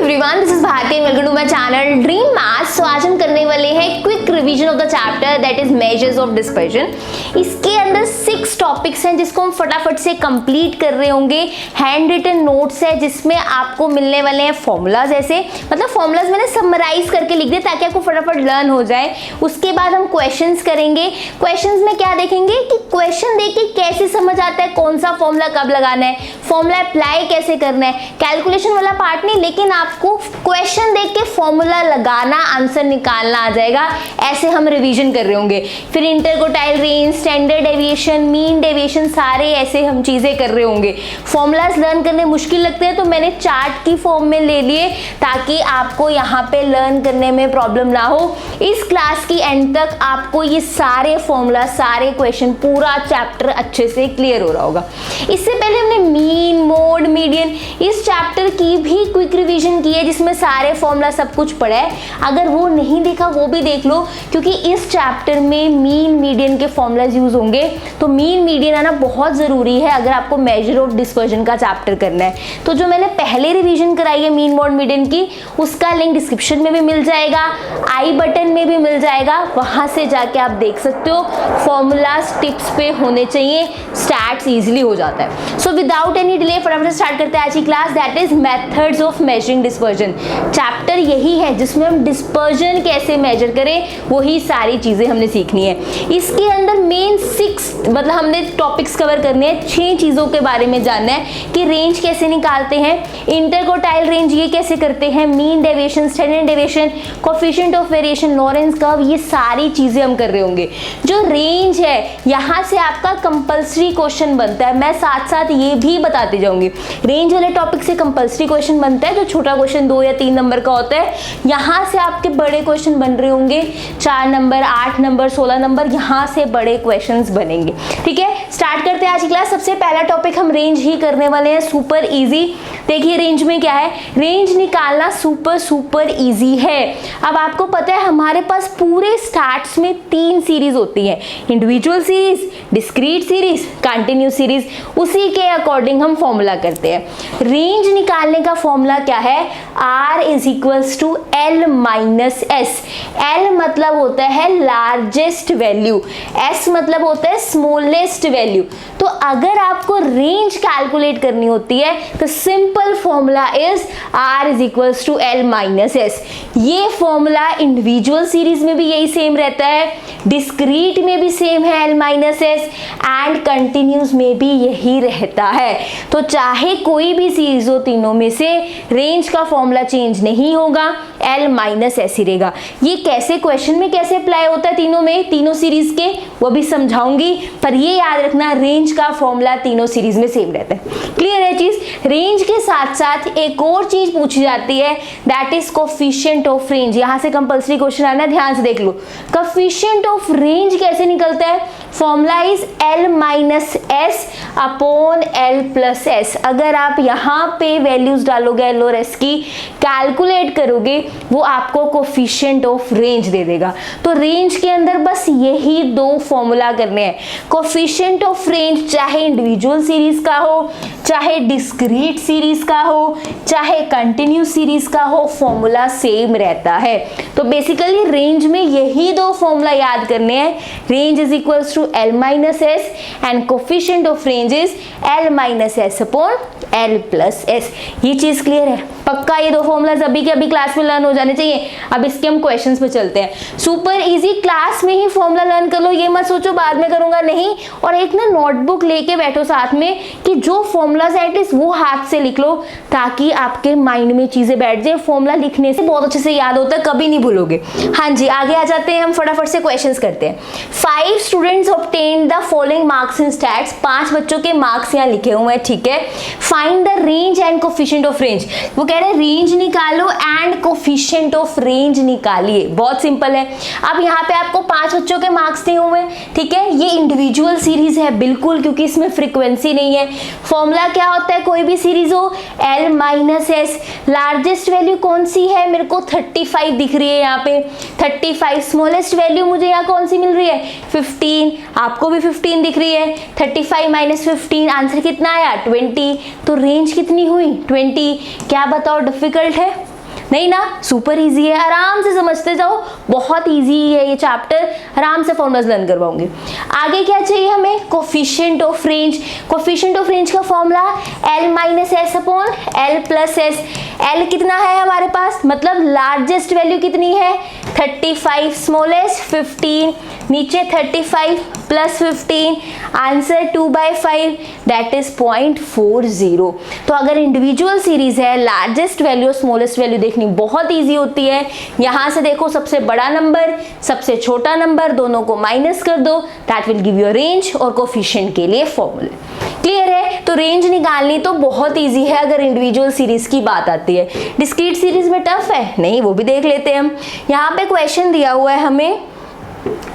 Everyone, this is Bharti and welcome to my channel dream maths. So आज हम करने वाले हैं quick revision of the chapter that is measures of dispersion. इसके अंदर 6 टॉपिक्स हैं जिसको हम फटाफट से कंप्लीट कर रहे होंगे। हैंड रिटन नोट्स है जिसमें आपको मिलने वाले हैं फॉर्मूलाज, ऐसे मतलब फॉर्मूलाज मैंने समराइज करके लिख दिया ताकि आपको फटाफट लर्न हो जाए। उसके बाद हम क्वेश्चंस करेंगे। क्वेश्चंस में क्या देखेंगे कि क्वेश्चन देख के कैसे समझ आता है कौन सा फॉर्मूला कब लगाना है, फॉर्मूला अप्लाई कैसे करना है, कैलकुलेशन वाला पार्ट नहीं, लेकिन आपको क्वेश्चन देख के फॉर्मूला लगाना, आंसर निकालना आ जाएगा। ऐसे हम रिवीजन कर रहे होंगे। फिर interquartile range, standard deviation, mean deviation, सारे ऐसे हम चीजें कर रहे होंगे। फॉर्मूलाज लर्न करने मुश्किल लगते हैं तो मैंने चार्ट की फॉर्म में ले लिए ताकि आपको यहाँ पे लर्न करने में प्रॉब्लम ना हो। इस क्लास की एंड तक आपको ये सारे फॉर्मूला, सारे क्वेश्चन, पूरा चैप्टर अच्छे से क्लियर हो रहा होगा। इससे पहले हमने मीन, मोड, मीडियन इस चैप्टर की भी क्विक रिवीजन की है जिसमें सारे फॉर्मूला सब कुछ पढ़ा है। अगर वो नहीं देखा वो भी देख लो, क्योंकि इस चैप्टर में मीन, मीडियन के फॉर्मूलाज यूज होंगे। तो मीन, मीडियन आना बहुत जरूरी है अगर आपको मेजर ऑफ डिस्पर्जन का चैप्टर करना है। तो जो मैंने पहले रिवीजन कराई है मीन, मोड, मीडियन की, उसका लिंक डिस्क्रिप्शन में भी मिल जाएगा, आई बटन में भी मिल जाएगा, वहां से जाके आप देख सकते हो। फॉर्मूलाज टिप्स पे होने चाहिए, स्टैट्स इजीली हो जाता है। सो विदाउट एनी डिले फटाफट से स्टार्ट करते हैं आज की class, that is methods of measuring dispersion. Chapter यही है जिसमें हम डिस्पर्जन कैसे मेजर करें, वही सारी चीजें हमने सीखनी है। इसके अंदर मेन 6 मतलब हमने टॉपिक्स कवर करने हैं। 6 चीजों के बारे में जानना है कि रेंज कैसे निकालते हैं, इंटरकोटाइल रेंज ये कैसे करते हैं, mean deviation, standard deviation, coefficient of variation, Lawrence curve, ये सारी चीजें हम कर रहे होंगे। जो रेंज है यहाँ से आपका कंपल्सरी क्वेश्चन बनता है। मैं साथ साथ ये भी बताते जाऊंगी। रेंज वाले टॉपिक से कंपल्सरी क्वेश्चन बनता है, जो छोटा क्वेश्चन 2 या 3 नंबर का होता है। यहाँ से आपके बड़े क्वेश्चन बन रहे होंगे, 4 नंबर, 8 नंबर, 16 नंबर, यहाँ से बड़े क्वेश्चंस बनेंगे। ठीक है, स्टार्ट करते हैं आज की क्लास। सबसे पहला टॉपिक हम रेंज ही करने वाले हैं, सुपर इजी। देखिए रेंज में क्या है, रेंज निकालना सुपर इजी है। अब आपको पता है हमारे पास पूरे स्टार्ट्स में 3 सीरीज होती है, individual series, discrete series, continuous series. उसी के अकॉर्डिंग हम फॉर्मूला करते हैं। रेंज निकालने का फॉर्मूला क्या है, R is equals to L minus S। L मतलब होता है लार्जेस्ट वैल्यू, S मतलब होता है स्मॉलेस्ट वैल्यू। तो अगर आपको रेंज कैलकुलेट करनी होती है तो simple formula is R is equals to L minus S। ये फॉर्मूला इंडिविजुअल सीरीज में भी यही सेम रहता है, डिस्क्रीट में भी सेम है L minus S, and continuous में भी यही रहता है। तो चाहे कोई भी सीरीज हो तीनों में से, रेंज का फॉर्मूला चेंज नहीं होगा, L माइनस S ही रहेगा। ये कैसे क्वेश्चन में कैसे अप्लाई होता है तीनों में, तीनों सीरीज के, वो भी समझाऊंगी, पर ये याद रखना रेंज का फॉर्मूला तीनों सीरीज में सेम रहता है। क्लियर है चीज। रेंज के साथ साथ एक और चीज पूछी जाती है, that is coefficient of range. यहां से कंपल्सरी क्वेश्चन आना है, ध्यान से देख लो। कोएफिशिएंट ऑफ रेंज कैसे निकलता है, formula is L minus S upon L plus S। अगर आप यहाँ पे वैल्यूज डालोगे L और S की, कैलकुलेट करोगे, वो आपको कोएफिशिएंट ऑफ रेंज दे देगा। तो रेंज के अंदर बस यही 2 फॉर्मूला करने हैं। कोएफिशिएंट ऑफ रेंज चाहे इंडिविजुअल सीरीज का हो, चाहे डिस्क्रीट सीरीज का हो, चाहे कंटिन्यूस सीरीज का हो, फॉर्मूला सेम रहता है। तो बेसिकली रेंज में यही 2 फॉर्मूला याद करने हैं, range is equals to L minus S and coefficient of range is L minus S upon L plus S। ये चीज क्लियर है पक्का। ये 2 फॉर्मूलाज अभी के अभी क्लास में लर्न हो जाने चाहिए। अब इसके हम क्वेश्चंस पे चलते हैं। सुपर इजी, क्लास में ही फॉर्मूला लर्न कर लो, ये मत सोचो बाद में करूंगा, नहीं। और एक ना नोटबुक लेके बैठो साथ में कि जो फॉर्मूलाज है एटलीस्ट वो हाथ से लिख लो ताकि आपके माइंड में चीजें बैठ जाए। फॉर्मूला लिखने से बहुत अच्छे से याद होता है, कभी नहीं भूलोगे। हाँ जी, आगे आ जाते हैं हम, फटाफट से क्वेश्चंस करते हैं। 5 students obtained the following marks in stats. 5 बच्चों के मार्क्स यहाँ लिखे हुए हैं, ठीक है। Find the range and coefficient of range. वो कह रहे हैं रेंज निकालो एंड कोएफिशिएंट ऑफ रेंज निकालिए। बहुत सिंपल है। अब यहाँ पे आपको 5 बच्चों के मार्क्स दिए हुए, ठीक है। ये इंडिविजुअल सीरीज है बिल्कुल, क्योंकि इसमें फ्रीक्वेंसी नहीं है। फॉर्मूला क्या होता है कोई भी सीरीज हो, L minus S। Largest value कौन सी है, मेरे को 35 दिख रही है यहाँ पे, 35। स्मॉलेस्ट वैल्यू मुझे यहाँ कौन सी मिल रही है, 15। आपको भी 15 दिख रही है। 35 माइनस 15, आंसर कितना आया, 20। तो रेंज कितनी हुई, 20। क्या बताओ डिफिकल्ट है, नहीं ना, सुपर इजी है, आराम से समझते जाओ, बहुत इजी है ये चैप्टर, आराम से फॉर्मूलाज लर्न करवाऊंगी। आगे क्या चाहिए हमें, coefficient of range. Coefficient of range का formula L minus S upon L plus S. L कितना है हमारे पास, मतलब लार्जेस्ट वैल्यू कितनी है 35, स्मॉलेस्ट 15, नीचे 35 प्लस 15, आंसर 2/5 दैट इज 0.40। तो अगर इंडिविजुअल सीरीज है, लार्जेस्ट वैल्यू स्मॉलेस्ट वैल्यू देखनी बहुत इजी होती है। यहां से देखो सबसे बड़ा नंबर सबसे छोटा नंबर दोनों को माइनस कर दो, that will give you range और कोफिशिएंट के लिए फॉर्मूला। क्लियर है, तो रेंज निकालनी तो बहुत इजी है अगर इंडिविजुअल सीरीज की बात आती है। डिस्क्रीट सीरीज में टफ है, नहीं वो भी देख लेते हैं हम। यहाँ पे क्वेश्चन दिया हुआ है हमें,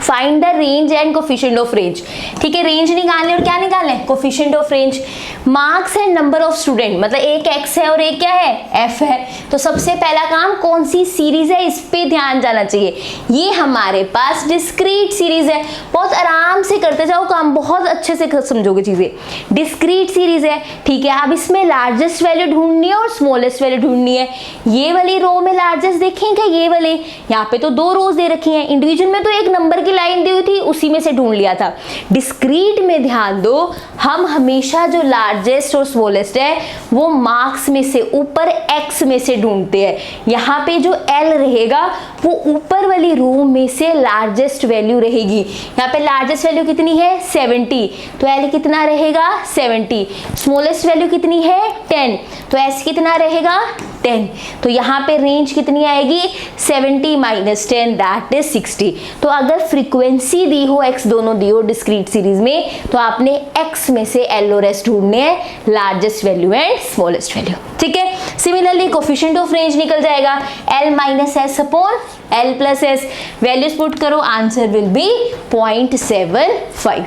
find the range and coefficient of range. ठीक है, रेंज निकालने और क्या निकालने, coefficient of range. Marks and number of student, मतलब एक x है और एक क्या है f है। तो सबसे पहला काम कौन सी सीरीज है इस पे ध्यान जाना चाहिए। ये हमारे पास डिस्क्रीट सीरीज है, बहुत आराम से करते जाओ काम, बहुत अच्छे से समझोगे चीजें। डिस्क्रीट सीरीज है, ठीक है। अब इसमें लार्जेस्ट वैल्यू ढूंढनी है और स्मॉलेस्ट वैल्यू ढूंढनी है। ये वाली रो में लार्जेस्ट देखें क्या, ये वाले, यहाँ पे तो 2 रोज दे रखी हैं, इंडिविजुअल में तो एक नंबर की लाइन दी हुई थी उसी में से ढूंढ लिया था। डिस्क्रीट में ध्यान दो, हम हमेशा जो लार्जेस्ट और स्मॉलेस्ट है वो मार्क्स में से ऊपर x में से ढूंढते हैं। यहाँ पे जो L रहेगा वो ऊपर वाली रो में से लार्जेस्ट वैल्यू रहेगी। यहाँ पे लार्जेस्ट वैल्यू कितनी है 70, तो L कितना रहेगा 70। स्मॉलेस्ट वैल्यू कितनी है 10, तो S कितना रहेगा 10। तो यहाँ पे रेंज कितनी आएगी 70 माइनस 10 दैट इज 60। तो अगर फ्रीक्वेंसी दी हो x दोनों दी हो डिस्क्रीट सीरीज में, तो आपने x में से L और S ढूंढने हैं, largest value and smallest value. ठीक है, सिमिलरली कोफिशिएंट ऑफ रेंज निकल जाएगा L minus S upon L plus S. Values put करो, आंसर विल बी 0.75।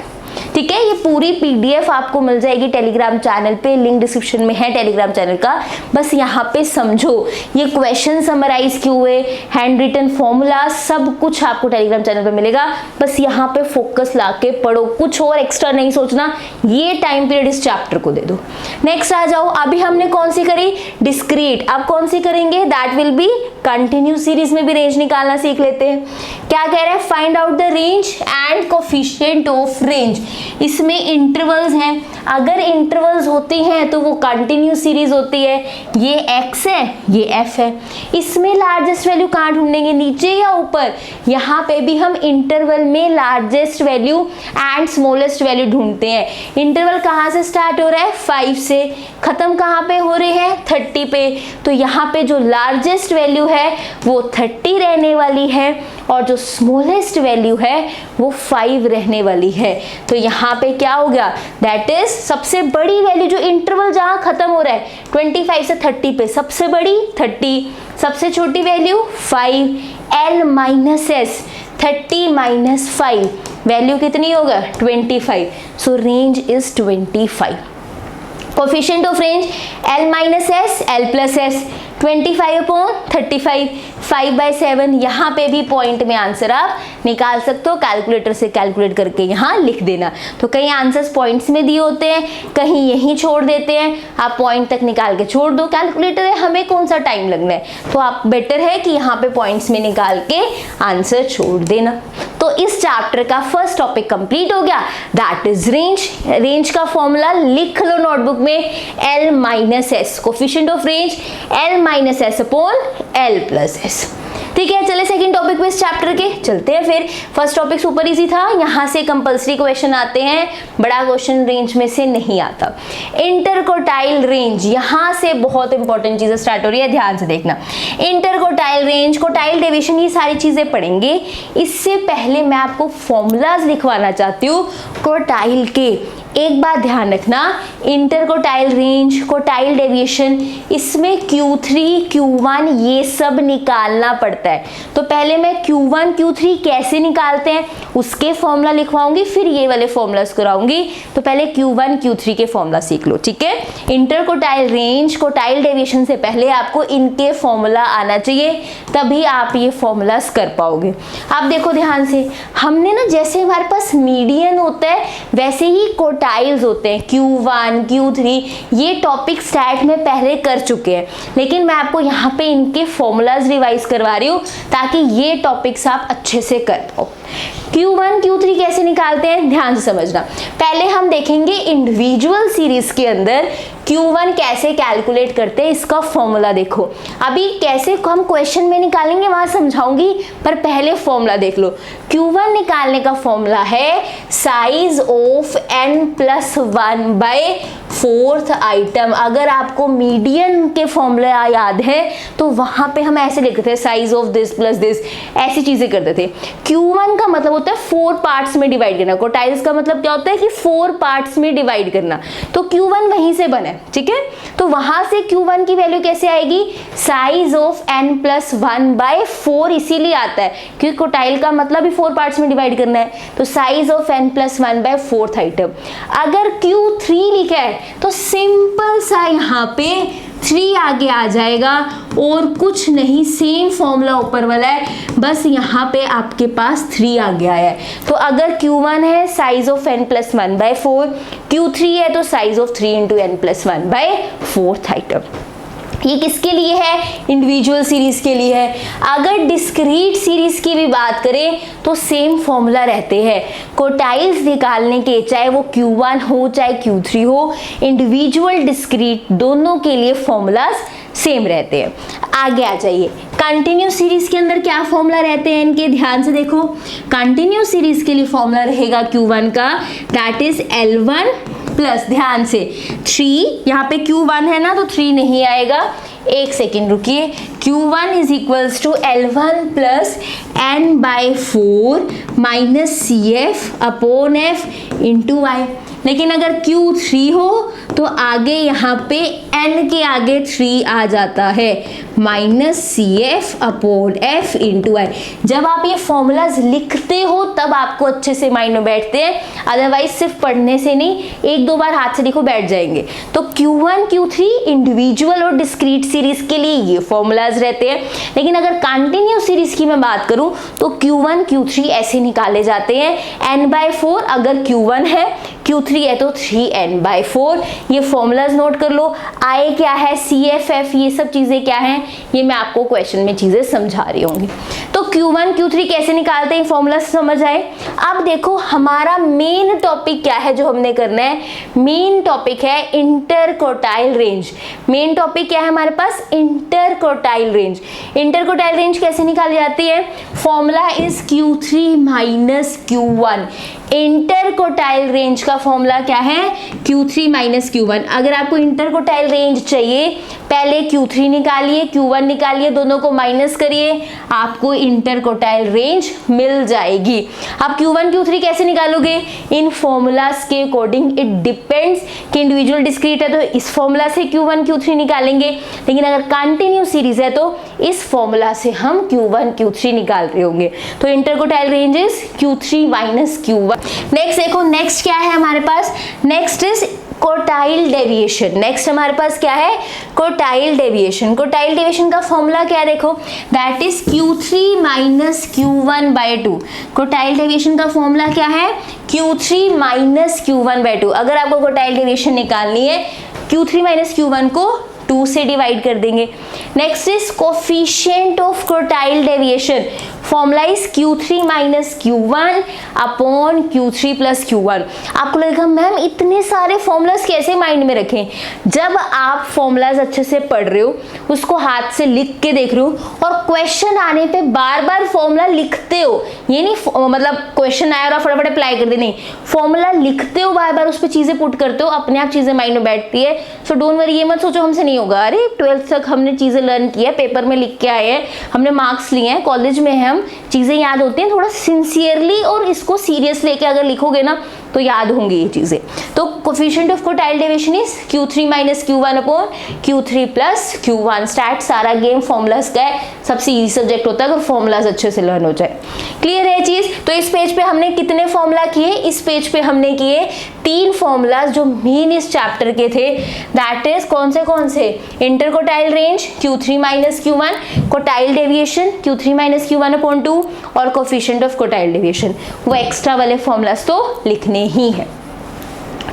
ठीक है, ये पूरी पीडीएफ आपको मिल जाएगी टेलीग्राम चैनल पे, लिंक डिस्क्रिप्शन में है टेलीग्राम चैनल का। बस यहाँ पे समझो ये क्वेश्चन समराइज किए हुए, हैंड रिटन फॉर्मूला सब कुछ आपको टेलीग्राम चैनल पे मिलेगा। बस यहाँ पे फोकस लाके पढ़ो, कुछ और एक्स्ट्रा नहीं सोचना, ये टाइम पीरियड इस चैप्टर को दे दो। नेक्स्ट आ जाओ, अभी हमने कौन सी करी डिस्क्रीट, अब कौन सी करेंगे that will B continue series में भी रेंज निकालना सीख लेते हैं। क्या कह रहे हैं, find out the range and coefficient of range. इसमें इंटरवल्स हैं, अगर इंटरवल्स होती हैं तो वो कंटिन्यू सीरीज होती है। ये x है ये f है। इसमें लार्जेस्ट वैल्यू कहाँ ढूंढेंगे, नीचे या ऊपर। यहाँ पे भी हम इंटरवल में largest value and smallest value ढूंढते हैं। इंटरवल कहाँ से स्टार्ट हो रहा है 5 से, खत्म कहाँ पे हो रहे हैं 30 पे। तो यहाँ पे जो लार्जेस्ट वैल्यू है वो 30 रहने वाली है और जो स्मॉलेस्ट वैल्यू है वो 5 रहने वाली है। तो यहाँ पे क्या हो गया, दैट इज सबसे बड़ी वैल्यू जो इंटरवल जहां खत्म हो रहा है 25 से 30 पे, सबसे बड़ी 30, सबसे छोटी value 5। L minus S 30 minus 5 value कितनी होगा 25। सो range is 25। Coefficient of range L minus S L plus S 25 upon 35, 5/7। यहाँ पे भी पॉइंट में आंसर आप निकाल सकते हो, कैलकुलेटर से कैलकुलेट करके यहाँ लिख देना। तो कई आंसर्स पॉइंट्स में दिए होते हैं, कहीं यहीं छोड़ देते हैं, आप पॉइंट तक निकाल के छोड़ दो। कैलकुलेटर है, हमें कौन सा टाइम लगना है, तो आप बेटर है कि यहाँ पे पॉइंट्स में निकाल के आंसर छोड़ देना। तो इस चैप्टर का फर्स्ट टॉपिक कंप्लीट हो गया, दैट इज रेंज। रेंज का फॉर्मूला लिख लो नोटबुक में, L minus S, coefficient of range L minus S upon L plus S. ठीक है, चले सेकंड टॉपिक पे इस चैप्टर के चलते हैं। फिर फर्स्ट टॉपिक सुपर इजी था, यहाँ से कंपल्सरी क्वेश्चन आते हैं, बड़ा क्वेश्चन रेंज में से नहीं आता। इंटरकोटाइल रेंज, यहाँ से बहुत इंपॉर्टेंट चीजें स्टार्ट हो रही है, ध्यान से देखना। इंटरकोटाइल रेंज, कोटाइल डेविएशन, ये सारी चीजें पढ़ेंगे। इससे पहले मैं आपको फॉर्मूलाज लिखवाना चाहती हूँ कोटाइल के। एक बात ध्यान रखना, इंटरकोटाइल रेंज, कोटाइल डेविएशन, इसमें Q3 Q1 ये सब निकालना पड़ता है। तो पहले मैं Q1 Q3 कैसे निकालते हैं उसके फॉर्मूला लिखवाऊंगी, फिर ये वाले फॉर्मूलाज कराऊंगी। तो पहले Q1 Q3 के फॉर्मूला सीख लो, ठीक है। इंटरकोटाइल रेंज, कोटाइल डेविएशन से पहले आपको इनके फॉर्मूला आना चाहिए, तभी आप ये फॉर्मूलाज कर पाओगे। आप देखो ध्यान से, हमने ना जैसे हमारे पास मीडियन होता है वैसे ही कोटाइल्स होते हैं Q1 Q3, ये टॉपिक स्टैट में पहले कर चुके हैं, लेकिन मैं आपको यहाँ पे इनके फॉर्मूलाज रिवाइज करवा रही हूँ ताकि ये टॉपिक्स आप अच्छे से कर पाओ। Q1 Q3 कैसे निकालते हैं ध्यान से समझना। पहले हम देखेंगे इंडिविजुअल सीरीज के अंदर Q1 कैसे कैलकुलेट करते हैं, इसका फॉर्मूला देखो। अभी कैसे हम क्वेश्चन में निकालेंगे वहां समझाऊंगी, पर पहले फॉर्मूला देख लो। Q1 निकालने का फॉर्मूला है size of n+1 by fourth item. अगर आपको मीडियन के फॉर्मूला याद है तो वहां पे हम ऐसे लिखते थे size of this plus this, ऐसी चीजें करते थे। Q1 का मतलब होता है 4 पार्ट्स में डिवाइड करना, कोटाइल्स का मतलब क्या होता है कि 4 पार्ट्स में डिवाइड करना, तो Q1 वहीं से बना है, ठीक है। तो वहां से Q1 की वैल्यू कैसे आएगी, साइज ऑफ n+1 बाय 4 इसीलिए आता है क्योंकि कोटाइल का मतलब ही 4 पार्ट्स में डिवाइड करना है, तो size of n+1 by fourth item. अगर Q3 लिखा है तो सिंपल सा यहाँ पे 3 आगे आ जाएगा और कुछ नहीं, सेम फॉर्मूला ऊपर वाला है, बस यहाँ पे आपके पास 3 आ गया है। तो अगर Q1 है size of n+1 bye 4, Q3 है तो size of 3 into n+1 by fourth item. ये किसके लिए है, इंडिविजुअल सीरीज के लिए है। अगर डिस्क्रीट सीरीज की भी बात करें तो सेम फॉर्मूला रहते हैं कोटाइल्स निकालने के, चाहे वो Q1 हो चाहे Q3 हो, इंडिविजुअल डिस्क्रीट दोनों के लिए फॉर्मूलाज सेम रहते हैं। आगे आ जाइए, कंटिन्यूस सीरीज के अंदर क्या फॉर्मूला रहते हैं इनके, ध्यान से देखो। कंटिन्यूस सीरीज के लिए फॉर्मूला रहेगा Q1 का, दैट इज L1 प्लस, ध्यान से 3, यहाँ पे Q1 है ना तो 3 नहीं आएगा, एक सेकेंड रुकिए। Q1 is equals to L1 plus n/4 minus CF upon F into y। लेकिन अगर Q3 हो तो आगे यहाँ पे n के आगे 3 आ जाता है, minus CF upon F into y। जब आप ये फॉर्मूलाज लिखते हो तब आपको अच्छे से माइंड में बैठते हैं, अदरवाइज सिर्फ पढ़ने से नहीं, 1-2 बार हाथ से देखो बैठ जाएंगे। तो Q1 Q3 इंडिविजुअल और डिस्क्रीट सीरीज के लिए ये फॉर्मूलाज रहते हैं, लेकिन अगर कंटिन्यूस सीरीज की मैं बात करूं तो Q1 Q3 ऐसे निकाले जाते हैं, n/4 अगर Q1 है, Q3 है तो 3n/4। ये फॉर्मूलाज नोट कर लो। I क्या है, CF ये सब चीजें क्या हैं, ये मैं आपको क्वेश्चन में चीजें समझा रही होंगी। तो Q1 Q3 कैसे निकालते हैं, फॉर्मूला समझ आए। अब देखो हमारा मेन टॉपिक क्या है जो हमने करना है, मेन टॉपिक है इंटरकोटाइल रेंज। मेन टॉपिक क्या है हमारे पास, इंटरकोटाइल रेंज। इंटरकोटाइल रेंज कैसे निकाली जाती है, formula is Q3 minus Q1। Interquartile range का फॉर्मूला क्या है, Q3 माइनस Q1। अगर आपको इंटरकोटाइल रेंज चाहिए पहले Q3 निकालिए, Q1 निकालिए, दोनों को माइनस करिए, आपको इंटरकोटाइल रेंज मिल जाएगी। अब Q1 Q3 कैसे निकालोगे, इन फॉर्मूलाज के अकॉर्डिंग इट डिपेंड्स कि इंडिविजुअल डिस्क्रीट है तो इस फॉर्मूला से Q1 Q3 निकालेंगे, लेकिन अगर कंटिन्यूस सीरीज है तो इस फॉर्मूला से हम Q1 Q3 निकाल रहे होंगे। तो interquartile range is Q3 minus Q1। Next देखो, नेक्स्ट क्या है हमारे पास, next is quartile deviation. Next हमारे पास क्या है, कोटाइल डेविएशन। कोटाइल डेविएशन का फॉर्मूला क्या है देखो, that is Q3 minus Q1/2। Quartile deviation का फॉर्मूला क्या है, Q3 माइनस Q1/2। अगर आपको कोटाइल डेविएशन निकालनी है, Q3 माइनस Q1 को 2 से डिवाइड कर देंगे। Next is coefficient of quartile deviation, formula is Q3 minus Q1 upon Q3 plus Q1। आपको लगेगा मैम इतने सारे फॉर्मूलाज कैसे माइंड में रखें, जब आप फॉर्मूलाज अच्छे से पढ़ रहे हो, उसको हाथ से लिख के देख रहे हो और क्वेश्चन आने पे बार बार फॉर्मूला लिखते हो, ये नहीं मतलब क्वेश्चन आया और फटाफट अप्लाई कर दे, नहीं, फॉर्मूला लिखते हो, बार बार उस पर चीजें पुट करते हो, अपने आप चीजें माइंड में बैठती है। सो डोंट वरी, ये मत सोचो हमसे नहीं होगा, अरे 12th तक हमने चीजें लर्न की है, पेपर में लिख के आए हैं, हमने मार्क्स लिए हैं, कॉलेज में है, चीजें याद होती हैं। थोड़ा सिंसियरली और इसको सीरियस लेके अगर लिखोगे ना तो याद होंगी ये चीजें। तो coefficient of quartile deviation is Q3 minus Q1 upon Q3 plus Q1। Start सारा गेम फॉर्मूलाज का है, सबसे इजी सब्जेक्ट होता है अगर फॉर्मूलाज अच्छे से लर्न हो जाए। क्लियर है चीज। तो इस पेज पे हमने कितने फॉर्मूला किए, इस पेज पे हमने किए 3 फॉर्मूलाज जो मेन इस चैप्टर के थे, दैट इज कौन से, interquartile range Q3 minus Q1, quartile deviation Q3 minus Q1 upon 2 और कोफिशिएंट ऑफ कोटाइल डेविएशन। वो एक्स्ट्रा वाले फॉर्मूलाज तो लिखने ही है।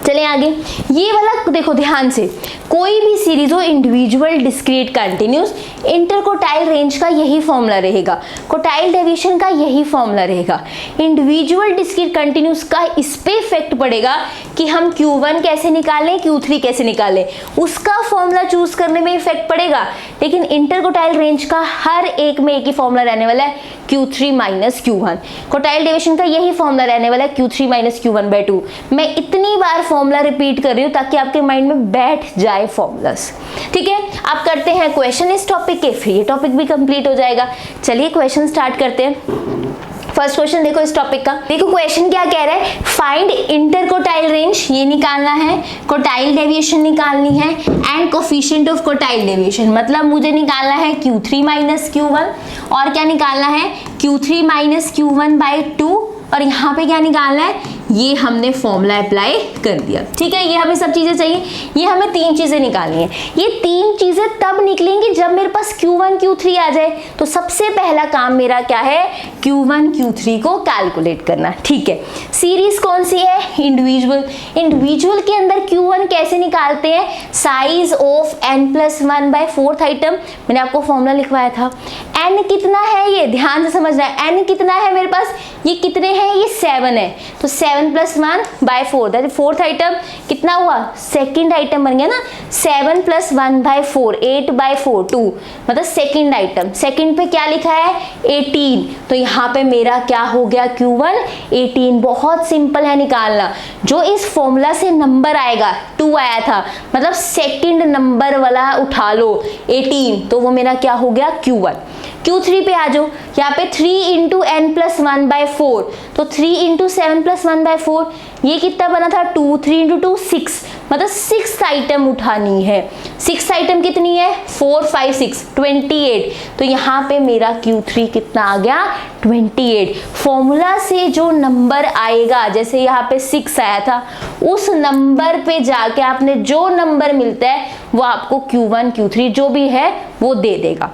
चलें आगे। ये वाला देखो ध्यान से, कोई भी सीरीज हो इंडिविजुअल डिस्क्रीट कंटिन्यूस, इंटरकोटाइल रेंज का यही फॉर्मूला रहेगा, कोटाइल डेविएशन का यही फॉर्मूला रहेगा। इंडिविजुअल डिस्क्रीट कंटिन्यूस का इस पे इफेक्ट पड़ेगा कि हम Q1 कैसे निकालें, Q3 कैसे निकालें, उसका फॉर्मूला चूज करने में इफेक्ट पड़ेगा। लेकिन इंटरकोटाइल रेंज का हर एक में एक ही फॉर्मूला रहने वाला है, Q3 minus Q1। Quartile deviation का यही फॉर्मूला रहने वाला है, Q3 माइनस Q1/2। मैं इतनी बार फॉर्मूला रिपीट कर रही हूँ ताकि आपके माइंड में बैठ जाए फॉर्मूलास। ठीक है, आप करते हैं क्वेश्चन इस टॉपिक के, फिर ये टॉपिक भी कंप्लीट हो जाएगा। चलिए क्वेश्चन स्टार्ट करते हैं। फर्स्ट क्वेश्चन देखो इस टॉपिक का, देखो क्वेश्चन क्या कह रहा है, फाइंड इंटरकोटाइल रेंज, ये निकालना है, कोटाइल डेविएशन निकालनी है and coefficient of quartile deviation, मतलब मुझे निकालना है Q3 माइनस Q1 और क्या निकालना है Q3 माइनस Q1/2 और यहाँ पे क्या निकालना है, ये हमने फॉर्मूला अप्लाई कर दिया। ठीक है, ये हमें सब चीजें चाहिए, ये हमें तीन चीजें निकालनी है। ये तीन चीजें तब निकलेंगी जब मेरे पास Q1 Q3 आ जाए। तो सबसे पहला काम मेरा क्या है, Q1 Q3 को कैलकुलेट करना। ठीक है, सीरीज कौन सी है, इंडिविजुअल। इंडिविजुअल के अंदर Q1 कैसे निकालते हैं, साइज ऑफ n+1/4 आइटम, मैंने आपको फॉर्मूला लिखवाया था। n कितना है, ये ध्यान से समझना है, n कितना है मेरे पास, ये कितने हैं, ये 7 है, तो 7+1/4 दैट इज 4th आइटम, कितना हुआ, सेकंड आइटम बन गया ना, 7+1/4 8/4 2, मतलब सेकंड आइटम। सेकंड पे क्या लिखा है 18, तो यहाँ पे मेरा क्या हो गया Q1 18। बहुत सिंपल है निकालना, जो इस फॉर्मूला से नंबर आएगा 2 आया था, मतलब सेकंड नंबर वाला उठा लो 18, तो वो मेरा क्या हो गया Q1। Q3 पे आ जाओ, यहाँ पे 3 × n+1/4, तो 3 × 7+1/4, ये कितना बना था 2, 3 × 2 6, मतलब 6th आइटम उठानी है। 6th आइटम कितनी है 4 5 6 28, तो यहाँ पे मेरा Q3 कितना आ गया 28। फॉर्मूला से जो नंबर आएगा, जैसे यहाँ पे 6 आया था, उस नंबर पे जाके आपने जो नंबर मिलता है वो आपको Q1 Q3 जो भी है वो दे देगा।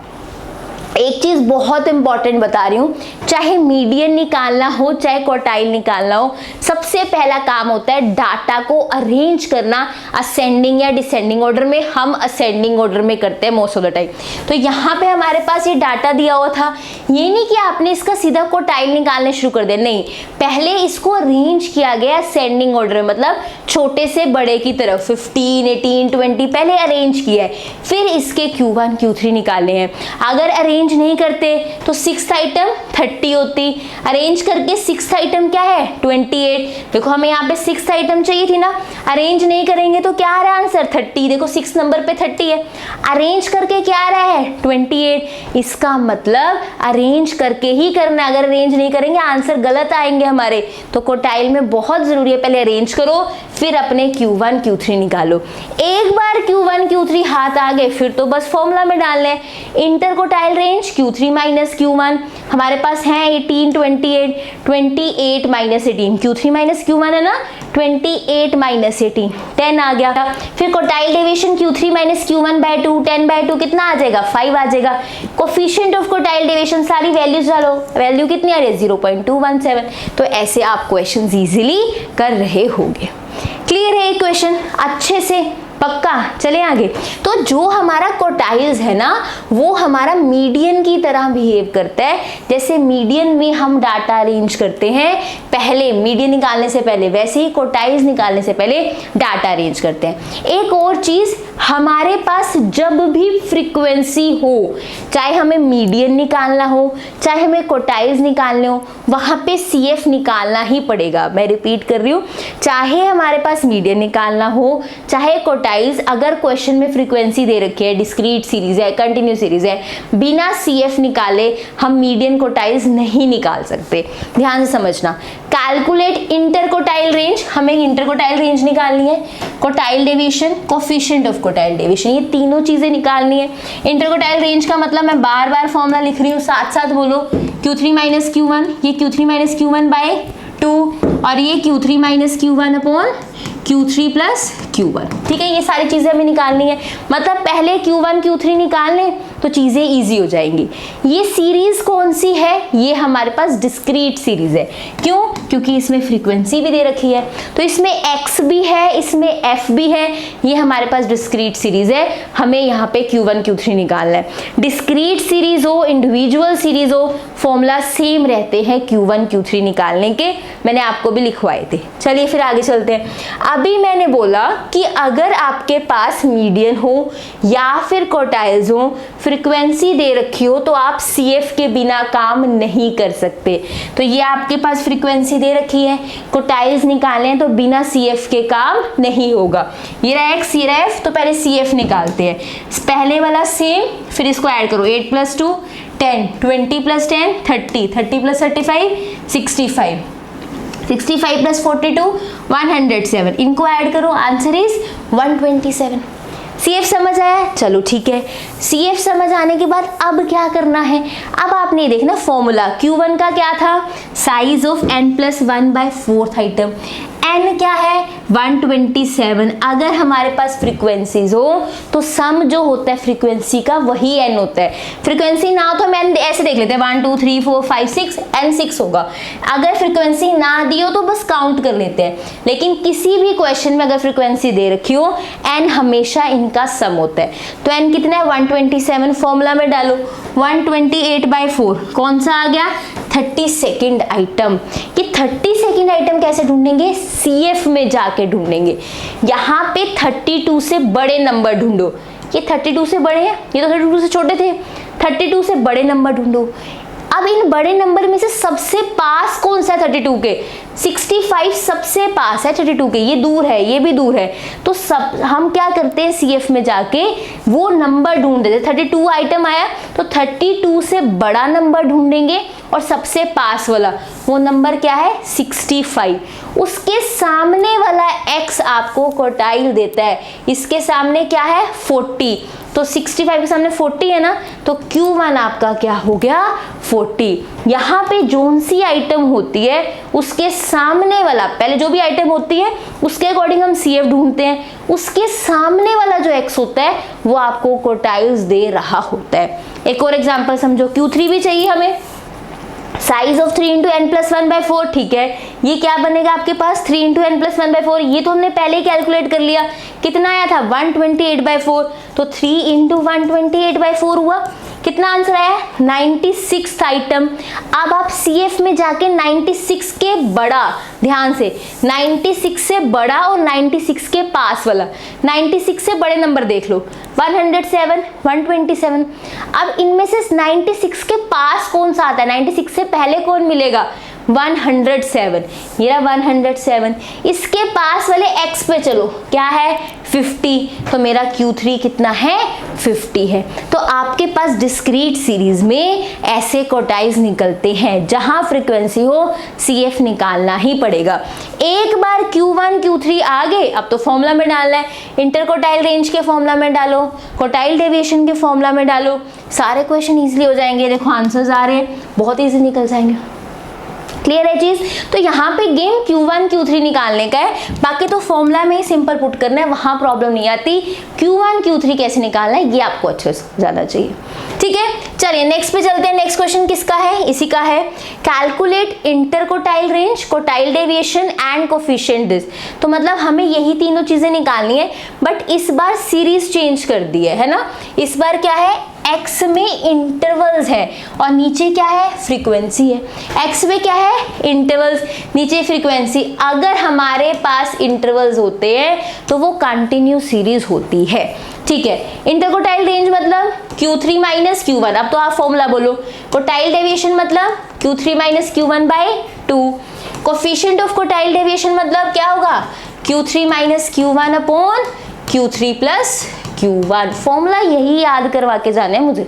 एक चीज बहुत इंपॉर्टेंट बता रही हूँ, चाहे मीडियन निकालना हो चाहे क्वार्टाइल निकालना हो, सबसे पहला काम होता है डाटा को अरेंज करना असेंडिंग या डिसेंडिंग ऑर्डर में। हम असेंडिंग ऑर्डर में करते हैं मोस्ट ऑफ द टाइम। तो यहाँ पे हमारे पास ये डाटा दिया हुआ था, ये नहीं कि आपने इसका सीधा क्वार्टाइल निकालने शुरू कर दिया, नहीं, पहले इसको अरेंज किया गया असेंडिंग ऑर्डर में, मतलब छोटे से बड़े की तरफ 15 18 20 पहले अरेंज किया है, फिर इसके Q1 Q3 निकाले हैं। अगर अरेंज नहीं करते तो 6th आइटम 30 होती, अरेंज करके 6th आइटम क्या है 28। देखो हमें यहाँ पे 6th आइटम चाहिए थी ना, अरेंज नहीं करेंगे तो क्या आ रहा है आंसर 30, देखो 6 नंबर पे 30 है, अरेंज करके क्या आ रहा है 28। इसका मतलब अरेंज करके ही करना, अगर अरेंज नहीं करेंगे आंसर गलत आएंगे हमारे। तो क्वार्टाइल में बहुत जरूरी है, पहले अरेंज करो फिर अपने Q1 Q3 निकालो। एक बार Q1 Q3 हाथ आ गए फिर तो बस फॉर्मूला में डालना है, इंटरकोटाइल रेंज Q3 माइनस Q1, हमारे पास है 18 28 28 माइनस 18, Q3 माइनस Q1 है ना, 28 माइनस 18 10 आ गया। फिर quartile deviation Q3 minus Q1/2 10/2 कितना आ जाएगा 5 आ जाएगा। कोफिशिएंट ऑफ कोटाइल डेविएशन सारी वैल्यूज डालो, वैल्यू कितनी आ रही है 0.217। तो ऐसे आप क्वेश्चन इजीली कर रहे होंगे। क्लियर है ये क्वेश्चन अच्छे से, पक्का। चले आगे। तो जो हमारा क्वार्टाइल्स है ना, वो हमारा मीडियन की तरह बिहेव करता है। जैसे मीडियन में हम डाटा अरेंज करते हैं पहले, मीडियन निकालने से पहले, वैसे ही क्वार्टाइल्स निकालने से पहले डाटा अरेंज करते हैं। एक और चीज, हमारे पास जब भी फ्रीक्वेंसी हो, चाहे हमें मीडियन निकालना हो चाहे हमें क्वार्टाइल्स निकालने हो, वहां पे CF निकालना ही पड़ेगा। मैं रिपीट कर रही हूँ, चाहे हमारे पास मीडियन निकालना हो चाहे क्वार्टाइल्स, अगर क्वेश्चन में फ्रीक्वेंसी दे रखी है, डिस्क्रीट सीरीज है, कंटिन्यू सीरीज है, बिना CF निकाले हम मीडियन क्वार्टाइल्स नहीं निकाल सकते। ध्यान से समझना। कैलकुलेट इंटरकोटाइल रेंज, हमें इंटरकोटाइल रेंज निकालनी है, quartile deviation, coefficient of quartile deviation, ये तीनों चीजें निकालनी है। इंटरकोटाइल रेंज का मतलब मैं बार बार फॉर्मूला लिख रही हूँ, साथ साथ बोलो, Q3 माइनस Q1, ये Q3 माइनस Q1/2 और ये Q3 minus Q1 upon Q3 plus Q1। ठीक है, ये सारी चीजें हमें निकालनी है। मतलब पहले Q1 Q3 निकाल लें, तो चीज़ें ईजी हो जाएंगी। ये सीरीज़ कौन सी है? ये हमारे पास डिस्क्रीट सीरीज़ है। क्यों? क्योंकि इसमें फ्रीक्वेंसी भी दे रखी है, तो इसमें x भी है, इसमें f भी है। ये हमारे पास डिस्क्रीट सीरीज़ है। हमें यहाँ पे Q1 Q3 निकालना है। डिस्क्रीट सीरीज़ हो, इंडिविजुअल सीरीज़ हो, फॉर्मूला सेम रहते हैं Q1 Q3 निकालने के। मैंने आपको भी लिखवाए थे। चलिए फिर आगे चलते हैं। अभी मैंने बोला कि अगर आपके पास मीडियन हो या फिर क्वार्टाइल्स हो, फ्रीक्वेंसी दे रखी हो, तो आप CF के बिना काम नहीं कर सकते। तो ये आपके पास फ्रीक्वेंसी दे रखी है, क्वार्टाइल्स निकालने हैं, तो बिना CF के काम नहीं होगा। ये रहा x, ये रहा f, तो पहले CF निकालते हैं। पहले वाला सेम, फिर इसको ऐड करो। 8 + 2 10, 20 + 10 30, 30 + 35 65, 65 + 42 107। इनको ऐड करो, आंसर इज 127। CF समझ आया? चलो ठीक है। CF समझ आने के बाद अब क्या करना है? अब आपने देखना फॉर्मूला Q1 का क्या था? Size of n+1/4 item. n क्या है? 127। अगर हमारे पास फ्रीक्वेंसीज हो तो सम जो होता है फ्रीक्वेंसी का वही n होता है। फ्रीक्वेंसी ना हो तो हम n ऐसे देख लेते हैं, 1 2 3 4 5 6, n 6 होगा। अगर फ्रीक्वेंसी ना दी हो तो बस काउंट कर लेते हैं, लेकिन किसी भी क्वेश्चन में अगर फ्रीक्वेंसी दे रखी हो, n हमेशा इनका सम होता है। तो n कितना है? 127। फॉर्मूला में डालो, 128/4 कौन सा आ गया? 32nd item. कि 32nd आइटम कैसे ढूंढेंगे? CF में जाके ढूंढेंगे। यहाँ पे 32 से बड़े नंबर ढूंढो। ये 32 से बड़े हैं, ये तो 32 से छोटे थे। 32 से बड़े नंबर ढूंढो। अब इन बड़े नंबर में से सबसे पास कौन सा है 32 के? 65 सबसे पास है 32 के। ये दूर है, ये भी दूर है। तो सब हम क्या करते हैं, CF में जाके वो नंबर ढूंढ देते। 32 आइटम आया तो 32 से बड़ा नंबर ढूंढेंगे और सबसे पास वाला वो नंबर क्या है? 65। उसके सामने वाला x आपको क्वार्टाइल देता है। इसके सामने क्या है? 40। तो 65 के सामने 40 है ना, तो Q1 आपका क्या हो गया? 40। यहाँ पे जोन सी आइटम होती है उसके सामने वाला, पहले जो भी आइटम होती है उसके अकॉर्डिंग हम CF ढूंढते हैं। उसके सामने वाला जो x होता है वो आपको क्वार्टाइल्स दे रहा होता है। एक और एग्जांपल समझो, Q3 भी चाहिए हमें। साइज ऑफ 3 × n+1/4, ठीक है। ये क्या बनेगा आपके पास? 3 × n+1/4। ये तो हमने पहले ही कैलकुलेट कर लिया। कितना आया था? 128/4। तो 3 × 128/4 हुआ। कितना आंसर आया? 96th item. अब आप CF में जाके 96 के बड़ा, ध्यान से 96 से बड़ा और 96 के पास वाला, 96 से बड़े नंबर देख लो। 107, 127। अब इनमें से 96 के पास कौन सा आता है? 96 से पहले कौन मिलेगा? 107। ये रहा 107। इसके पास वाले x पे चलो, क्या है? 50। तो मेरा Q3 कितना है? 50 है। तो आपके पास डिस्क्रीट सीरीज में ऐसे क्वार्टाइल्स निकलते हैं। जहां फ्रीक्वेंसी हो CF निकालना ही पड़ेगा। एक बार Q1 Q3 आ गए, अब तो फॉर्मूला में डालना है। इंटर क्वार्टाइल रेंज के फॉर्मूला में डालो, क्वार्टाइल डेविएशन के फॉर्मूला में डालो, सारे क्वेश्चन इजीली हो जाएंगे। देखो आंसर्स आ रहे हैं, बहुत ईजी निकल जाएंगे। क्लियर है चीज? तो यहाँ पे गेम Q1 Q3 निकालने का है, बाकी तो फॉर्मूला में ही सिंपल पुट करना है, वहां प्रॉब्लम नहीं आती। Q1 Q3 कैसे निकालना है ये आपको अच्छे से ज्यादा चाहिए। ठीक है, चलिए नेक्स्ट पे चलते हैं। नेक्स्ट क्वेश्चन किसका है? इसी का है। Calculate inter quartile range, quartile deviation and coefficient this. तो मतलब हमें यही तीनों चीजें निकालनी है, बट इस बार सीरीज चेंज कर दी है ना। इस बार क्या है? x में इंटरवल्स है और नीचे क्या है? फ्रीक्वेंसी है। x में क्या है? इंटरवल्स, नीचे फ्रीक्वेंसी। अगर हमारे पास इंटरवल्स होते हैं तो वो कंटिन्यू सीरीज होती है। ठीक है, इंटरक्वार्टाइल रेंज मतलब Q3 - Q1। अब तो आप फॉर्मूला बोलो। क्वार्टाइल डेविएशन मतलब Q3 - Q1/2। Coefficient of quartile deviation मतलब क्या होगा? Q3 - Q1/Q3 + Q1। फॉर्मूला यही याद करवा के जाना है मुझे।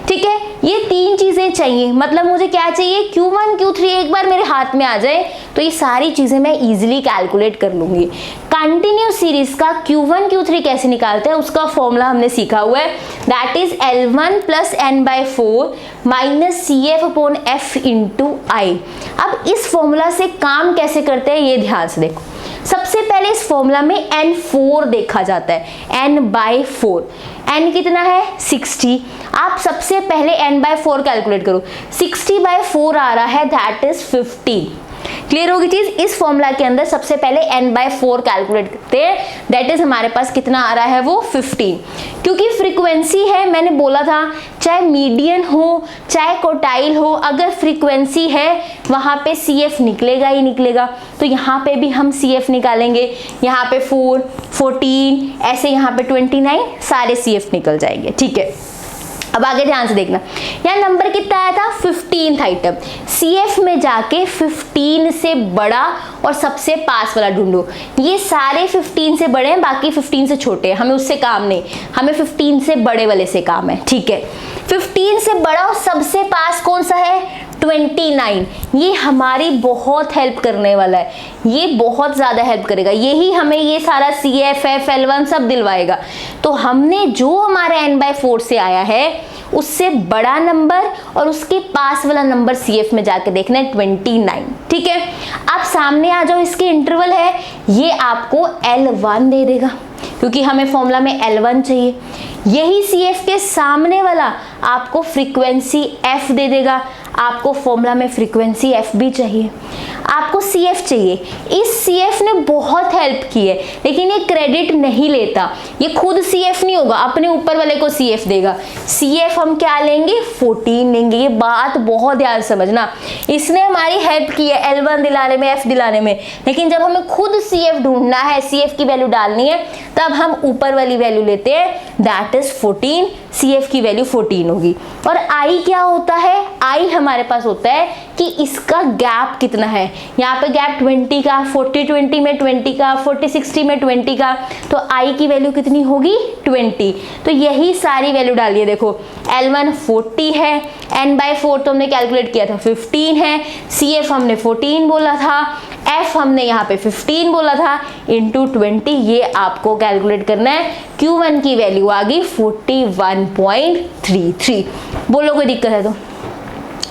ठीक है, ये तीन चीजें चाहिए। मतलब मुझे क्या चाहिए? Q1 Q3 एक बार मेरे हाथ में आ जाए तो ये सारी चीजें मैं इजीली कैलकुलेट कर लूंगी। कंटिन्यू सीरीज का Q1 Q3 कैसे निकालते हैं उसका फॉर्मूला हमने सीखा हुआ है। That is L1 + n/4 - CF/F × I। अब इस फॉर्मूला से काम कैसे करते हैं ये ध्यान से देखो। सबसे पहले इस फॉर्मूला में n4 देखा जाता है, n/4। n कितना है 60। आप सबसे पहले n/4 कैलकुलेट करो, 60/4 आ रहा है, दैट इज 15। क्लियर होगी चीज। इस फॉर्मूला के अंदर सबसे पहले n/4 कैलकुलेट करते हैं, दैट इज हमारे पास कितना आ रहा है वो 15। क्योंकि फ्रीक्वेंसी है, मैंने बोला था चाहे मीडियन हो चाहे क्वार्टाइल हो, अगर फ्रीक्वेंसी है वहां पे CF निकलेगा ही निकलेगा। तो यहाँ पे भी हम CF निकालेंगे, यहाँ पे 4, 14, ऐसे यहाँ पे 29, सारे CF निकल जाएंगे। ठीक है, अब आगे ध्यान से देखना, यहाँ नंबर कितना आया था 15th आइटम। CF में जाके 15 से बड़ा और सबसे पास वाला ढूंढो। ये सारे 15 से बड़े हैं, बाकी 15 से छोटे हैं, हमें उससे काम नहीं, हमें 15 से बड़े वाले से काम है। ठीक है, 15 से बड़ा और सबसे पास कौन सा है 29। ये हमारी बहुत हेल्प करने वाला है, ये बहुत ज़्यादा हेल्प करेगा, यही हमें ये सारा CF, F, L1 सब दिलवाएगा। तो हमने जो हमारे n/4 से आया है उससे बड़ा नंबर और उसके पास वाला नंबर CF में जाके देखना है 29। ठीक है, आप सामने आ जाओ, इसके इंटरवल है, ये आपको L1 दे देगा क्योंकि हमें फॉर्मूला में L1 चाहिए। यही CF के सामने वाला आपको फ्रीक्वेंसी F दे देगा, आपको फॉर्मूला में फ्रीक्वेंसी F भी चाहिए, आपको CF चाहिए। इस CF ने बहुत हेल्प की है, लेकिन ये क्रेडिट नहीं लेता, ये खुद CF नहीं होगा, अपने ऊपर वाले को CF देगा। CF हम क्या लेंगे 14 लेंगे, ये बात बहुत ध्यान समझना। इसने हमारी हेल्प की है L1 दिलाने में, F दिलाने में, लेकिन जब हमें खुद CF ढूंढना है, CF की वैल्यू डालनी है, तब हम ऊपर वाली वैल्यू लेते हैं, दैट इज 14। CF की वैल्यू 14 होगी। और I क्या होता है, I हमारे पास होता है कि इसका गैप कितना है। यहाँ पे गैप 20 का, 40-20 में 20 का, 40-60 में 20 का, तो I की वैल्यू कितनी होगी 20। तो यही सारी वैल्यू डालिए। देखो L1 40 है, n/4 तो हमने कैलकुलेट किया था 15 है, CF हमने 14 बोला था, F हमने यहाँ पे 15 बोला था, इंटू 20 ये आपको कैलकुलेट करना है। Q1 की वैल्यू आ गई 41.33। बोलो कोई दिक्कत है तो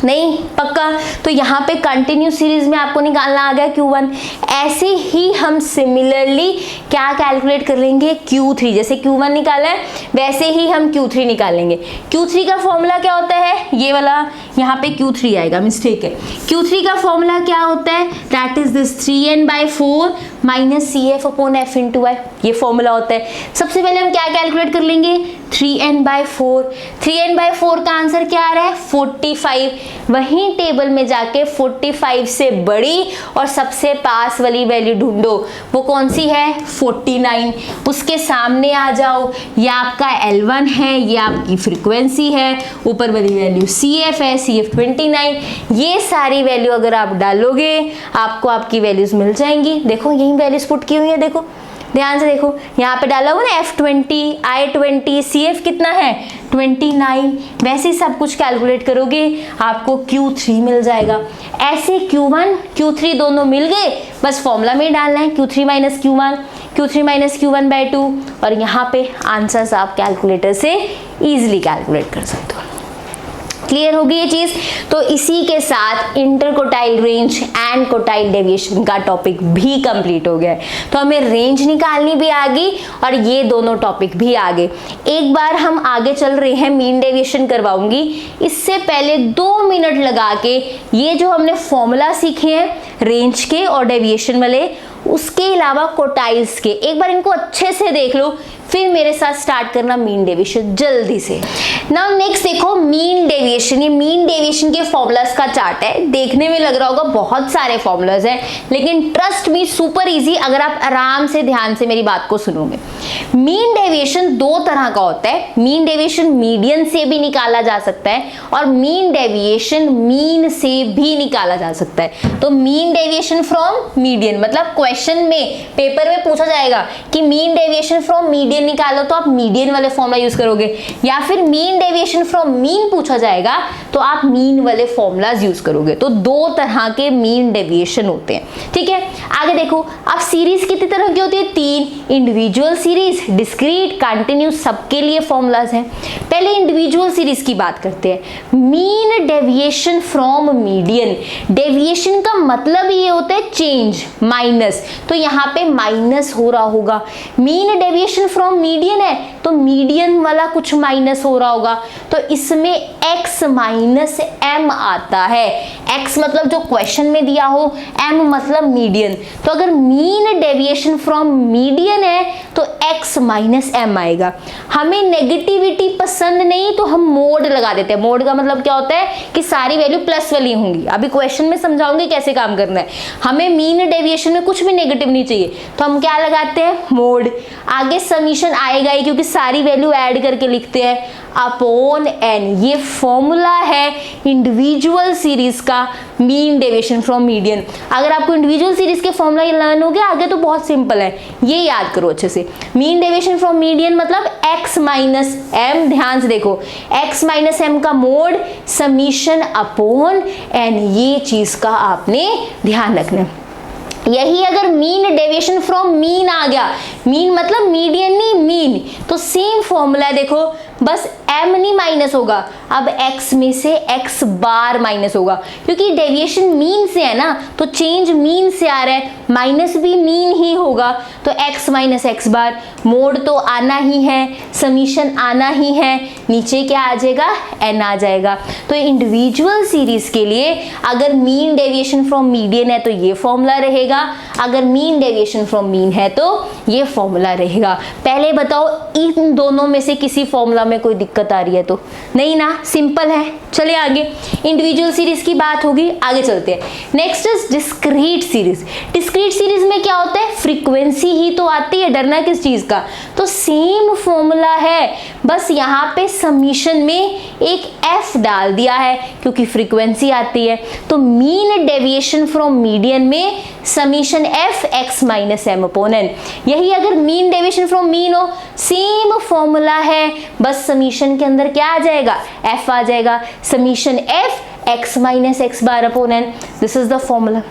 नहीं, पक्का। तो यहाँ पे कंटिन्यू सीरीज में आपको निकालना आ गया Q1। ऐसे ही हम सिमिलरली क्या कैलकुलेट कर लेंगे Q3, जैसे Q1 निकाला है वैसे ही हम Q3 निकालेंगे। Q3 का फॉर्मूला क्या होता है, ये वाला यहाँ पे Q3 आएगा, मिस्टेक है। Q3 का फॉर्मूला क्या होता है, that is this 3n/4 minus CF/F into I, ये फॉर्मूला होता है। सबसे पहले हम क्या कैलकुलेट कर लेंगे 3n/4। 3n/4 का आंसर क्या आ रहा है 45। वहीं टेबल में जाके 45 से बड़ी और सबसे पास वाली वैल्यू ढूंढो, वो कौन सी है 49। उसके सामने आ जाओ, ये आपका L1 है, ये आपकी फ्रीक्वेंसी है, ऊपर वाली वैल्यू CF है, CF 29। ये सारी वैल्यू अगर आप डालोगे आपको आपकी वैल्यूज मिल जाएंगी। देखो यही वैल्यूज पुट की हुई है, देखो ध्यान से देखो, यहाँ पे डाला हुआ ना F20, I20, CF कितना है 29। वैसे ही सब कुछ कैलकुलेट करोगे आपको Q3 मिल जाएगा। ऐसे Q1 Q3 दोनों मिल गए, बस फॉर्मूला में डालना है Q3 minus Q1, Q3 minus Q1/2, और यहाँ पे आंसर्स आप कैलकुलेटर से इजीली कैलकुलेट कर सकते हो। क्लियर होगी ये चीज। तो इसी के साथ इंटरकोटाइल रेंज एंड कोटाइल डेविएशन का टॉपिक भी कंप्लीट हो गया है। तो हमें रेंज निकालनी भी आ गई और ये दोनों टॉपिक भी आ गए। एक बार हम आगे चल रहे हैं, मीन डेविएशन करवाऊंगी। इससे पहले 2 मिनट लगा के ये जो हमने फॉर्मूला सीखे हैं रेंज के और डेविएशन वाले, उसके अलावा कोटाइल्स के, एक बार इनको अच्छे से देख लो, फिर मेरे साथ स्टार्ट करना मीन डेविएशन जल्दी से। नाउ नेक्स्ट देखो मीन डेविएशन। ये मीन डेविएशन के फॉर्मूलाज का चार्ट है। देखने में लग रहा होगा बहुत सारे फॉर्मूलाज हैं, लेकिन ट्रस्ट मी सुपर इजी अगर आप आराम से ध्यान से मेरी बात को सुनोगे। मीन डेविएशन 2 तरह का होता है। मीन डेविएशन मीडियन से भी निकाला जा सकता है और मीन डेविएशन मीन से भी निकाला जा सकता है। तो मीन डेविएशन फ्रॉम मीडियन, मतलब क्वेश्चन में पेपर में पूछा जाएगा कि मीन डेविएशन फ्रॉम मीडियन निकालो, तो आप मीडियन वाले फॉर्मूला यूज करोगे, या फिर मीन डेविएशन फ्रॉम मीन पूछा जाएगा गया तो आप मीन वाले फॉर्मूलाज यूज करोगे। तो दो तरह के मीन डेविएशन होते हैं, ठीक है। आगे देखो, अब सीरीज कितनी तरह की होती है? 3, इंडिविजुअल सीरीज, डिस्क्रीट, कंटिन्यूस, सबके लिए फॉर्मूलाज हैं। पहले इंडिविजुअल सीरीज की बात करते हैं। Mean deviation from median, deviation का मतलब ये होता है चेंज, माइनस, तो यहाँ पे माइनस हो रहा होगा। मीन डेविएशन फ्रॉम मीडियन है तो मीडियन वाला कुछ माइनस हो रहा होगा, तो इसमें x माइनस m आता है। x मतलब जो क्वेश्चन में दिया हो, m मतलब मीडियन। तो अगर मीन डेविएशन फ्रॉम मीडियन है तो x माइनस m आएगा। हमें नेगेटिविटी पसंद नहीं तो हम मोड लगा देते हैं। मोड का मतलब क्या होता है कि सारी वैल्यू प्लस वाली होंगी। अभी क्वेश्चन में समझाऊंगी कैसे काम करना है। हमें मीन डेविएशन में कुछ भी नेगेटिव नहीं चाहिए तो हम क्या लगाते हैं? मोड। आगे समीशन आएगा ही क्योंकि सारी वैल्यू ऐड करके लिखते हैं अपॉन n। ये फॉर्मूला है इंडिविजुअल सीरीज का, मीन डेविएशन फ्रॉम मीडियन। अगर आपको इंडिविजुअल सीरीज के फॉर्मूला लर्न हो गया आगे तो बहुत सिंपल है, ये याद करो अच्छे से। मीन डेविएशन फ्रॉम मीडियन मतलब x माइनस m, ध्यान से देखो, x माइनस m का मोड समीशन अपॉन n, ये चीज का आपने ध्यान रखना है। यही अगर मीन डेविएशन फ्रॉम मीन आ गया, मीन मतलब मीडियन नहीं मीन, तो सेम फॉर्मूला है, देखो बस m नहीं माइनस होगा, अब x में से x बार माइनस होगा क्योंकि डेविएशन मीन से है ना, तो चेंज मीन से आ रहा है, माइनस भी मीन ही होगा, तो x माइनस x बार। मोड तो आना ही है, समीशन आना ही है, नीचे क्या आ जाएगा? n आ जाएगा। तो इंडिविजुअल सीरीज के लिए अगर मीन डेविएशन फ्रॉम मीडियन है तो ये फॉर्मूला रहेगा, अगर मीन डेविएशन फ्रॉम मीन है तो ये फॉर्मूला रहेगा। पहले बताओ इन दोनों में से किसी फॉर्मूला में कोई दिक्कत आ रही है तो? नहीं ना, सिंपल है। चले आगे, इंडिविजुअल सीरीज की बात होगी, आगे चलते हैं। Next is discrete series. Discrete series में क्या होता है? फ्रीक्वेंसी ही तो आती है, डरना किस चीज का? तो सेम फॉर्मूला है, बस यहाँ पे समीशन में एक f डाल दिया है क्योंकि फ्रीक्वेंसी आती है। तो मीन डेविएशन फ्रॉम मीडियन में summation f x minus m upon n। यही अगर मीन डेविएशन फ्रॉम मीन हो, सेम फॉर्मूला है, बस समीशन के अंदर क्या आ जाएगा? f आ जाएगा, summation f x minus x bar upon n। This is the formula.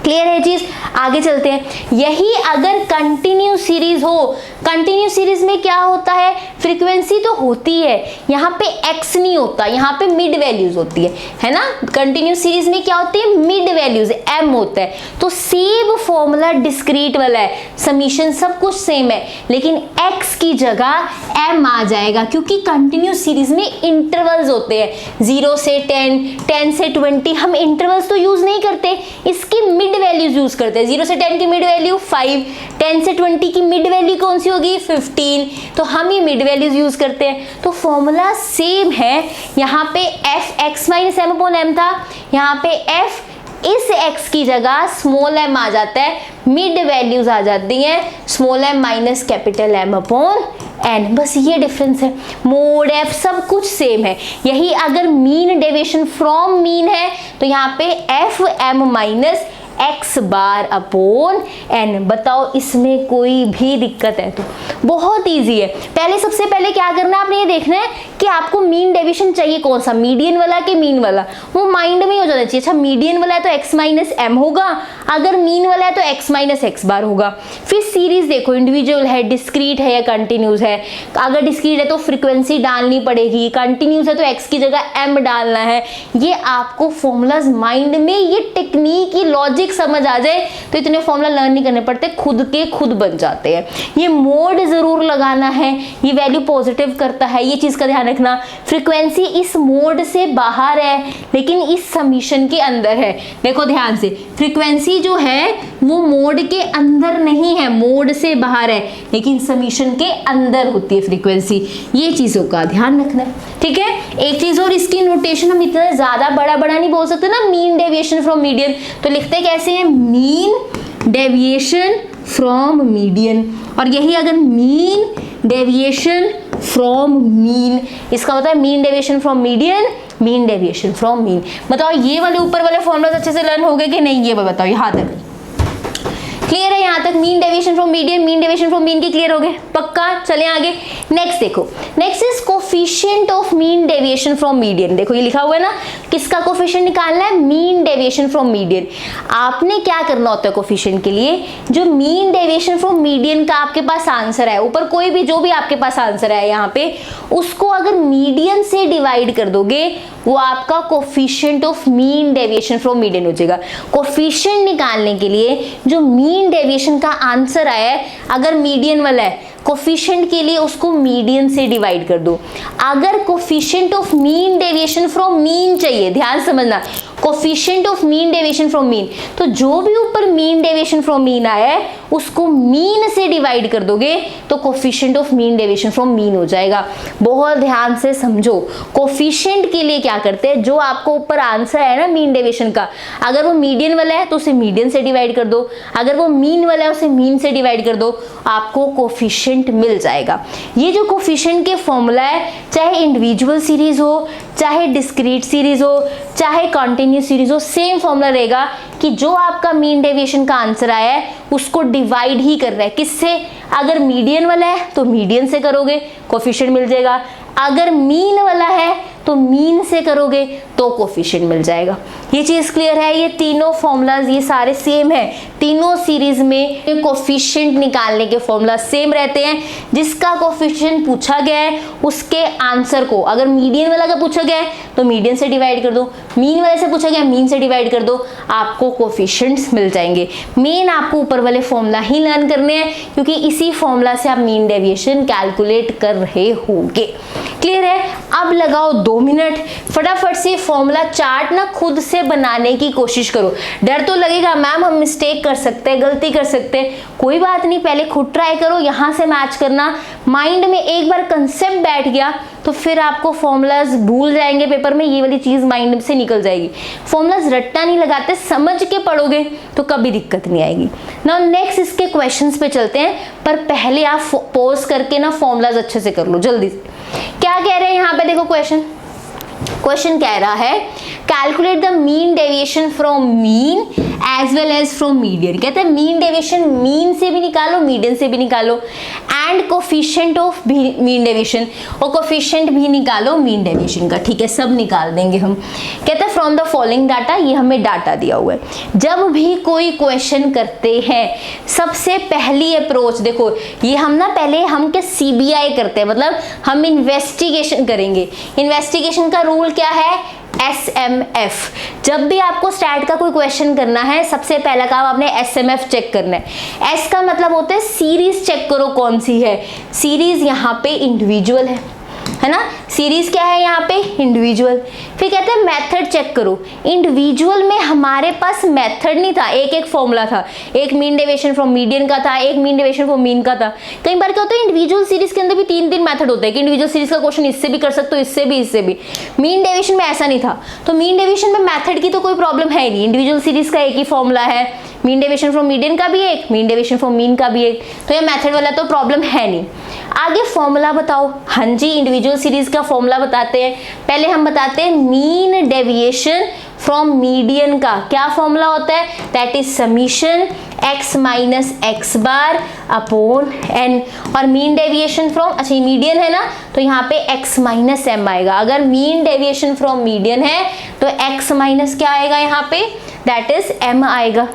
Clear है चीज? आगे चलते हैं। यही अगर कंटिन्यू सीरीज हो, कंटिन्यू सीरीज में क्या होता है? फ्रीक्वेंसी तो होती है, यहाँ पे x नहीं होता, यहाँ पे मिड वैल्यूज होती है ना। कंटिन्यू सीरीज में क्या होती है? मिड वैल्यूज, m होता है। तो सेम फॉर्मूला डिस्क्रीट वाला है, समीशन सब कुछ सेम है, लेकिन x की जगह m आ जाएगा क्योंकि कंटिन्यू सीरीज में इंटरवल्स होते हैं, 0 से 10, 10 से 20। हम इंटरवल्स तो यूज नहीं करते, इसकी मिड वैल्यूज यूज करते हैं। 0 से 10 की मिड वैल्यू 5, 10 से 20 की मिड वैल्यू कौन सी होगी? 15, तो हम ये मिड वैल्यूज यूज करते हैं। तो फॉर्मूला सेम है, यहाँ पे f x minus m upon m था, यहाँ पे f इस x की जगह स्मॉल m आ जाता है, मिड वैल्यूज आ जाती हैं small m minus capital M upon n। बस ये डिफरेंस है, मोड f सब कुछ सेम है। यही अगर मीन डेविएशन फ्रॉम मीन है तो यहाँ पे f m माइनस x बार अपॉन n। बताओ इसमें कोई भी दिक्कत है तो? बहुत इजी है। पहले सबसे पहले क्या करना है, आपने ये देखना है कि आपको मीन डेविएशन चाहिए कौन सा, मीडियन वाला कि मीन वाला, वो माइंड में हो जाना चाहिए। अच्छा मीडियन वाला है तो x माइनस m होगा, अगर मीन वाला है तो x माइनस x बार होगा। फिर सीरीज देखो, इंडिविजुअल है, डिस्क्रीट है या कंटिन्यूस है। अगर डिस्क्रीट है तो फ्रीक्वेंसी डालनी पड़ेगी, कंटिन्यूस है तो x की जगह m डालना है। ये आपको फॉर्मूलाज माइंड में, ये टेक्निक, ये लॉजिक समझ आ जाए तो इतने फॉर्मूला लर्न नहीं करने पड़ते, खुद के खुद बन जाते हैं। ये मोड जरूर लगाना है, ये वैल्यू पॉजिटिव करता है, ये चीज का ध्यान रखना। फ्रीक्वेंसी इस मोड से बाहर है लेकिन इस समीशन के अंदर है। देखो ध्यान से, फ्रीक्वेंसी जो है वो मोड के अंदर नहीं है, मोड से बाहर है, लेकिन समीशन के अंदर होती है फ्रीक्वेंसी। ये चीजों का ध्यान रखना है, ठीक है। एक चीज और, इसकी नोटेशन हम इतना ज्यादा बड़ा नहीं बोल सकते ना, मीन डेविएशन फ्रॉम मीडियन, तो लिखते कैसे हैं? Mean deviation from median. और यही अगर मीन डेविएशन फ्रॉम मीन, इसका मतलब है mean deviation from median, mean deviation from mean. बताओ ये वाले ऊपर वाले फॉर्मूलाज अच्छे से लर्न हो गए कि नहीं, ये बताओ यहाँ तक। क्लियर है यहाँ तक? Mean deviation from median, mean deviation from mean की क्लियर हो गए? पक्का? चले आगे। नेक्स्ट देखो, next is coefficient of mean deviation from median. देखो ये लिखा हुआ है ना, किसका कोफिशिएंट निकालना है? Mean deviation from median. आपने क्या करना होता है कोफिशिएंट के लिए? जो मीन डेविएशन फ्रॉम मीडियन का आपके पास आंसर है, ऊपर कोई भी जो भी आपके पास आंसर है यहाँ पे, उसको अगर मीडियन से डिवाइड कर दोगे वो आपका coefficient of mean deviation from median हो जाएगा। कोफिशिएंट निकालने के लिए जो मीन डेविएशन का आंसर आया है, अगर मीडियन वाला है, कोफिशिएंट के लिए उसको मीडियन से डिवाइड कर दो। अगर coefficient of mean deviation from mean चाहिए, ध्यान समझना, coefficient of mean deviation from mean, तो जो भी ऊपर मीन डेविएशन फ्रॉम मीन आया है उसको मीन से डिवाइड कर दोगे तो coefficient of mean deviation from mean हो जाएगा। बहुत ध्यान से समझो, कोफिशिएंट के लिए क्या करते हैं, जो आपको ऊपर आंसर है ना मीन डेविएशन का, अगर वो मीडियन वाला है तो उसे मीडियन से डिवाइड कर दो, अगर वो मीन वाला है उसे मीन से डिवाइड कर दो, आपको कोफिशिएंट मिल जाएगा। ये जो कोफिशिएंट के फॉर्मूला है, चाहे इंडिविजुअल सीरीज हो, चाहे डिस्क्रीट सीरीज हो, चाहे कॉन्टिन्यूस सीरीज हो, सेम फॉर्मूला रहेगा कि जो आपका मीन डेविएशन का आंसर आया है उसको डिवाइड ही कर रहा है किससे? अगर मीडियन वाला है तो मीडियन से करोगे, कोफिशिएंट मिल जाएगा। अगर मीन वाला है तो मीन से करोगे तो कोफिशिएंट मिल जाएगा। ये चीज क्लियर है? ये तीनों फॉर्मूलाज ये सारे सेम है, तीनों सीरीज में कोफिशिएंट निकालने के फॉर्मूला सेम रहते हैं। जिसका कोफिशिएंट पूछा गया है उसके आंसर को, अगर मीडियन वाला का पूछा गया है तो मीडियन से डिवाइड कर दो, मीन वाले से पूछा गया मीन से डिवाइड कर दो, आपको कोफिशिएंट्स मिल जाएंगे। मेन आपको ऊपर वाले फॉर्मूला ही लर्न करने हैं क्योंकि इसी फॉर्मूला से आप मीन डेविएशन कैलकुलेट कर रहे होंगे। क्लियर है? अब लगाओ 2 मिनट, फटाफट से फॉर्मूला चार्ट ना खुद से बनाने की कोशिश करो। डर तो लगेगा मैम हम मिस्टेक कर सकते हैं, गलती कर सकते हैं, कोई बात नहीं, पहले खुद ट्राई करो, यहाँ से मैच करना। माइंड में एक बार कंसेप्ट बैठ गया तो फिर आपको फॉर्मूलाज भूल जाएंगे पेपर में, ये वाली चीज माइंड से निकल जाएगी। फॉर्मूलाज रट्टा नहीं लगाते, समझ के पढ़ोगे तो कभी दिक्कत नहीं आएगी। नाउ नेक्स्ट इसके क्वेश्चंस पे चलते हैं, पर पहले आप पॉज करके ना फॉर्मूलाज अच्छे से कर लो जल्दी से। क्या कह रहे हैं यहाँ पे? देखो क्वेश्चन कह रहा है calculate the mean deviation from mean as well as from median. कहते हैं मीन डेविएशन मीन से भी निकालो, मीडियन से भी निकालो, and coefficient of mean deviation, और कोफिशिएंट भी निकालो मीन डेविएशन का। ठीक है, सब निकाल देंगे हम। कहते हैं फ्रॉम द फॉलोइंग डाटा, ये हमें डाटा दिया हुआ है। जब भी कोई क्वेश्चन करते हैं सबसे पहली अप्रोच देखो, ये हम ना पहले हम के CBI करते हैं, मतलब हम इन्वेस्टिगेशन करेंगे। इन्वेस्टिगेशन का रूल क्या है? SMF। जब भी आपको स्टैट का कोई क्वेश्चन करना है सबसे पहला काम आपने SMF चेक करना है। S का मतलब होता है सीरीज चेक करो कौन सी है। सीरीज यहाँ पे इंडिविजुअल है ना, सीरीज क्या है यहाँ पे? इंडिविजुअल। फिर कहते हैं मेथड चेक करो। इंडिविजुअल में हमारे पास मेथड नहीं था, एक एक फॉर्मूला था, एक मीन डेविएशन फ्रॉम मीडियन का था, एक मीन डेविएशन फ्रॉम मीन का था। कई बार क्या होता है इंडिविजुअल सीरीज के अंदर भी 3 मेथड होते हैं कि इंडिविजुअल सीरीज का क्वेश्चन इससे भी कर सकते हो, इससे भी, इससे भी। मीन डेविएशन में ऐसा नहीं था, तो मीन डेविएशन में मेथड की तो कोई प्रॉब्लम है ही नहीं, इंडिविजुअल सीरीज का एक ही फॉर्मूला है, मीन डेविएशन फ्रॉम मीडियन का भी एक, मीन डेविएशन फ्रॉम मीन का भी एक, तो ये मेथड वाला तो प्रॉब्लम है नहीं। आगे फॉर्मूला बताओ। हाँ जी, इंडिविजुअल सीरीज का फॉर्मूला बताते हैं। पहले हम बताते हैं मीन डेविएशन फ्रॉम मीडियन का क्या फॉर्मूला होता है? That is summation x minus x bar upon n। और मीन डेविएशन फ्रॉम, अच्छा मीडियन है ना, तो यहाँ पे x माइनस m आएगा। अगर मीन डेविएशन फ्रॉम मीडियन है तो x माइनस क्या आएगा यहाँ पे? दैट इज m आएगा।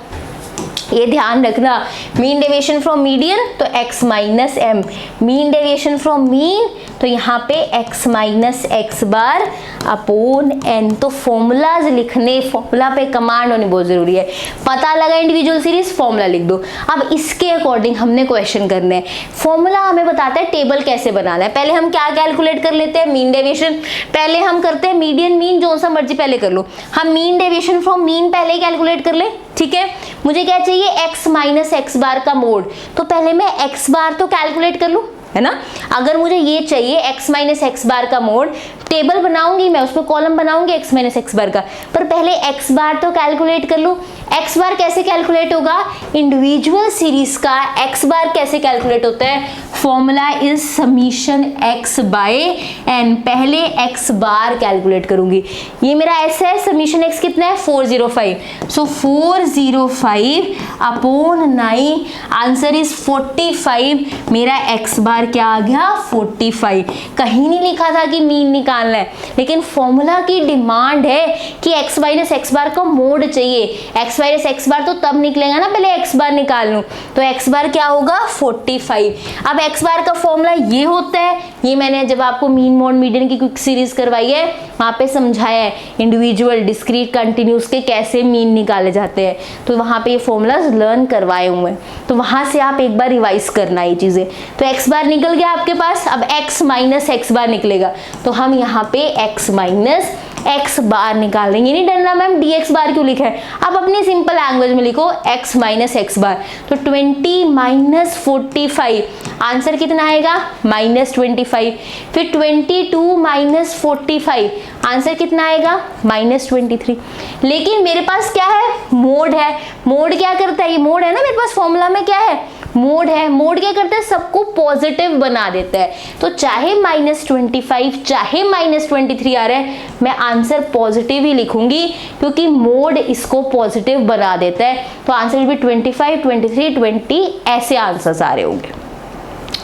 ये ध्यान रखना, मीन डेविएशन फ्रॉम मीडियन तो x minus M, mean deviation from mean तो यहाँ पे x minus x bar upon n। तो फॉर्मूलाज लिखने, फॉर्मूला पे कमांड होनी बहुत जरूरी है। पता लगा इंडिविजुअल सीरीज, फॉर्मूला लिख दो। अब इसके अकॉर्डिंग हमने क्वेश्चन करने हैं। फॉर्मूला हमें बताता है टेबल कैसे बनाना है। पहले हम क्या कैलकुलेट कर लेते हैं? Mean deviation. पहले हम करते हैं मीडियन मीन, जो सा मर्जी पहले कर लो। हम मीन डेविएशन फ्रॉम मीन पहले ही कैलकुलेट कर ले। ठीक है, मुझे क्या चाहिए? x माइनस एक्स बार का मोड, तो पहले मैं x बार तो कैलकुलेट कर लूं, है ना। अगर मुझे ये चाहिए x माइनस एक्स बार का मोड, टेबल बनाऊंगी मैं, उसमें कॉलम बनाऊंगी x माइनस एक्स बार का, पर पहले x बार तो कैलकुलेट कर लूँ। x बार कैसे कैलकुलेट होगा, इंडिविजुअल सीरीज का x बार कैसे कैलकुलेट होता है, formula is summation x by n। पहले x बार कैलकुलेट करूंगी, ये मेरा s है, समीशन x कितना है 405, सो 405 अपॉन 9, आंसर इज 45। मेरा x बार क्या आ गया 45। कहीं नहीं लिखा था कि मीन निकालना है, लेकिन फॉर्मूला की डिमांड है कि x माइनस एक्स बार का मोड चाहिए। x माइनस एक्स बार तो तब निकलेगा ना, पहले x बार निकाल लूं, तो x बार क्या होगा 45। अब x बार का फॉर्मूला ये होता है, ये मैंने जब आपको मीन मोड मीडियन की क्विक सीरीज करवाई है वहां पे समझाया है इंडिविजुअल डिस्क्रीट कंटिन्यूस के कैसे मीन निकाले जाते हैं, तो वहां पे ये फॉर्मूलाज लर्न करवाए हुए हैं, तो वहां से आप एक बार रिवाइज करना ये चीजें। तो x बार निकल गया आपके पास, अब x माइनस एक्स बार निकलेगा, तो हम यहाँ पे x माइनस एक्स बार निकाल देंगे। नहीं डरना मैम dx बार क्यों लिखा है, आप अपनी सिंपल लैंग्वेज में लिखो x माइनस एक्स बार, तो 20 माइनस 45, आंसर कितना आएगा -25। फिर 22 माइनस 45, आंसर कितना आएगा -23। लेकिन मेरे पास क्या है, मोड है। मोड क्या करता है, ये मोड है ना मेरे पास, फॉर्मूला में क्या है मोड है। मोड क्या करता है, सबको पॉजिटिव बना देता है, तो चाहे -25 चाहे -23 आ रहा है, मैं आंसर पॉजिटिव ही लिखूंगी क्योंकि मोड इसको पॉजिटिव बना देता है। तो आंसर विल बी 25, 23, 20, ऐसे आंसर्स आ रहे होंगे।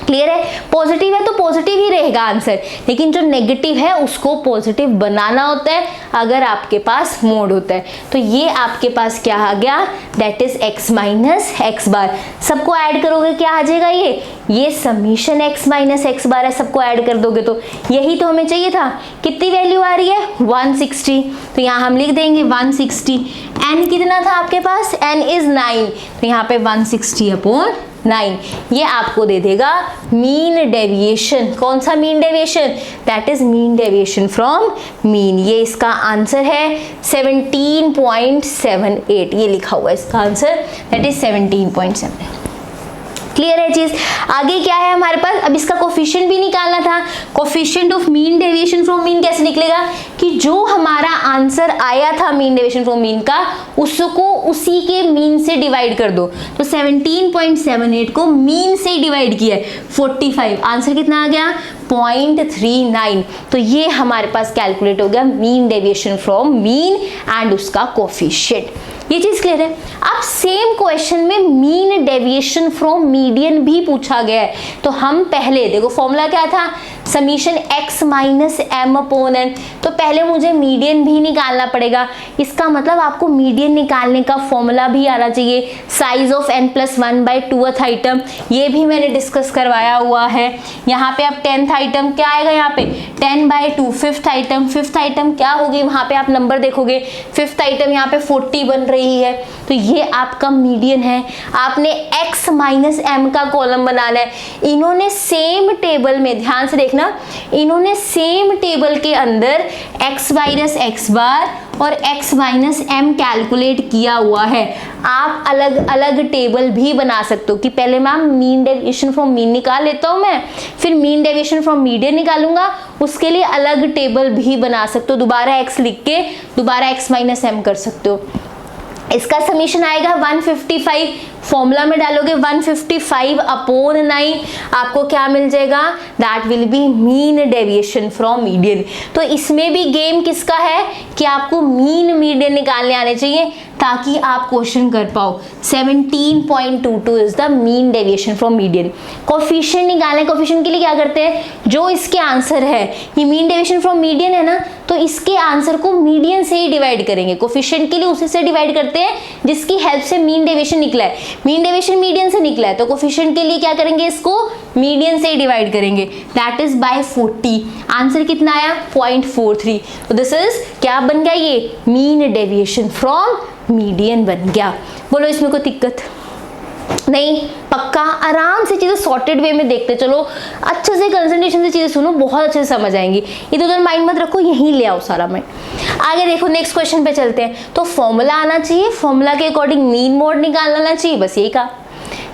क्लियर है, पॉजिटिव है तो पॉजिटिव ही रहेगा आंसर, लेकिन जो नेगेटिव है उसको पॉजिटिव बनाना होता है अगर आपके पास मोड होता है। तो ये आपके पास क्या आ गया, that is x minus x bar. सबको ऐड करोगे क्या आ जाएगा, ये summation x minus x bar है, सबको ऐड कर दोगे तो यही तो हमें चाहिए था। कितनी वैल्यू आ रही है 160, तो यहाँ हम लिख देंगे 160। n कितना था आपके पास, n इज 9, तो यहाँ पे 160 अपॉन 9, ये आपको दे देगा मीन डेविएशन। कौन सा mean deviation, that is mean deviation from mean. ये इसका आंसर है 17.78, ये लिखा हुआ है इसका आंसर, दैट इज 17.7। क्लियर है चीज। आगे क्या है हमारे पास, अब इसका कोफिशिएंट भी निकालना था। Coefficient of mean deviation from mean कैसे निकलेगा, कि जो हमारा आंसर आया था मीन डेविएशन फ्रॉम मीन का, उसको उसी के मीन से डिवाइड कर दो। तो 17.78 को मीन से डिवाइड किया है 45, आंसर कितना आ गया 0.39। तो ये हमारे पास कैलकुलेट हो गया mean deviation from mean and उसका कोफिशिएंट। ये चीज क्लियर है। अब सेम क्वेश्चन में मीन डेविएशन फ्रॉम मीडियन भी पूछा गया है, तो हम पहले देखो फॉर्मूला क्या था, summation x minus M upon n, तो पहले मुझे मीडियन भी निकालना पड़ेगा। इसका मतलब आपको मीडियन निकालने का फॉर्मूला भी आना चाहिए, साइज ऑफ n+1/2th आइटम, ये भी मैंने डिस्कस करवाया हुआ है। यहाँ पे अब 10th आइटम क्या आएगा, यहाँ पे 10/2। 5th आइटम क्या होगी, वहाँ पे आप नंबर देखोगे 5th आइटम यहाँ पे 40 बन रही है, तो ये आपका मीडियन है। आपने x माइनस एम का कॉलम बनाना है। इन्होंने सेम टेबल में, ध्यान से देखना, इन्होंने सेम टेबल के अंदर x माइनस एक्स बार और x माइनस एम कैलकुलेट किया हुआ है। आप अलग अलग टेबल भी बना सकते हो कि पहले ma'am mean deviation from mean निकाल लेता हूं मैं, फिर मीन डेविएशन फ्रॉम मीडियन निकालूंगा, उसके लिए अलग टेबल भी बना सकते हो। दोबारा x लिख के दोबारा x माइनस एम कर सकते हो। इसका समीशन आएगा 155, फॉर्मूला में डालोगे 155 अपॉन 9, आपको क्या मिल जाएगा, that will B mean deviation from median. तो इसमें भी गेम किसका है कि आपको मीन मीडियन निकालने आने चाहिए ताकि आप क्वेश्चन कर पाओ। 17.22 is the mean deviation from median. Coefficient निकालने, कोफिशिएंट के लिए क्या करते हैं, जो इसके आंसर है, ये मीन डेविएशन फ्रॉम मीडियन है ना, तो इसके आंसर को मीडियन से ही डिवाइड करेंगे। कोफिशिएंट के लिए उसी से डिवाइड करते हैं जिसकी हेल्प से मीन डेविएशन निकला है। मीन डेविएशन मीडियन से निकला है, तो कोफिशिएंट के लिए क्या करेंगे, इसको मीडियन से ही डिवाइड करेंगे, दैट इज बाय 40। आंसर कितना आया 0.43। तो दिस इज क्या बन गया, ये मीन डेविएशन फ्रॉम मीडियन बन गया। बोलो इसमें कोई दिक्कत नहीं, पक्का आराम से चीजें सॉर्टेड वे में देखते चलो, अच्छे से कंसंट्रेशन से चीजें सुनो, बहुत अच्छे से समझ आएंगी। इधर उधर माइंड मत रखो, यहीं ले आओ सारा मैं। आगे देखो नेक्स्ट क्वेश्चन पे चलते हैं। तो फॉर्मूला आना चाहिए, फॉर्मूला के अकॉर्डिंग मीन मोड निकालना चाहिए, बस यही कहा।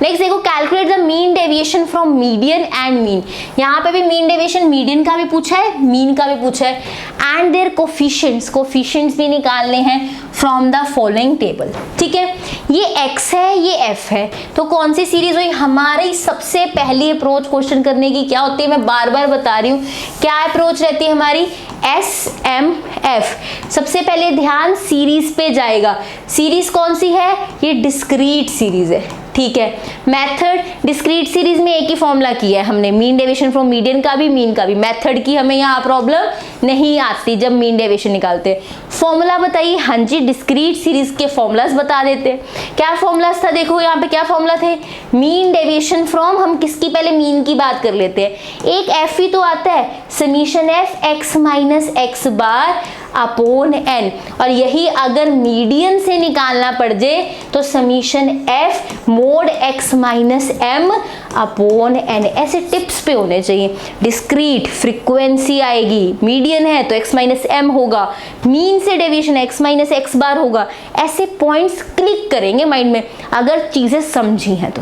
नेक्स्ट देखो calculate the mean deviation from median and mean, यहाँ पे भी मीन डेविएशन मीडियन का भी पूछा है, मीन का भी पूछा है, एंड देयर कोफिशिएंट्स भी निकालने हैं फ्रॉम द फॉलोइंग टेबल। ठीक है, ये x है, ये f है, तो कौन सी सीरीज हुई? हमारी सबसे पहली अप्रोच क्वेश्चन करने की क्या होती है, मैं बार बार बता रही हूँ, क्या अप्रोच रहती है हमारी? SMF। सबसे पहले ध्यान सीरीज पे जाएगा। सीरीज कौन सी है? ये डिस्क्रीट सीरीज है। ठीक है, मेथड डिस्क्रीट सीरीज में एक ही फॉर्मूला किया है हमने, मीन डेविएशन फ्रॉम मीडियन का भी, मीन का भी। मेथड की हमें यहाँ प्रॉब्लम नहीं आती जब मीन डेविएशन निकालते हैं। फॉर्मूला बताइए। हाँ जी, डिस्क्रीट सीरीज के फॉर्मूलाज बता देते हैं। क्या फॉर्मूलाज था? देखो यहाँ पे क्या फॉर्मूला थे, मीन डेविएशन फ्रॉम, हम किसकी पहले मीन की बात कर लेते हैं। एक एफ ही तो आता है, summation F X minus x bar upon N, और यही अगर मीडियन से निकालना पड़ जाए तो summation F mod X minus M upon N. ऐसे टिप्स पे होने चाहिए। डिस्क्रीट फ्रीक्वेंसी आएगी, मीडियन है तो एक्स माइनस एम होगा, मीन से deviation x minus x bar होगा। ऐसे पॉइंट्स क्लिक करेंगे माइंड में अगर चीजें समझी हैं तो।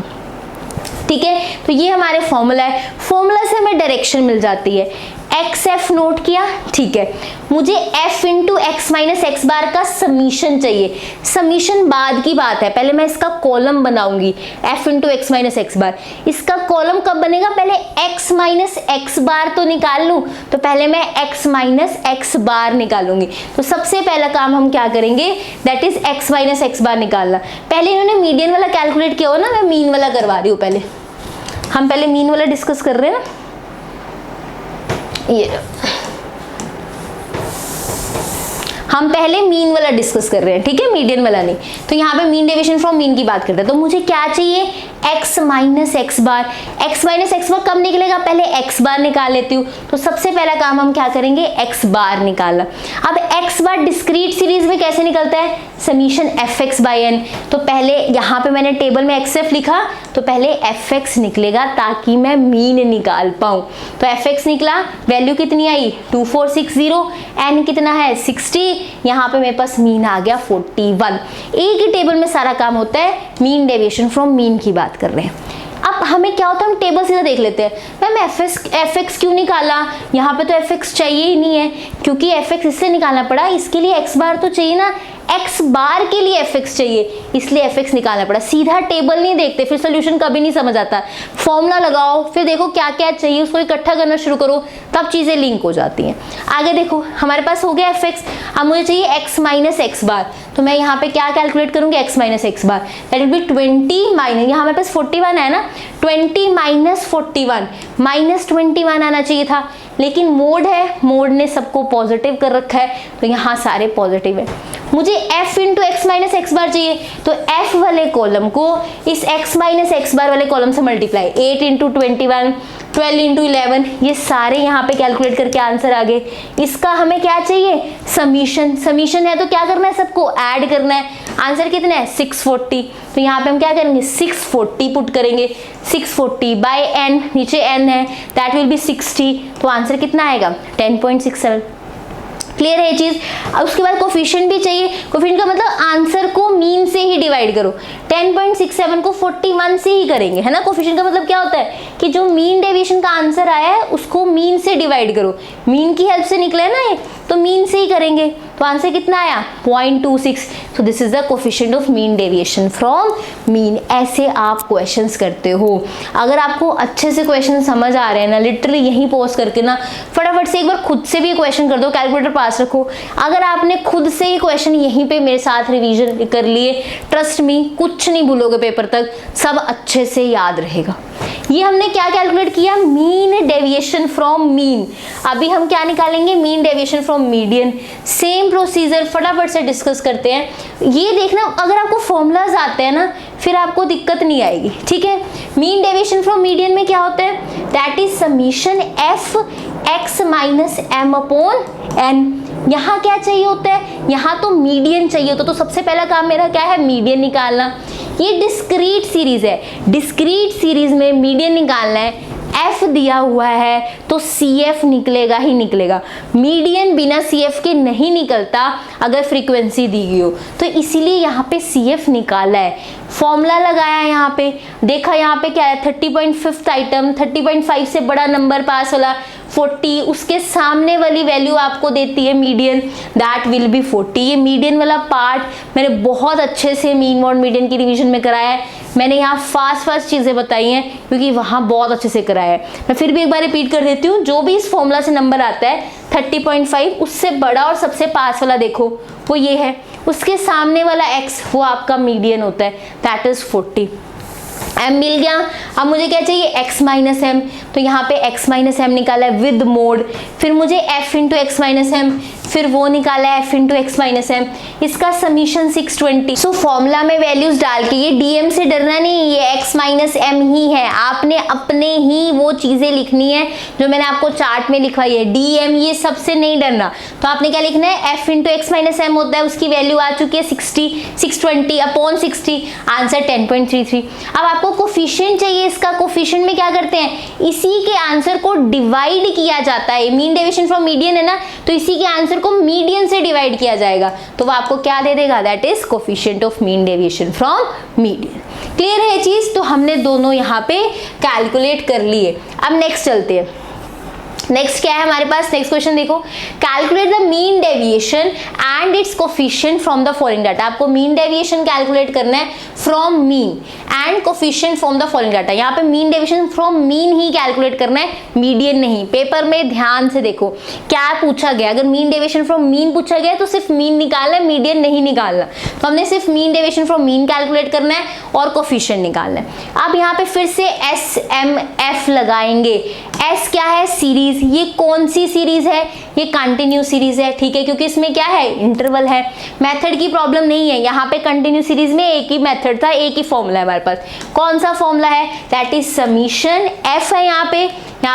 ठीक है, तो ये हमारे फॉर्मूला है। फॉर्मूला से हमें डायरेक्शन मिल जाती है। एक्स एफ नोट किया, ठीक है, मुझे F into x minus x bar का समीशन चाहिए। समीशन बाद की बात है, पहले मैं इसका कॉलम बनाऊंगी, F into x minus x bar. इसका कॉलम कब बनेगा? पहले एक्स माइनस एक्स बार तो निकाल लूं, तो पहले मैं एक्स माइनस एक्स बार निकालूंगी। तो सबसे पहला काम हम क्या करेंगे, that is x minus x bar निकालना। पहले इन्होंने मीडियन वाला कैलकुलेट किया हो ना, मैं मीन वाला करवा रही हूँ। पहले हम पहले मीन वाला डिस्कस कर रहे हैं ना, ये हम पहले मीन वाला डिस्कस कर रहे हैं, ठीक है, मीडियन वाला नहीं। तो यहाँ पे मीन डेविएशन फ्रॉम मीन की बात करते हैं। तो मुझे क्या चाहिए? x माइनस एक्स बार। x माइनस एक्स बार कब निकलेगा? पहले x बार निकाल लेती हूँ। तो सबसे पहला काम हम क्या करेंगे? x बार निकालना। अब x बार डिस्क्रीट सीरीज में कैसे निकलता है? Summation fx by n। तो पहले यहाँ पे मैंने टेबल में xf लिखा, तो पहले fx निकलेगा ताकि मैं मीन निकाल पाऊँ। तो fx निकला, वैल्यू कितनी आई? 2460, n कितना है? 60, यहाँ पे मेरे पास मीन आ गया 41। एक ही टेबल में सारा काम होता है, मीन डेविएशन फ्रॉम मीन की बात कर रहे हैं। अब हमें क्या होता है, हम टेबल सीधा देख लेते हैं। मैम fx क्यों निकाला? यहाँ पे तो fx चाहिए ही नहीं है, क्योंकि fx इससे निकालना पड़ा, इसके लिए x बार तो चाहिए ना, x बार के लिए fx चाहिए, इसलिए fx निकालना पड़ा। सीधा टेबल नहीं देखते, फिर सोल्यूशन कभी नहीं समझ आता। फॉर्मूला लगाओ, फिर देखो क्या क्या चाहिए, उसको इकट्ठा करना शुरू करो, तब चीजें लिंक हो जाती हैं। आगे देखो, हमारे पास हो गया fx, अब मुझे चाहिए x माइनस एक्स बार। तो मैं यहाँ पे क्या कैलकुलेट करूंगी? x minus x bar, that will B 20 minus, यहाँ हमारे पास 41 है ना, 20 माइनस 41, माइनस 21 आना चाहिए था, लेकिन मोड है, मोड ने सबको पॉजिटिव कर रखा है, तो यहाँ सारे पॉजिटिव है। मुझे f into x minus x bar चाहिए, तो f वाले कॉलम को इस x माइनस एक्स बार वाले कॉलम से मल्टीप्लाई, 8 इंटू 21, 12 इंटू 11, ये सारे यहाँ पे कैलकुलेट करके आंसर आ गए। इसका हमें क्या चाहिए? समीशन। समीशन है तो क्या करना है? सबको ऐड करना है। आंसर कितना है? 640। तो यहाँ पे हम क्या करेंगे? 640 पुट करेंगे, 640 बाय n, नीचे n है, दैट विल बी 60। तो आंसर कितना आएगा? 10.67। क्लियर है ये चीज? अब उसके बाद कोफिशिएंट भी चाहिए। कोफिशिएंट का मतलब आंसर को मीन से ही डिवाइड करो। 10.67 को 41 से ही करेंगे, है ना। कोफिशिएंट का मतलब क्या होता है कि जो मीन डेविएशन का आंसर आया है उसको मीन से डिवाइड करो। मीन की हेल्प से निकला है ना ये, तो मीन से ही करेंगे। तो आंसर कितना आया? 0.26। So this is the coefficient of mean deviation from mean. ऐसे आप क्वेश्चंस करते हो। अगर आपको अच्छे से क्वेश्चन समझ आ रहे हैं ना, लिटरली यहीं पॉज करके ना फटाफट से एक बार खुद से भी क्वेश्चन कर दो, कैलकुलेटर पास रखो। अगर आपने खुद से ही क्वेश्चन यहीं पे मेरे साथ रिवीजन कर लिए, ट्रस्ट मी कुछ नहीं भूलोगे पेपर तक, सब अच्छे से याद रहेगा। ये हमने क्या कैलकुलेट किया? Mean deviation from mean. अभी हम क्या निकालेंगे? Mean deviation from median. Same procedure फटाफट से डिस्कस करते हैं। ये देखना, अगर आपको फॉर्मूलाज आते हैं ना फिर आपको दिक्कत नहीं आएगी, ठीक है। मीन डेविएशन फ्रॉम मीडियन में क्या होता है? That is summation F X minus M upon N. यहाँ क्या चाहिए होता है? यहाँ तो मीडियन चाहिए होता है। तो सबसे पहला काम मेरा क्या है? मीडियन निकालना। ये डिस्क्रीट सीरीज है, डिस्क्रीट सीरीज में मीडियन निकालना है। एफ दिया हुआ है तो सी एफ निकलेगा ही निकलेगा। मीडियन बिना सी एफ के नहीं निकलता अगर फ्रीक्वेंसी दी गई हो, तो इसीलिए यहाँ पे सी एफ निकाला है, फॉर्मूला लगाया है यहाँ पे। देखा यहाँ पे क्या है 30.5 आइटम, 30.5 से बड़ा नंबर पास वाला 40, उसके सामने वाली वैल्यू आपको देती है मीडियन, दैट विल बी 40। ये मीडियन वाला पार्ट मैंने बहुत अच्छे से मीन मॉड मीडियन की रिवीजन में कराया है। मैंने यहाँ फास्ट चीज़ें बताई हैं क्योंकि वहाँ बहुत अच्छे से कराया है। मैं फिर भी एक बार रिपीट कर देती हूँ, जो भी इस फॉर्मूला से नंबर आता है 30.5, उससे बड़ा और सबसे पास वाला देखो वो ये है, उसके सामने वाला x वो आपका मीडियन होता है, दैट इज 40। m मिल गया। अब मुझे क्या चाहिए x माइनस एम, तो यहाँ पे x माइनस एम निकाला है विद मोड। फिर मुझे f into x minus M, फिर वो निकाला है f into x minus M, इसका समीशन 620। सो फॉर्मूला में वैल्यूज डाल के, ये dm से डरना नहीं, ये x माइनस एम ही है, आपने अपने ही वो चीजें लिखनी है जो मैंने आपको चार्ट में लिखवाई है। dm ये सबसे नहीं डरना, तो आपने क्या लिखना है f into x minus M होता है, उसकी वैल्यू आ चुकी है 620 अपॉन 60, आंसर 10.33। अब आपको कोफिशिएंट चाहिए, इसका कोफिशिएंट में क्या करते हैं, इसी के आंसर को डिवाइड किया जाता है। मीन डेविएशन फ्रॉम मीडियन है ना, तो इसी के आंसर को मीडियन से डिवाइड किया जाएगा, तो वो आपको क्या दे देगा, that is coefficient of mean deviation from median. Clear है ये चीज? तो हमने दोनों यहाँ पे कैलकुलेट कर लिए। अब नेक्स्ट चलते हैं। नेक्स्ट क्या है हमारे पास, नेक्स्ट क्वेश्चन देखो, calculate the mean deviation and it's coefficient from the following data. आपको मीन डेविएशन कैलकुलेट करना है from mean and coefficient from the following data. यहाँ पे mean deviation from mean he calculate करना है, मीडियन नहीं। Paper में ध्यान से देखो क्या पूछा गया, अगर मीन डेविएशन फ्रॉम मीन पूछा गया तो सिर्फ मीन निकालना है, मीडियन नहीं निकालना। तो हमने सिर्फ mean deviation from mean calculate करना है और कोफिशिएंट निकालना है। अब यहाँ पे फिर से एस एम एफ लगाएंगे। एस क्या है, सीरीज। ये कौन सी सीरीज है, ये कंटिन्यूस सीरीज है, ठीक है, क्योंकि इसमें क्या है, इंटरवल है। मेथड की प्रॉब्लम नहीं है, यहाँ पे कंटिन्यूस सीरीज में एक ही मेथड था, एक ही फॉर्मूला है हमारे पास। कौन सा फॉर्मूला है, दैट इज समीशन एफ है यहाँ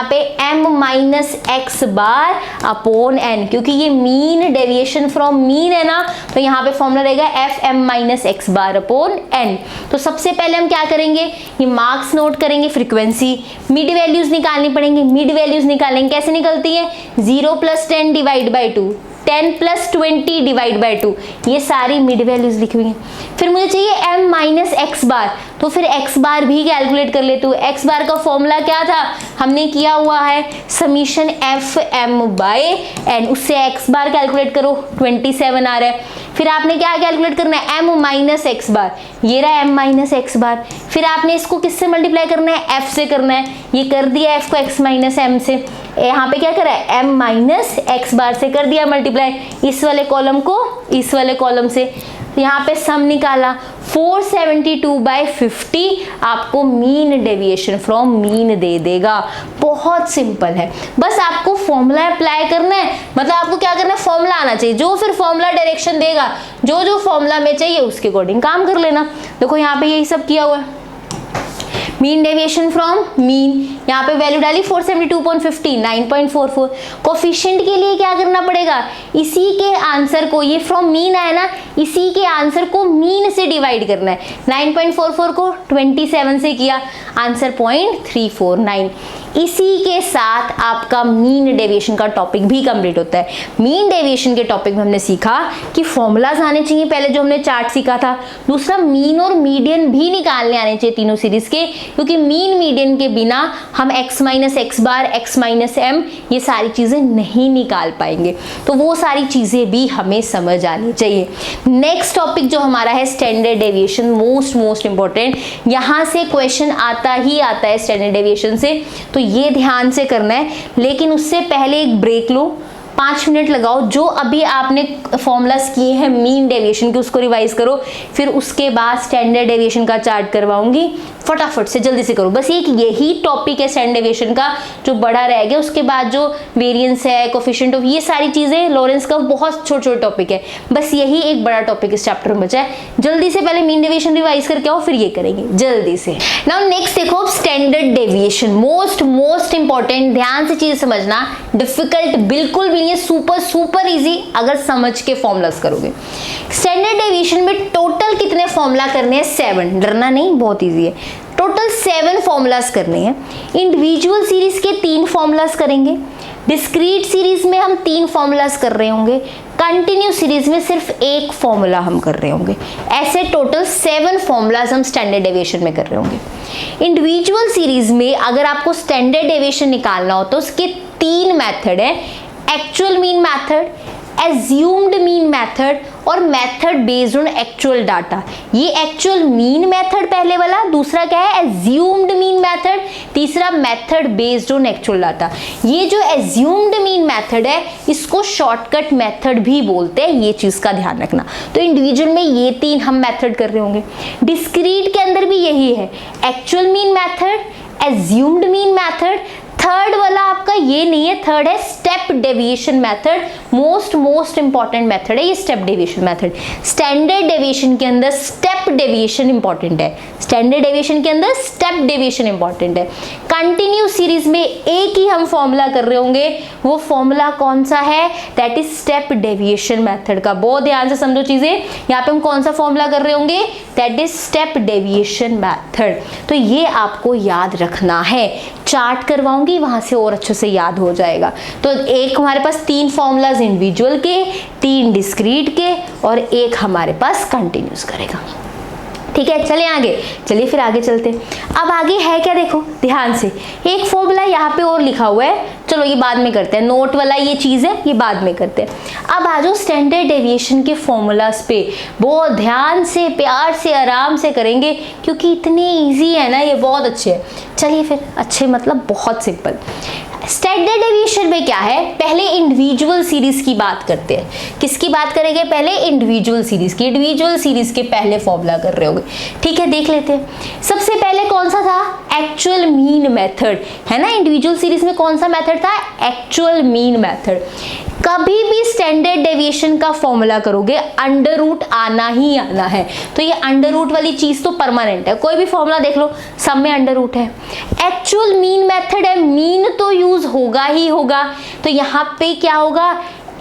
पे m minus x bar upon n, क्योंकि ये मीन डेविएशन फ्रॉम मीन है ना, तो यहाँ पे फॉर्मूला रहेगा F M minus x bar upon n। तो सबसे पहले हम क्या करेंगे, ये मार्क्स नोट करेंगे, फ्रीक्वेंसी, मिड वैल्यूज निकालनी पड़ेंगे। मिड वैल्यूज निकालेंगे, कैसे निकलती है, 0 + 10 डिवाइड बाई 2, 10 + 20 डिवाइड बाई 2, ये सारी मिड वैल्यूज लिखी हुई हैं। फिर मुझे चाहिए m माइनस एक्स बार, तो फिर x बार भी कैलकुलेट कर लेते हो। x बार का फॉर्मूला क्या था, हमने किया हुआ है summation F M by N, उससे x बार कैलकुलेट करो, 27 आ रहा है। फिर आपने क्या कैलकुलेट करना है, m माइनस एक्स बार, ये रहा m माइनस एक्स बार। फिर आपने इसको किससे मल्टीप्लाई करना है, f से करना है, ये कर दिया f को x माइनस m से। यहाँ पे क्या करा है, m माइनस एक्स बार से कर दिया मल्टीप्लाई, इस वाले कॉलम को इस वाले कॉलम से। यहाँ पे सम निकाला, 472/50 आपको mean deviation from mean they देगा। बहुत सिंपल है, बस आपको फॉर्मूला अप्लाई करना है, मतलब आपको क्या करना है, फॉर्मूला आना चाहिए, जो फिर फॉर्मूला डायरेक्शन देगा, जो जो फॉर्मूला में चाहिए उसके अकॉर्डिंग काम कर लेना। देखो यहाँ पे यही सब किया हुआ है, मीन डेविएशन फ्रॉम मीन, यहाँ पे वैल्यू डाली 472.50, 9.44। कोफिशिएंट के लिए क्या करना पड़ेगा, इसी के आंसर को, ये फ्रॉम मीन आया ना, इसी के आंसर को मीन से डिवाइड करना है। 9.44 को 27 से किया, आंसर 0.349। इसी के साथ आपका मीन डेविएशन का टॉपिक भी कंप्लीट होता है। मीन डेविएशन के टॉपिक में हमने सीखा कि फॉर्मूलाज आने चाहिए, पहले जो हमने चार्ट सीखा था। दूसरा, मीन और मीडियन भी निकालने आने चाहिए तीनों सीरीज के, क्योंकि मीन मीडियन के बिना हम x माइनस एक्स बार, x माइनस एम, ये सारी चीजें नहीं निकाल पाएंगे, तो वो सारी चीजें भी हमें समझ आनी चाहिए। नेक्स्ट टॉपिक जो हमारा है स्टैंडर्ड डेविएशन, मोस्ट इंपॉर्टेंट, यहाँ से क्वेश्चन आता ही आता है स्टैंडर्ड डेविएशन से, तो ये ध्यान से करना है। लेकिन उससे पहले एक ब्रेक लो, 5 मिनट लगाओ, जो अभी आपने फॉर्मूलाज किए हैं मीन डेविएशन के उसको रिवाइज करो, फिर उसके बाद स्टैंडर्ड डेविएशन का चार्ट करवाऊंगी, फटाफट से जल्दी से करो। बस एक यही टॉपिक है स्टैंडर्ड डेविएशन का जो बड़ा रह गया, उसके बाद जो वेरिएंस है, कोफिशिएंट ऑफ, ये सारी चीजें लॉरेंस का बहुत छोटे टॉपिक है, बस यही एक बड़ा टॉपिक इस चैप्टर में बचा है। जल्दी से पहले मीन डेविएशन रिवाइज करके आओ, फिर ये करेंगे जल्दी से। नाउ नेक्स्ट देखो स्टैंडर्ड डेविएशन, मोस्ट इंपॉर्टेंट, ध्यान से चीज समझना, डिफिकल्ट बिल्कुल भी, सुपर इजी अगर समझ के फॉर्मूलाज करोगे। स्टैंडर्ड डेविएशन में टोटल कितने फॉर्मूला करने हैं, 7, डरना नहीं, बहुत इजी है। टोटल 7 फॉर्मूलाज करने हैं। इंडिविजुअल सीरीज के 3 फॉर्मूलाज करेंगे, डिस्क्रीट सीरीज में हम 3 फॉर्मूलाज कर रहे होंगे, कंटिन्यूस सीरीज में सिर्फ 1 फॉर्मूला हम कर रहे होंगे। ऐसे टोटल 7 फॉर्मूलाज हम स्टैंडर्ड डेविएशन में कर रहे होंगे। इंडिविजुअल सीरीज में अगर आपको स्टैंडर्ड डेविएशन निकालना हो तो उसके 3 मेथड है, actual mean method, assumed mean method और method based on actual data. ये एक्चुअल मीन मेथड पहले वाला, दूसरा क्या है एज्यूम्ड मीन मेथड, तीसरा method based on actual data. ये जो एज्यूम्ड मीन मेथड है इसको शॉर्टकट मेथड भी बोलते हैं, ये चीज का ध्यान रखना। तो इंडिविजुअल में ये 3 हम मेथड कर रहे होंगे। डिस्क्रीट के अंदर भी यही है, actual mean method, assumed mean method. Third वाला आपका ये नहीं है, थर्ड है step deviation method. Most important method है ये step deviation method. Standard deviation के अंदर स्टेप डेविएशन इंपॉर्टेंट है, स्टैंडर्ड डेविएशन के अंदर स्टेप डेविएशन इंपॉर्टेंट है। कंटिन्यूस सीरीज में एक ही हम फॉर्मूला कर रहे होंगे, वो फॉर्मूला कौन सा है, that is step deviation method का। बहुत ध्यान से समझो चीजें, यहाँ पे हम कौन सा फॉर्मूला कर रहे होंगे, that is step deviation method. तो ये आपको याद रखना है, चार्ट करवाऊंगी वहां से और अच्छे से याद हो जाएगा। तो एक हमारे पास 3 फॉर्मूलाज इंडिविजुअल के, 3 डिस्क्रीट के और एक हमारे पास कंटिन्यूस करेगा। ठीक है, चलिए आगे, चलिए फिर आगे चलते हैं। अब आगे है क्या, देखो ध्यान से, एक फॉर्मूला यहाँ पे और लिखा हुआ है, चलो ये बाद में करते हैं, नोट वाला ये चीज है ये बाद में करते हैं। अब आ जाओ स्टैंडर्ड डेविएशन के फॉर्मूलाज पे, बहुत ध्यान से प्यार से आराम से करेंगे क्योंकि इतने इजी है ना, ये बहुत अच्छे है। चलिए फिर, अच्छे मतलब बहुत सिंपल। स्टैंडर्ड डेविएशन में क्या है, पहले इंडिविजुअल सीरीज की बात करते हैं। किसकी बात करेंगे, पहले इंडिविजुअल सीरीज की। इंडिविजुअल सीरीज के पहले फॉर्मूला कर रहे होंगे, ठीक है, देख लेते हैं। सबसे पहले कौन सा था, एक्चुअल मीन मेथड, है ना। इंडिविजुअल सीरीज में कौन सा मेथड था, एक्चुअल मीन मेथड। कभी भी स्टैंडर्ड डेविएशन का फॉर्मूला करोगे अंडर रूट आना ही आना है, तो ये अंडर रूट वाली चीज तो परमानेंट है, कोई भी फॉर्मूला देख लो सब में अंडर रूट है। एक्चुअल मीन मेथड है, मीन तो यूज होगा ही होगा, तो यहाँ पे क्या होगा,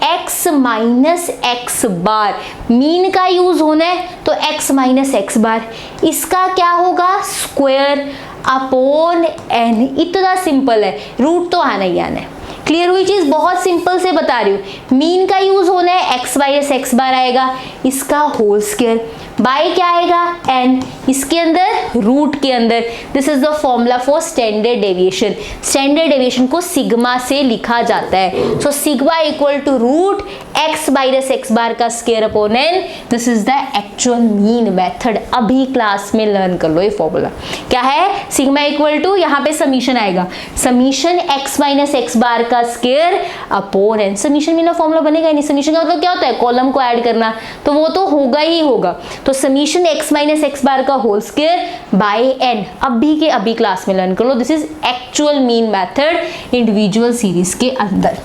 x माइनस एक्स बार, मीन का यूज होना है तो x माइनस एक्स बार, इसका क्या होगा, स्क्वायर अपॉन n। इतना सिंपल है, रूट तो आना ही आना है। क्लियर हुई चीज, बहुत सिंपल से बता रही हूँ। मीन का यूज होना है, x माइनस एक्स बार आएगा, इसका होल स्क्वायर, बाय क्या आएगा, n, इसके अंदर रूट के अंदर। This is the formula for standard deviation. Standard deviation को सिग्मा से लिखा जाता है, so sigma equal to root x minus x bar का square upon n। This is the actual mean method. अभी क्लास में लर्न कर लो ये फॉर्मूला क्या है, सिग्मा इक्वल टू, यहाँ पे समीशन आएगा, summation x minus x bar का square upon n। Summation mean formula बनेगा ही नहीं, समीशन का मतलब क्या होता है, कॉलम को ऐड करना, तो वो तो होगा ही होगा। तो summation x minus x bar का होल स्क्वायर बाय n, अभी के अभी क्लास में लर्न कर लो। This is actual mean method individual series के अंदर।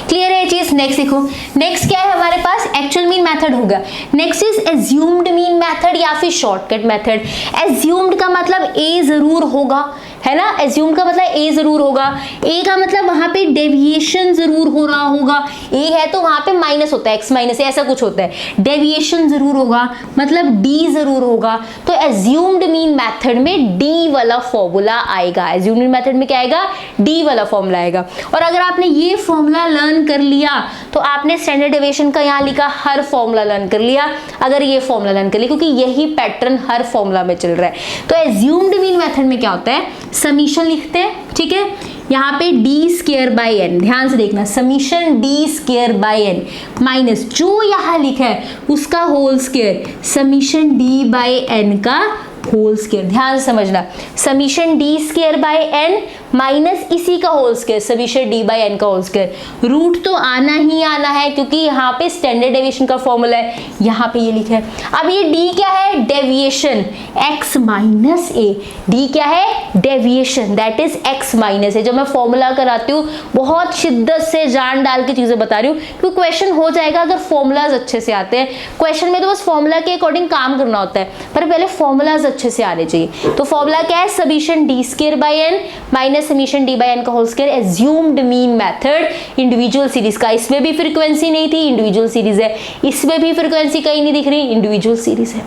क्लियर है ये चीज। नेक्स्ट देखो, नेक्स्ट क्या है हमारे पास, एक्चुअल मीन मेथड होगा। Next is assumed mean method या फिर शॉर्टकट मेथड। एज्यूम्ड का मतलब ए जरूर होगा, है ना, एज्यूम्ड का मतलब ए जरूर होगा। ए का मतलब वहां पे डेविएशन जरूर हो रहा होगा, ए है तो वहां पे माइनस होता है, एक्स माइनस ऐसा कुछ होता है, डेविएशन जरूर होगा मतलब डी जरूर होगा। तो एज्यूम्ड मीन मेथड में डी वाला फॉर्मूला आएगा, एज्यूम्ड मीन मेथड में क्या आएगा, डी वाला फॉर्मूला आएगा। और अगर आपने ये फॉर्मूला लर्न कर लिया तो आपने स्टैंडर्ड डेविएशन का यहाँ लिखा हर फॉर्मूला लर्न कर लिया, अगर ये फॉर्मूला लर्न कर लिया, क्योंकि यही पैटर्न हर फॉर्मूला में चल रहा है। तो एज्यूम्ड मीन मेथड में क्या होता है, समीशन लिखते हैं, ठीक है, यहाँ पे डी स्क्वायर बाई एन, ध्यान से देखना, summation D square by N minus जो यहाँ लिखा है उसका whole square, summation D by N का होल स्क्वायर, ध्यान से समझना, summation D square by N minus इसी का whole square, summation D by N का होल स्क्वायर। रूट तो आना ही आना है क्योंकि यहाँ पे स्टैंडर्ड डेविएशन का फॉर्मूला है, यहाँ पे ये लिखा है। अब ये डी क्या है, deviation, x minus A, D क्या है, deviation, that is x minus A. जब मैं फॉर्मूला कराती हूँ बहुत शिद्दत से जान डाल के चीजें बता रही हूँ क्योंकि क्वेश्चन हो जाएगा अगर फॉर्मूलाज अच्छे से आते हैं। क्वेश्चन में तो बस फॉर्मूला के अकॉर्डिंग काम करना होता है, पर पहले फॉर्मूलाज अच्छे से आने चाहिए। तो फॉर्मूला क्या है, summation D square by N minus summation D by N का whole square, assumed mean method individual series का। इसमें भी फ्रीक्वेंसी नहीं थी, इंडिविजुअल सीरीज है, इसमें भी फ्रीक्वेंसी कहीं नहीं दिख रही, इंडिविजुअल सीरीज है।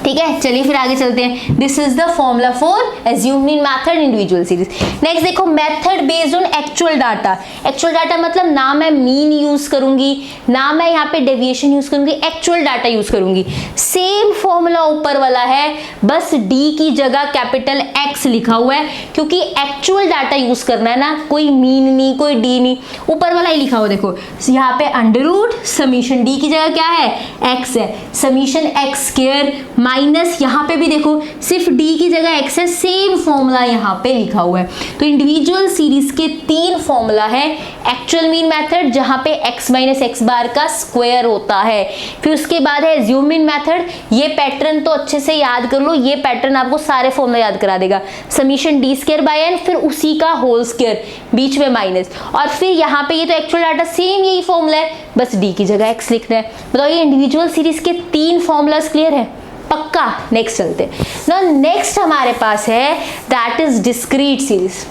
ठीक है, चलिए फिर आगे चलते हैं। This is the formula for assumed mean method individual series. Next देखो, method based on actual data. Actual data मतलब ना मैं मीन यूज करूंगी, ना मैं यहाँ पे डेविएशन यूज करूंगी, एक्चुअल डाटा यूज करूंगी। सेम फॉर्मूला ऊपर वाला है, बस डी की जगह कैपिटल एक्स लिखा हुआ है, क्योंकि एक्चुअल डाटा यूज करना है ना, कोई मीन नहीं, कोई डी नहीं, ऊपर वाला ही लिखा हुआ। देखो यहाँ पे अंडर रूट समीशन डी की जगह क्या है, एक्स है, समीशन एक्स स्क्वायर माइनस यहाँ पे भी देखो सिर्फ डी की जगह एक्स है, सेम फॉर्मूला यहाँ पे लिखा हुआ है। तो इंडिविजुअल सीरीज के 3 फॉर्मूला है। एक्चुअल मीन मेथड जहाँ पे x माइनस एक्स बार का स्क्वायर होता है, फिर उसके बाद है एज्यूम मीन मेथड। ये पैटर्न तो अच्छे से याद कर लो, ये पैटर्न आपको सारे फॉर्मूला याद करा देगा। Summation D square by N, फिर उसी का होल स्क्वायर, बीच में माइनस, और फिर यहाँ पे ये तो एक्चुअल डाटा सेम यही फॉर्मूला है, बस डी की जगह x लिखना है। बताओ ये इंडिविजुअल सीरीज के 3 फॉर्मूलाज क्लियर है? पक्का। नेक्स्ट चलते ना। नेक्स्ट हमारे पास है दैट इज डिस्क्रीट सीरीज।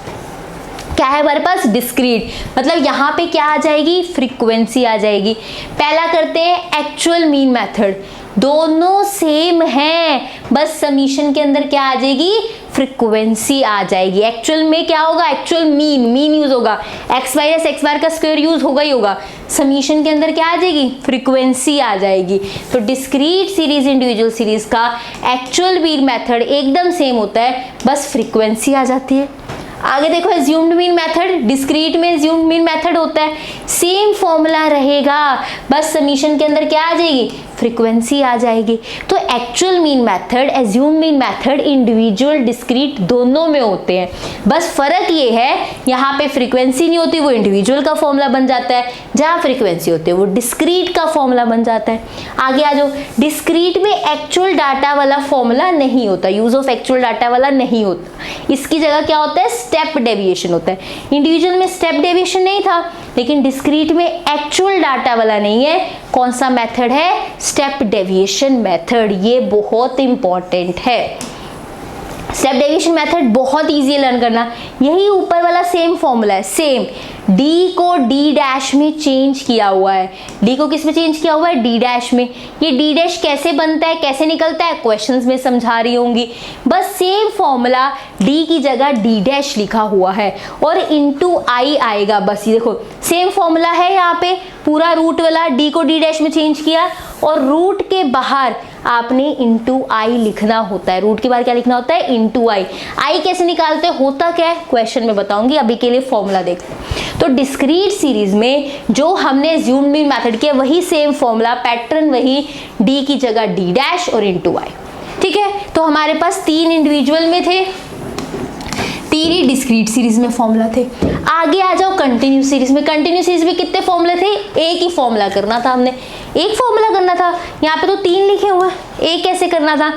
क्या है हमारे पास? डिस्क्रीट, मतलब यहाँ पे क्या आ जाएगी, फ्रीक्वेंसी आ जाएगी। पहला करते हैं एक्चुअल मीन मेथड, दोनों सेम हैं, बस समीशन के अंदर क्या आ जाएगी, फ्रीक्वेंसी आ जाएगी। एक्चुअल में क्या होगा, एक्चुअल मीन यूज होगा, x माइनस एक्स बार का स्क्वायर यूज होगा ही होगा। समीशन के अंदर क्या आ जाएगी, फ्रीक्वेंसी आ जाएगी। तो डिस्क्रीट सीरीज इंडिविजुअल सीरीज का एक्चुअल मीन मेथड एकदम सेम होता है, बस फ्रीक्वेंसी आ जाती है। आगे देखो एज्यूम्ड मीन मेथड, डिस्क्रीट में एज्यूम्ड मीन मेथड होता है, सेम फॉर्मूला रहेगा, बस समीशन के अंदर क्या आ जाएगी, फ्रीक्वेंसी आ जाएगी। तो actual mean method, assume mean method individual discrete दोनों में होते हैं, बस फर्क ये है यहाँ पे फ्रीक्वेंसी नहीं होती, वो इंडिविजुअल का फॉर्मूला बन जाता है, जहाँ फ्रीक्वेंसी होती है वो डिस्क्रीट का फॉर्मूला बन जाता है। आगे आ जाओ, डिस्क्रीट में एक्चुअल डाटा वाला फॉर्मूला नहीं होता, यूज ऑफ एक्चुअल डाटा वाला नहीं होता, इसकी जगह क्या होता है, स्टेप डेविएशन होता है। इंडिविजुअल में स्टेप डेविएशन नहीं था, लेकिन डिस्क्रीट में एक्चुअल डाटा वाला नहीं है। कौन सा मेथड है, स्टेप डेविएशन मेथड, ये बहुत इंपॉर्टेंट है। स्टेप डेविएशन मेथड बहुत इजी लर्न करना, यही ऊपर वाला सेम फॉर्मूला है, सेम। डी को डी डैश में चेंज किया हुआ है, डी को किस में चेंज किया हुआ है, डी डैश में। ये डी डैश कैसे बनता है, कैसे निकलता है, क्वेश्चंस में समझा रही होंगी। बस सेम फॉर्मूला, डी की जगह डी डैश लिखा हुआ है और इनटू आई आएगा, बस ये देखो सेम फॉर्मूला है। यहाँ पे पूरा रूट वाला डी को डी डैश में चेंज किया और रूट के बाहर आपने इनटू आई लिखना होता है। रूट के बाहर क्या लिखना होता है, इनटू आई। आई कैसे निकालते होता क्या है, क्वेश्चन में बताऊंगी, अभी के लिए फॉर्मूला देखते। तो डिस्क्रीट सीरीज में जो हमने एज्यूम्ड मीन मेथड किया वही सेम फॉर्मूला, पैटर्न वही, डी की जगह डी डैश और इनटू आई। ठीक है, तो हमारे पास 3 इंडिविजुअल में थे, 3 ही डिस्क्रीट सीरीज में फॉर्मूला थे। आगे आ जाओ कंटिन्यूस सीरीज में। कंटिन्यूस सीरीज में कितने फॉर्मूले थे, एक ही फॉर्मूला करना था हमने, एक फॉर्मूला करना था। यहाँ पे तो 3 लिखे हुए हैं, एक कैसे करना था,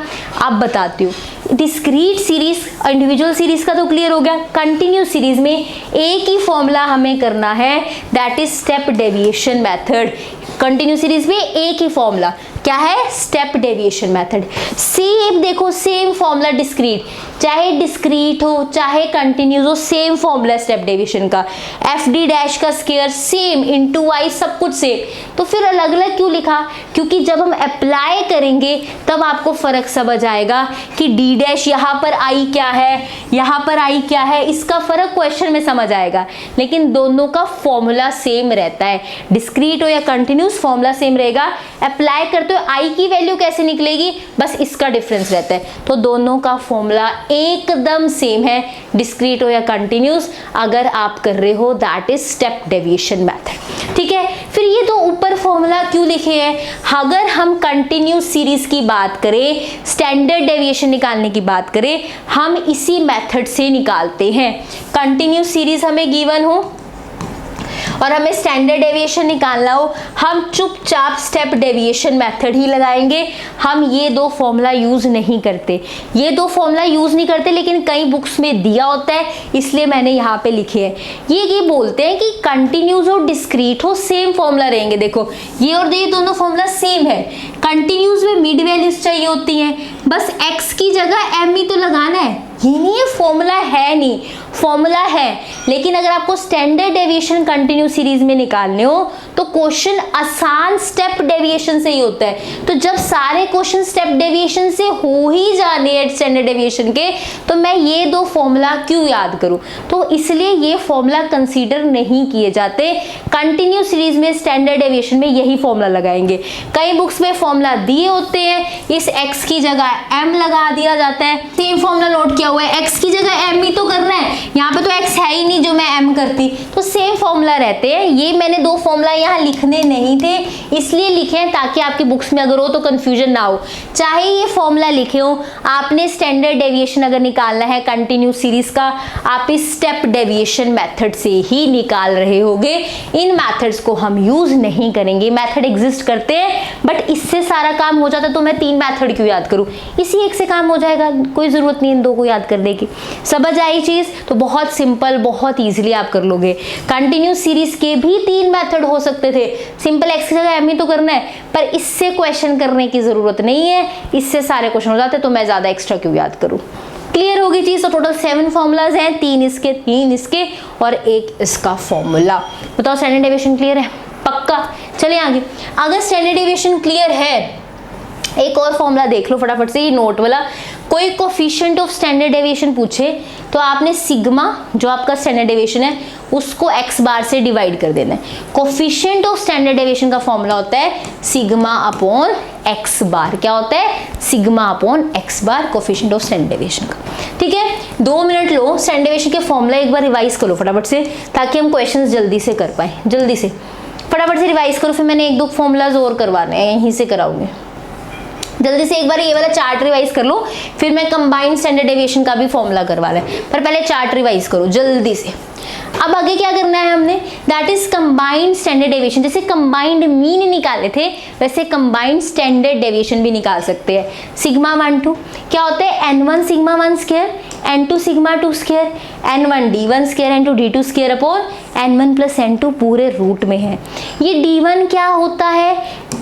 अब बताती हूँ। डिस्क्रीट सीरीज इंडिविजुअल सीरीज का तो क्लियर हो गया। कंटिन्यूस सीरीज में एक ही फॉर्मूला हमें करना है, that is step deviation method. Continuous series में एक ही फॉर्मूला क्या है, स्टेप डेविएशन मेथड। सेम देखो, सेम फॉर्मूला डिस्क्रीट, चाहे डिस्क्रीट हो चाहे कंटिन्यूस हो, सेम फॉर्मूला स्टेप डेविएशन का। एफ डी डैश का स्क्वायर सेम, इनटू आई सब कुछ सेम। तो फिर अलग अलग क्यों लिखा, क्योंकि जब हम अप्लाई करेंगे तब आपको फर्क समझ आएगा कि डी डैश यहाँ पर आई क्या है, यहाँ पर आई क्या है, इसका फर्क क्वेश्चन में समझ आएगा। लेकिन दोनों का फॉर्मूला सेम रहता है, डिस्क्रीट हो या कंटिन्यूस फॉर्मूला सेम रहेगा। अप्लाई करते हो आई की वैल्यू कैसे निकलेगी, बस इसका डिफरेंस रहता है। तो दोनों का फॉर्मूला एकदम सेम है, डिस्क्रीट हो या कंटिन्यूस, अगर आप कर रहे हो that is step deviation method. ठीक है, फिर ये तो ऊपर फॉर्मूला क्यों लिखे हैं, अगर हम कंटिन्यूस सीरीज की बात करें, स्टैंडर्ड डेविएशन निकालने की बात करें, हम इसी मेथड से निकालते हैं। कंटिन्यूस सीरीज हमें गिवन हो और हमें स्टैंडर्ड डेविएशन निकालना हो, हम चुपचाप स्टेप डेविएशन मेथड ही लगाएंगे। हम ये 2 फॉर्मूला यूज नहीं करते, ये 2 फॉर्मूला यूज नहीं करते, लेकिन कई बुक्स में दिया होता है इसलिए मैंने यहाँ पे लिखे हैं। ये बोलते हैं कि कंटिन्यूस और डिस्क्रीट हो सेम फॉर्मूला रहेंगे। देखो ये और ये दोनों फॉर्मूला सेम है। कंटिन्यूस में मिड वैल्यूज चाहिए होती हैं, बस x की जगह m ही तो लगाना है, ये नहीं है फॉर्मूला है नहीं, फॉर्मूला है, लेकिन अगर आपको स्टैंडर्ड डेविएशन कंटिन्यू सीरीज में निकालने हो तो क्वेश्चन आसान स्टेप डेविएशन से ही होता है। तो जब सारे क्वेश्चन स्टेप डेविएशन से हो ही जाने हैं स्टैंडर्ड डेविएशन के, तो मैं ये दो फॉर्मूला क्यों याद करूं? तो इसलिए ये फॉर्मूला कंसीडर नहीं किए जाते। कंटिन्यू सीरीज में स्टैंडर्ड डेविएशन में यही फॉर्मूला लगाएंगे। कई बुक्स में फॉर्मूला दिए होते हैं, इस x की जगह m लगा दिया जाता है। सेम फॉर्मूला नोट किया हुआ है, x की जगह m ही तो करना है, यहाँ पे तो x है ही नहीं जो मैं m करती, तो सेम फॉर्मूला रहते हैं। ये मैंने दो फॉर्मूला यहाँ लिखने नहीं थे, इसलिए लिखे हैं ताकि आपकी बुक्स में अगर हो तो कंफ्यूजन ना हो। चाहे ये फॉर्मूला लिखे हो, आपने स्टैंडर्ड डेविएशन अगर निकालना है कंटिन्यू सीरीज का, आप इस स्टेप डेविएशन मेथड से ही निकाल रहे होगे। इन मेथड्स को हम यूज नहीं करेंगे। मेथड एग्जिस्ट करते हैं बट इससे सारा काम हो जाता, तो मैं 3 मेथड क्यों याद करूं? इसी एक से काम हो जाएगा, कोई जरूरत नहीं इन 2 को याद करने की। समझ आई चीज? तो बहुत सिंपल, बहुत इजीली आप कर लोगे। कंटिन्यू सीरीज के भी 3 मेथड हो सकते थे। सिंपल एक्स की जगह m ही तो करना है, पर इससे क्वेश्चन करने की जरूरत नहीं है, इससे सारे क्वेश्चन हो जाते, तो मैं ज्यादा एक्स्ट्रा क्यों याद करूं? क्लियर होगी चीज? तो टोटल 7 फॉर्मूलाज हैं, 3 इसके और 1 इसका फॉर्मूला। बताओ स्टैंडर्ड डेविएशन क्लियर है? पक्का? चलिए आगे। अगर स्टैंडर्ड डेविएशन क्लियर है, एक और फॉर्मूला देख लो फटाफट से, ये नोट वाला। कोई कोफिशिएंट ऑफ स्टैंडर्ड डेविएशन पूछे तो आपने सिग्मा जो आपका स्टैंडर्ड डेविएशन है उसको x बार से डिवाइड कर देना है। कोफिशिएंट ऑफ स्टैंडर्ड डेविएशन का फॉर्मूला होता है सिग्मा अपॉन x बार। क्या होता है? Sigma upon x bar, coefficient of standard deviation का। ठीक है, 2 मिनट लो, स्टैंडर्ड डेविएशन के फॉर्मूला एक बार रिवाइज करो फटाफट से, ताकि हम क्वेश्चंस जल्दी से कर पाए। जल्दी से फटाफट से रिवाइज करो, फिर मैंने 1-2 फॉर्मूलाज और करवाने हैं, यहीं से कराऊंगी। जल्दी से एक बार ये वाला चार्ट रिवाइज कर लो, फिर मैं कंबाइंड स्टैंडर्ड डेविएशन का भी फॉर्मूला करवा लें, पर पहले चार्ट रिवाइज करो जल्दी से। अब आगे क्या करना है हमने? That is combined standard deviation. जैसे कंबाइंड मीन निकाले थे, वैसे कंबाइंड स्टैंडर्ड डेविएशन भी निकाल सकते हैं। सिग्मा 1 2 क्या होता है? n1 sigma 1 square, n2 sigma 2 square, n1 d1 square n2 d2 square upon n1 plus n2 पूरे रूट में है। ये d1 क्या होता है?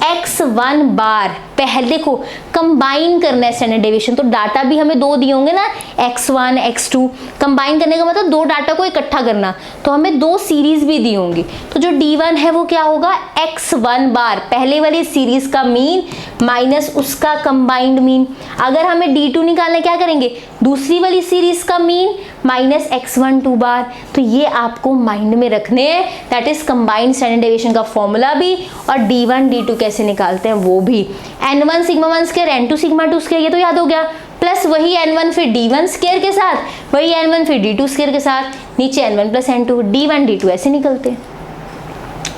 x1 बार। पहले देखो कंबाइन करना है स्टैंडर्ड डेविएशन, तो डाटा भी हमें 2 दिए होंगे ना, x1 x2। कंबाइन करने का मतलब 2 डाटा को इकट्ठा करना, तो हमें 2 सीरीज भी दी होंगी। तो जो d1 है वो क्या होगा? x1 बार, पहले वाली सीरीज का मीन माइनस उसका कंबाइंड मीन। अगर हमें d2 निकालना, क्या करेंगे? दूसरी वाली सीरीज का मीन माइनस x1 2 बार। तो ये आपको माइंड में रखने हैं, that is combined standard deviation का फॉर्मूला भी और d1 d2 कैसे निकालते हैं वो भी। n1 sigma 1 square n2 sigma 2 square, ये तो याद हो गया, प्लस वही n1 फिर d1 स्क्वायर के साथ, वही n1 फिर d2 स्क्वायर के साथ, नीचे n1 plus n2, d1 d2 ऐसे निकलते हैं।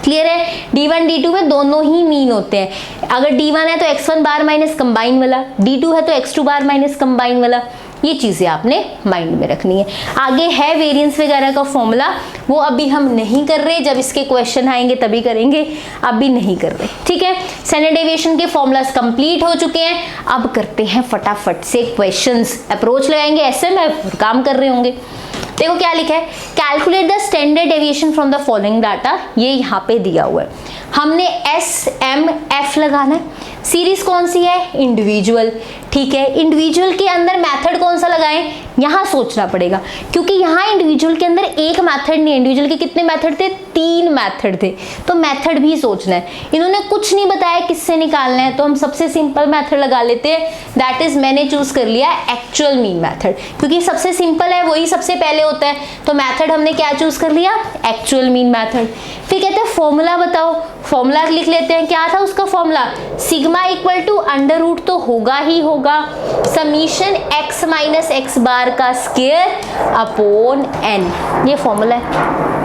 क्लियर है? d1 d2 में दोनों ही मीन होते हैं। अगर d1 है तो x1 बार माइनस कंबाइन वाला, d2 है तो x2 बार माइनस कंबाइन वाला। ये चीजें आपने माइंड में रखनी है। आगे है वेरिएंस वगैरह का फॉर्मूला, वो अभी हम नहीं कर रहे, जब इसके क्वेश्चन आएंगे तभी करेंगे, अभी नहीं कर रहे। ठीक है, स्टैंडर्ड डेविएशन के फॉर्मूलास कंप्लीट हो चुके हैं। अब करते हैं फटाफट से क्वेश्चंस। अप्रोच लगाएंगे, ऐसे में काम कर रहे होंगे। देखो क्या लिखा है, calculate the standard deviation from the following data. ये यहाँ पे दिया हुआ है, हमने एस एम एफ लगाना है। सीरीज कौन सी है? इंडिविजुअल। ठीक है, इंडिविजुअल के अंदर मेथड कौन सा लगाएं, यहाँ सोचना पड़ेगा, क्योंकि यहाँ इंडिविजुअल के अंदर एक मेथड नहीं, इंडिविजुअल के कितने मेथड थे? 3 मेथड थे, तो मेथड भी सोचना है। इन्होंने कुछ नहीं बताया किससे निकालना है, तो हम सबसे सिंपल मेथड लगा लेते हैं, दैट इज मैंने चूज कर लिया एक्चुअल मीन मेथड, क्योंकि सबसे सिंपल है, वही सबसे पहले होता है। तो मेथड हमने क्या चूज कर लिया? Actual mean method. फिर कहते हैं फॉर्मूला बताओ, फॉर्मूला लिख लेते हैं। क्या था उसका formula? Sigma equal to under root तो होगा ही होगा, summation x minus x bar का स्क्वायर अपॉन n, ये फॉर्मूला है।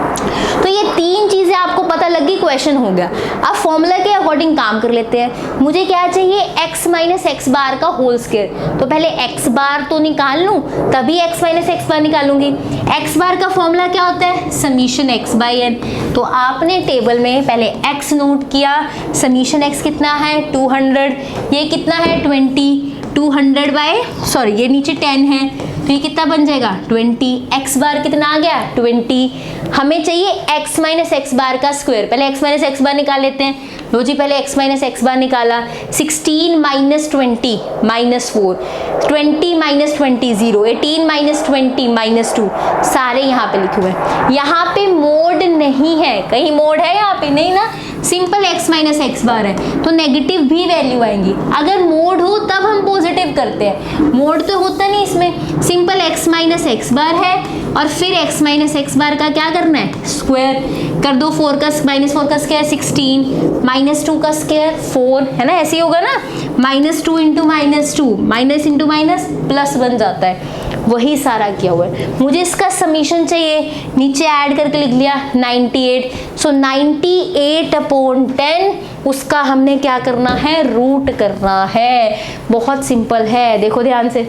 तो ये 3 चीजें आपको पता लगी, क्वेश्चन हो गया। अब फॉर्मूला के अकॉर्डिंग काम कर लेते हैं। मुझे क्या चाहिए? x माइनस एक्स बार का होल स्क्वायर, तो पहले x बार तो निकाल लूं, तभी x minus x bar निकालूंगी। x बार का फॉर्मूला क्या होता है? Summation x by n। तो आपने टेबल में पहले x नोट किया, समीशन x कितना है? 200, ये कितना है? 20, 200 बाय सॉरी ये नीचे 10 है, तो ये कितना बन जाएगा? 20। x बार कितना आ गया? 20। हमें चाहिए x माइनस एक्स बार का स्क्वायर, पहले x माइनस एक्स बार निकाल लेते हैं। लो जी पहले x माइनस एक्स बार निकाला, 16 minus 20 minus 4, 20 minus 20 0, 18 minus 20 minus 2, सारे यहाँ पे लिखे हुए हैं। यहाँ पे मोड नहीं है, कहीं मोड है यहाँ पे नहीं ना, simple x minus x bar है तो नेगेटिव भी वैल्यू आएंगी। अगर मोड हो तब हम पॉजिटिव करते हैं, मोड तो होता नहीं इसमें, simple x minus x bar है और फिर x माइनस एक्स बार का क्या करना है, स्क्वायर कर दो। 4 का माइनस 4 का स्क्वायर 16, माइनस 2 का स्क्वायर 4 है ना, ऐसे ही होगा ना, minus 2 into minus 2, minus into minus plus बन जाता है। वही सारा किया हुआ है। मुझे इसका समीशन चाहिए, नीचे ऐड करके लिख लिया 98। सो 98 अपॉन 10 उसका हमने क्या करना है, रूट करना है। बहुत सिंपल है, देखो ध्यान से।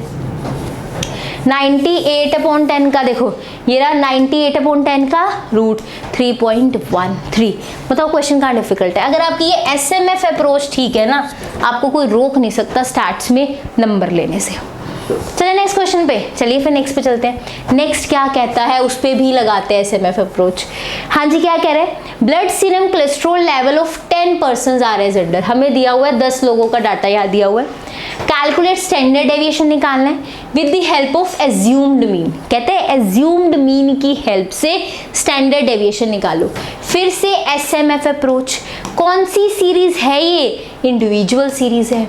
98 अपॉन 10 का देखो ये रहा 98 अपॉन 10 का रूट 3.13। बताओ क्वेश्चन कहाँ डिफिकल्ट है। अगर आपकी ये एसएमएफ अप्रोच ठीक है ना, आपको कोई रोक नहीं सकता स्टार्ट्स में नंबर लेने से। चलिए नेक्स्ट क्वेश्चन पे, चलिए फिर नेक्स्ट पे चलते हैं। नेक्स्ट क्या कहता है उस पे भी लगाते हैं एसएमएफ अप्रोच। हाँ जी क्या कह रहे हैं, blood serum cholesterol level of 10 persons are as under. हमें दिया हुआ है 10 लोगों का डाटा यहाँ दिया हुआ है। कैलकुलेट स्टैंडर्ड डेविएशन निकालना है with the help of assumed mean. कहते हैं एज्यूम्ड मीन की हेल्प से स्टैंडर्ड डेविएशन निकालो। फिर से एसएमएफ अप्रोच। कौन सी सीरीज है ये, इंडिविजुअल सीरीज है।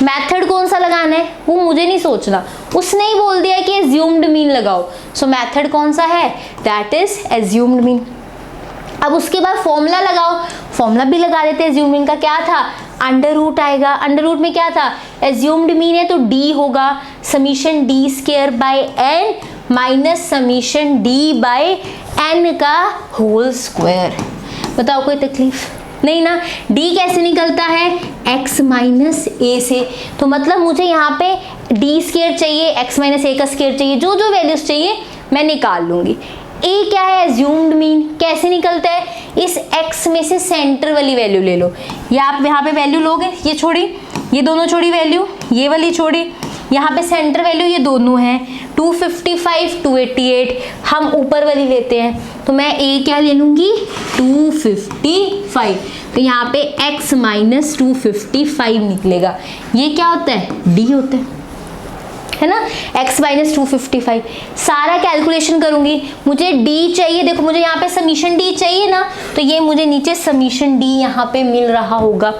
मेथड कौन सा लगाना है वो मुझे नहीं सोचना, उसने ही बोल दिया कि एज्यूम्ड मीन लगाओ। सो मेथड कौन सा है, दैट इज एज्यूम्ड मीन। अब उसके बाद फॉर्मूला लगाओ, फॉर्मूला भी लगा देते हैं। एज्यूम्ड मीन का क्या था, अंडर रूट आएगा। अंडर रूट में क्या था, एज्यूम्ड मीन है तो डी होगा, summation D square by N minus summation D by N का होल स्क्वायर। बताओ कोई तकलीफ नहीं ना। d कैसे निकलता है, x माइनस ए से, तो मतलब मुझे यहाँ पे d स्क्वायर चाहिए, x माइनस ए का स्क्वायर चाहिए, जो जो वैल्यूज चाहिए मैं निकाल लूंगी। a क्या है, एज्यूम्ड मीन। कैसे निकलता है, इस x में से सेंटर वाली वैल्यू ले लो, या आप यहाँ पे वैल्यू लोगे, ये छोड़ी, ये दोनों छोड़ी वैल्यू, ये वाली छोड़ी, यहाँ पे सेंटर वैल्यू ये दोनों हैं 255 288, हम ऊपर वाली लेते हैं तो मैं a क्या ले लूँगी 255, तो यहाँ पे x माइनस 255 निकलेगा। ये क्या होता है, d होता है ना, x माइनस 255। सारा कैलकुलेशन करूंगी, मुझे d चाहिए, देखो मुझे यहाँ पे समीशन d चाहिए ना, तो ये मुझे नीचे समीशन d यहाँ पे मिल रहा होगा।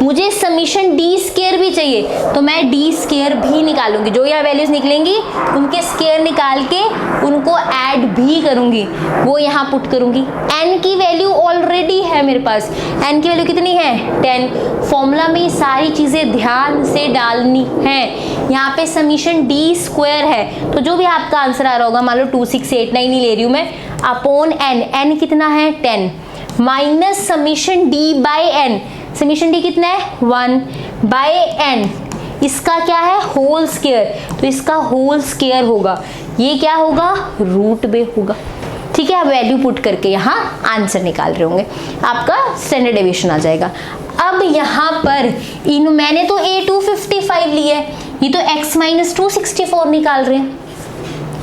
मुझे समीशन d स्क्वायर भी चाहिए तो मैं d स्क्वायर भी निकालूंगी, जो यहाँ वैल्यूज निकलेंगी उनके स्क्वायर निकाल के उनको ऐड भी करूंगी, वो यहाँ पुट करूंगी। n की वैल्यू ऑलरेडी है मेरे पास, n की वैल्यू कितनी है 10। फॉर्मूला में ये सारी चीजें ध्यान से डालनी है। यहाँ पे समीशन d स्क्वायर है तो जो भी आपका आंसर आ रहा होगा, मान लो 2689 नहीं ले रही हूँ मैं, अपॉन n, n कितना है 10 minus summation d by n, summation d कितना है 1 बाय n, इसका क्या है होल स्क्वायर, तो इसका होल स्क्वायर होगा, ये क्या होगा रूट में होगा। ठीक है, आप वैल्यू पुट करके यहाँ आंसर निकाल रहे होंगे, आपका स्टैंडर्ड डेविएशन आ जाएगा। अब यहाँ पर मैंने तो a 255 लिया है, ये तो x माइनस 264 निकाल रहे हैं।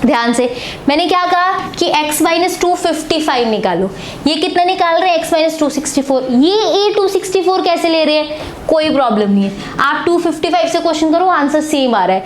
ध्यान से मैंने क्या कहा कि x माइनस 255 निकालो, ये कितना निकाल रहे हैं x माइनस 264। ये a 264 कैसे ले रहे हैं, कोई प्रॉब्लम नहीं है, आप 255 से क्वेश्चन करो, आंसर सेम आ रहा है।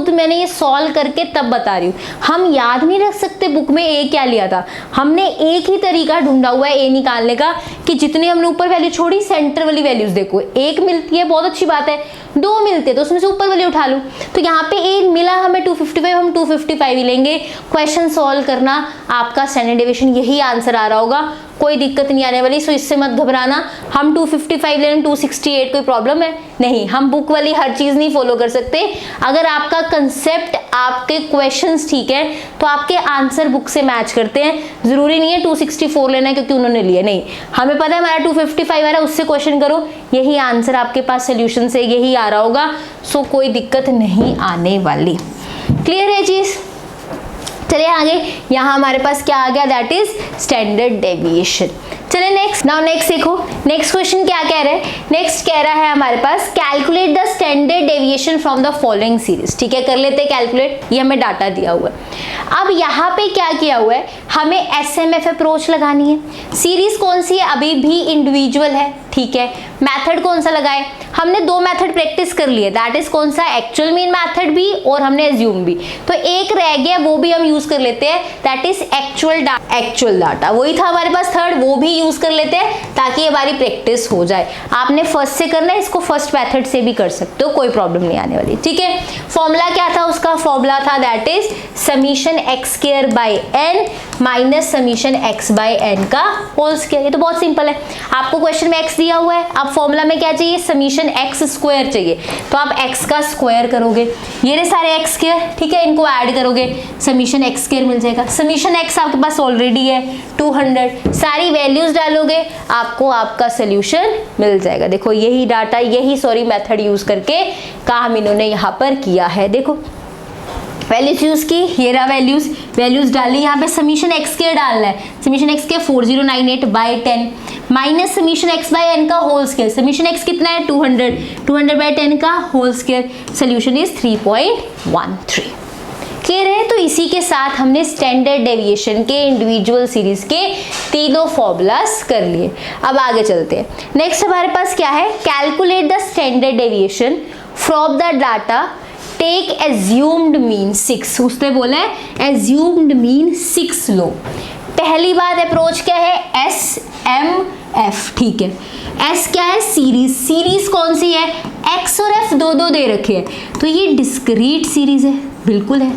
मैंने ये सॉल्व करके तब बता रही हूँ। हम याद नहीं रख सकते बुक में a क्या लिया था, हमने एक ही तरीका ढूंढा हुआ है a निकालने का कि जितने हमने ऊपर वैल्यू छोड़ी सेंटर वाली वैल्यूज देखो, एक मिलती है बहुत अच्छी बात है, दो मिलते तो उसमें से ऊपर वाली उठा लूँ। तो यहाँ पे एक मिला हमें 255, हम 255 ही लेंगे। क्वेश्चन सॉल्व करना, आपका स्टैंडर्ड डेविएशन यही आंसर आ रहा होगा, कोई दिक्कत नहीं आने वाली। सो इससे मत घबराना, हम 255 ले रहे 268 कोई प्रॉब्लम है नहीं, हम बुक वाली हर चीज नहीं फॉलो कर सकते। अगर आपका कंसेप्ट, आपके क्वेश्चंस ठीक है तो आपके आंसर बुक से मैच करते हैं। जरूरी नहीं है 264 लेना है क्योंकि उन्होंने लिया, नहीं, हमें पता है हमारा 255 आ रहा है, उससे क्वेश्चन करो, यही आंसर आपके पास सोल्यूशन से यही आ रहा होगा। सो कोई दिक्कत नहीं आने वाली। क्लियर है चीज, चलिए आगे। यहाँ हमारे पास क्या आ गया, दैट इज स्टैंडर्ड डेविएशन। चलिए नेक्स्ट, नाउ नेक्स्ट देखो, नेक्स्ट क्वेश्चन क्या कह रहा है, नेक्स्ट कह रहा है हमारे पास calculate the standard deviation from the following series. ठीक है, कर लेते हैं कैलकुलेट, ये हमें डाटा दिया हुआ है। अब यहाँ पे क्या किया हुआ है, हमें एसएमएफ अप्रोच लगानी है। सीरीज कौन सी है, अभी भी इंडिविजुअल है, ठीक है। मेथड कौन सा लगाए, हमने दो मेथड प्रैक्टिस कर लिए, दैट इज कौन सा, एक्चुअल मीन मेथड भी और हमने एज्यूम भी। तो एक रह गया, वो भी हम यूज कर लेते हैं, दैट इज एक्चुअल डाटा। वही था हमारे पास थर्ड, वो भी यूज कर लेते हैं ताकि हमारी प्रैक्टिस हो जाए। आपने फर्स्ट से करना है, इसको फर्स्ट मेथड से भी कर सकते हो, कोई प्रॉब्लम नहीं आने वाली, ठीक है। फॉर्मूला क्या था उसका, फॉर्मूला था that is summation X square by N minus summation X by N का होल स्क्वायर। ये तो बहुत सिंपल है, आपको क्वेश्चन में एक्स दिया हुआ है, आप फॉर्मूला में क्या चाहिए, समीशन एक्स स्क्वायर चाहिए, तो आप एक्स का स्क्वायर करोगे, ये रहे सारे एक्स स्क्वायर, ठीक है, इनको ऐड करोगे, समीशन एक्स स्क्वायर मिल जाएगा। समीशन एक्स आपके पास ऑलरेडी है 200, सारी वैल्यूज डालोगे, आपको आपका सोल्यूशन मिल जाएगा। देखो यही डाटा, यही मेथड यूज करके काम इन्होंने यहाँ पर किया है। देखो वैल्यूज यूज की, ये रहा वैल्यूज डाली, यहाँ पे समीशन एक्स के डालना है, समीशन एक्स के 4098 by 10 minus summation X by N का होल स्क्वायर, समीशन एक्स कितना है 200 बाई 10 का whole square, solution is 3.13। Clear है। तो इसी के साथ हमने स्टैंडर्ड डेविएशन के इंडिविजुअल सीरीज के तीनों फॉर्मूलास कर लिए। अब आगे चलते हैं, नेक्स्ट हमारे पास क्या है, calculate the standard deviation from the data, take assumed mean 6। उसने बोला है एज्यूम्ड मीन 6 लो। पहली बात अप्रोच क्या है, एस एम एफ, ठीक है। एस क्या है, सीरीज कौन सी है, एक्स और एफ दो दे रखे हैं, तो ये डिस्क्रीट सीरीज है, बिल्कुल है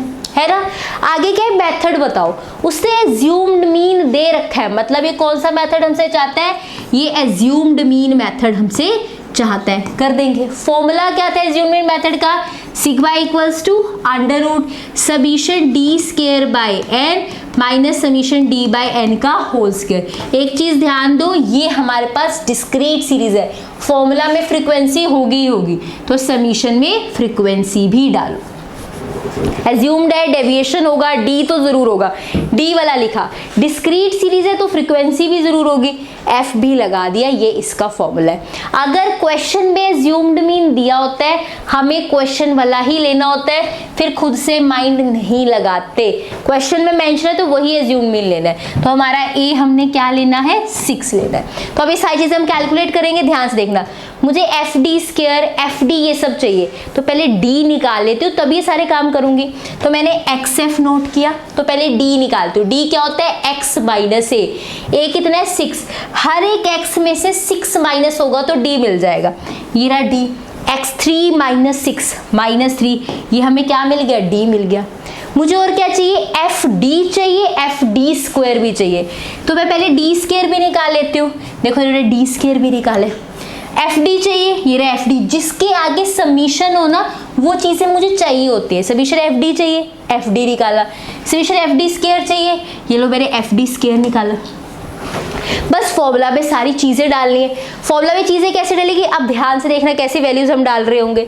ना। आगे क्या है, मेथड बताओ, उसने एज्यूम्ड मीन दे रखा है, मतलब ये कौन सा मेथड हमसे चाहता है, ये एज्यूम्ड मीन मेथड हमसे चाहता है, कर देंगे। फॉर्मूला क्या था एज्यूम्ड मीन मेथड का, sigma equals to under root summation D square by N minus summation D by N का होल स्क्वायर। एक चीज ध्यान दो, ये हमारे पास डिस्क्रीट सीरीज है, फॉर्मूला में फ्रीक्वेंसी होगी, तो समीशन में फ्रीक्वेंसी भी डालो। एज्यूम्ड है, डेविएशन होगा, डी तो जरूर होगा, डी वाला लिखा, डिस्क्रीट सीरीज है तो फ्रीक्वेंसी भी जरूर होगी, एफ भी लगा दिया, ये इसका फॉर्मूला है। अगर क्वेश्चन में एज्यूम्ड मीन दिया होता है, हमें क्वेश्चन वाला ही लेना होता है, फिर खुद से माइंड नहीं लगाते, क्वेश्चन में मेंशन है तो वही एज्यूम्ड मीन लेना है। तो हमारा ए हमने क्या लेना है, 6 लेना है। तो अभी सारी चीजें हम कैलकुलेट करेंगे, ध्यान से देखना। मुझे F D square, F D ये सब चाहिए, तो पहले डी निकाल लेती हूँ तभी सारे काम करूंगी। तो मैंने एक्स एफ नोट किया, तो पहले डी निकालती हूँ। डी क्या होता है, एक्स माइनस ए कितना है 6, हर एक एक्स में से 6 माइनस होगा तो डी मिल जाएगा, ये रहा डी। x3 माइनस 6 माइनस 3, ये हमें क्या मिल गया, डी मिल गया। मुझे और क्या चाहिए, एफ डी चाहिए, एफ डी स्क्वायर भी चाहिए, तो मैं पहले डी स्क्वायर भी निकाल लेती हूँ। देखो इन्होंने डी स्क्वायर भी निकाले, एफ डी चाहिए, ये रहा एफ डी, जिसके आगे समीशन हो ना वो चीजें मुझे चाहिए होती है। समीशन एफ डी चाहिए, एफ डी निकाला, समीशन एफ डी स्क्वायर चाहिए, ये लो मैंने एफ डी स्क्वायर निकाला। बस फॉर्मूला में सारी चीजें डालनी है। फॉर्मूला में चीजें कैसे डालेगी, अब ध्यान से देखना कैसी वैल्यूज हम डाल रहे होंगे।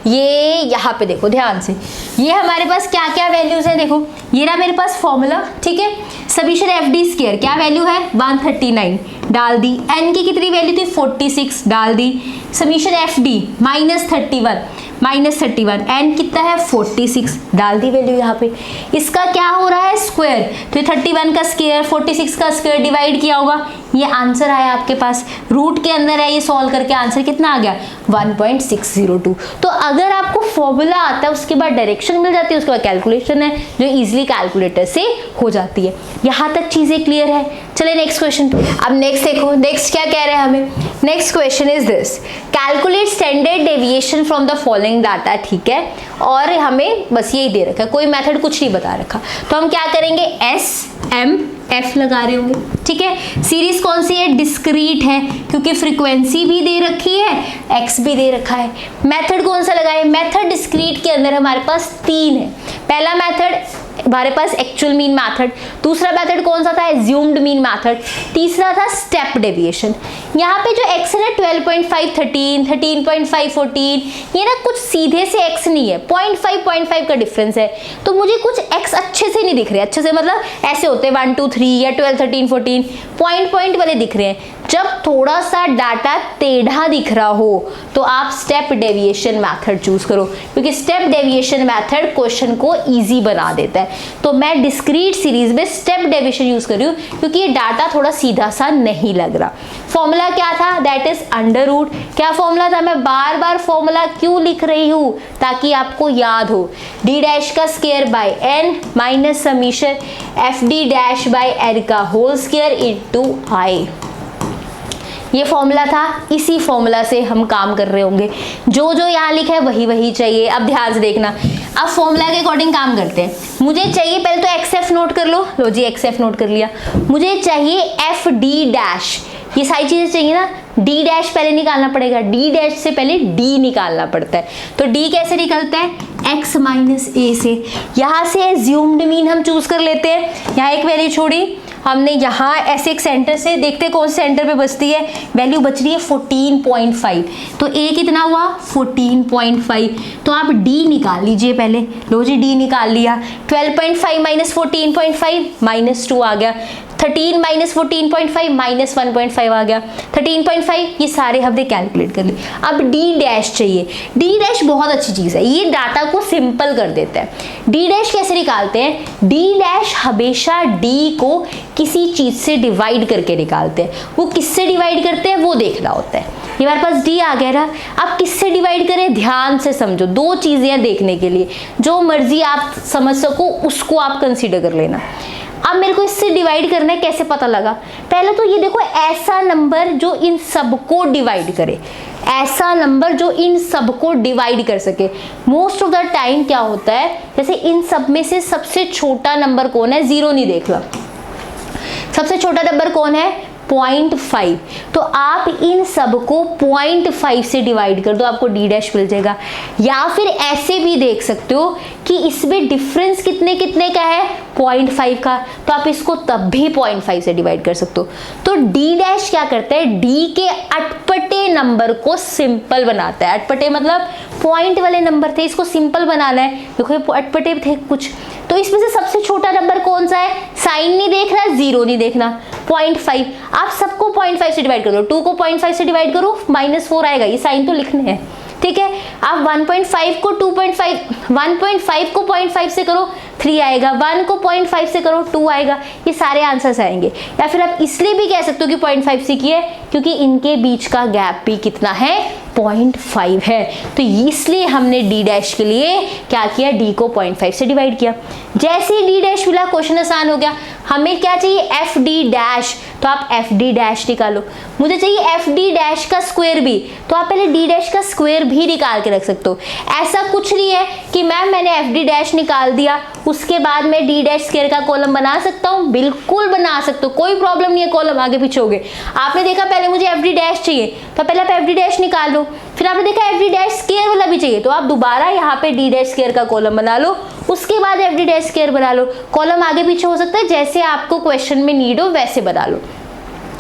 ये यहाँ पे देखो ध्यान से, ये हमारे पास क्या क्या वैल्यूज है, देखो ये रहा मेरे पास फॉर्मूला, ठीक है। समीशन एफ डी स्क्वायर क्या वैल्यू है 139 डाल दी, एन की कितनी वैल्यू थी 46 डाल दी, समीशन एफ डी -31 एन कितना है 46 डाल दी वैल्यू यहाँ पे। इसका क्या हो रहा है स्क्वायर, तो 31 का स्क्वायर 46 का स्क्वायर डिवाइड किया होगा, ये आंसर आया आपके पास, रूट के अंदर है, ये सॉल्व करके आंसर कितना आ गया 1.602। तो अगर आपको फॉर्मूला आता है उसके बाद डायरेक्शन मिल जाती है, उसके बाद कैलकुलेशन है जो इजीली कैलकुलेटर से हो जाती है। यहाँ तक चीजें क्लियर है। चलिए नेक्स्ट क्वेश्चन। अब नेक्स्ट देखो, नेक्स्ट क्या कह रहे हैं हमें, next question is this, calculate standard deviation from the following data, ठीक है। और हमें बस यही दे रखा है, कोई मेथड कुछ नहीं बता रखा, तो हम क्या करेंगे एस एम एफ लगा रहे होंगे, ठीक है। सीरीज कौन सी है, डिस्क्रीट है, क्योंकि फ्रीक्वेंसी भी दे रखी है, एक्स भी दे रखा है। मेथड कौन सा लगाए, मेथड डिस्क्रीट के अंदर हमारे पास 3 है। पहला मेथड हमारे पास एक्चुअल मीन मेथड, दूसरा मेथड कौन सा था एज्यूम्ड मीन मेथड, तीसरा था स्टेप डेविएशन। यहाँ पे जो एक्स है ना 12.5 13 13.5 14, ये ना कुछ सीधे से एक्स नहीं है, 0.5 का डिफरेंस है, तो मुझे कुछ एक्स अच्छे से नहीं दिख रहे, अच्छे से मतलब ऐसे होते हैं 1 2 3 या 12 13 14 पॉइंट वाले दिख रहे हैं। जब थोड़ा सा डाटा टेढ़ा दिख रहा हो तो आप स्टेप डेविएशन मेथड चूज करो, क्योंकि स्टेप डेविएशन मेथड क्वेश्चन को इजी बना देता है। तो मैं डिस्क्रीट सीरीज में स्टेप डेविएशन यूज कर रही हूँ क्योंकि ये डाटा थोड़ा सीधा सा नहीं लग रहा। फॉर्मूला क्या था, दैट इज अंडर रूट। क्या फॉर्मूला था, मैं बार बार फॉर्मूला क्यों लिख रही हूँ, ताकि आपको याद हो, डी डैश का square by N minus summation F D dash by N का होल स्क्वायर इनटू आई। ये फॉर्मूला था, इसी फॉर्मूला से हम काम कर रहे होंगे। जो जो यहाँ लिखा है वही वही चाहिए। अब ध्यान से देखना, अब फॉर्मूला के अकॉर्डिंग काम करते हैं। मुझे चाहिए, पहले तो एक्स एफ नोट कर लो जी, एक्स एफ नोट कर लिया। मुझे चाहिए एफ डी डैश, ये सारी चीजें चाहिए ना। डी डैश पहले निकालना पड़ेगा, डी डैश से पहले डी निकालना पड़ता है। तो डी कैसे निकलता है, एक्स माइनस ए से। यहाँ से एज्यूम्ड मीन हम चूज कर लेते हैं, यहाँ एक वैल्यू छोड़ी हमने, यहाँ ऐसे एक सेंटर से देखते कौन से सेंटर पे बचती है, वैल्यू बच रही है 14.5, तो ए कितना हुआ 14.5। तो आप डी निकाल लीजिए पहले, लो जी डी निकाल लिया। 12.5 माइनस 14.5 माइनस 2 आ गया, 13 माइनस 14.5 माइनस 1.5 आ गया, 13.5। ये सारे हमने कैलकुलेट कर लिए। अब डी डैश चाहिए। डी डैश बहुत अच्छी चीज़ है, ये डाटा को सिंपल कर देता है। डी डैश कैसे निकालते हैं, डी डैश हमेशा डी को किसी चीज़ से डिवाइड करके निकालते हैं। वो किससे डिवाइड करते हैं वो देखना होता है। ये हमारे पास डी आ गया ना, अब किससे डिवाइड करें, ध्यान से समझो, दो चीज़ें हैं देखने के लिए, जो मर्जी आप समझ सको उसको आप कंसीडर कर लेना। अब मेरे को इससे डिवाइड करना है, कैसे पता लगा, पहले तो ये देखो, ऐसा नंबर जो इन सबको डिवाइड करे, ऐसा नंबर जो इन सबको डिवाइड कर सके। मोस्ट ऑफ द टाइम क्या होता है, जैसे इन सब में से सबसे छोटा नंबर कौन है, जीरो नहीं देख लो, सबसे छोटा नंबर कौन है 0.5, तो आप इन सबको 0.5 से डिवाइड कर दो, आपको डी डैश मिल जाएगा। या फिर ऐसे भी देख सकते हो कि इसमें डिफरेंस कितने कितने का है 0.5 का, तो आप इसको तब भी 0.5 से डिवाइड कर सकते हो। तो डी डैश क्या करता है, डी के अटपटे नंबर को सिंपल बनाता है। अटपटे मतलब पॉइंट वाले नंबर थे, इसको सिंपल बनाना है। देखो अटपटे थे कुछ, तो इसमें से सबसे छोटा नंबर कौन सा है, साइन नहीं देखना, जीरो नहीं देखना, 0.5। आप सबको 0.5 से डिवाइड कर दो, 2 को 0.5 से डिवाइड करो -4 आएगा, ये साइन तो लिखने हैं, ठीक है। आप 1.5 को 2.5, 1.5 को 0.5 से करो 3 आएगा, 1 को 0.5 से करो 2 आएगा, ये सारे आंसर्स आएंगे। या फिर आप इसलिए भी कह सकते हो कि 0.5 से किए, क्योंकि इनके बीच का गैप भी कितना है 0.5 है। तो इसलिए हमने डी डैश के लिए क्या किया, डी को 0.5 से डिवाइड किया। जैसे ही डी डैश मिला क्वेश्चन आसान हो गया। हमें क्या चाहिए, एफ डी डैश, तो आप एफ डी डैश निकालो। मुझे चाहिए एफ डी डैश का स्क्वायर भी, तो आप पहले डी डैश का स्क्वायर भी निकाल के रख सकते हो। ऐसा कुछ नहीं है कि मैम मैंने एफ डी डैश निकाल दिया उसके बाद मैं डी डैश स्क्वायर का कॉलम बना सकता हूँ, बिल्कुल बना सकते हो, कोई प्रॉब्लम नहीं है, कॉलम आगे पीछे हो गए। आपने देखा पहले मुझे एफ डी डैश चाहिए, तो पहले आप एफ डी डैश निकाल लो, फिर आपने देखा एफ डी डैश स्क्वायर वाला भी चाहिए, तो आप दोबारा यहाँ पे डी डैश स्क्वायर का कॉलम बना लो, उसके बाद एफ डी डैश स्क्वायर बना लो। कॉलम आगे पीछे हो सकता है, जैसे आपको क्वेश्चन में नीड हो वैसे बना लो।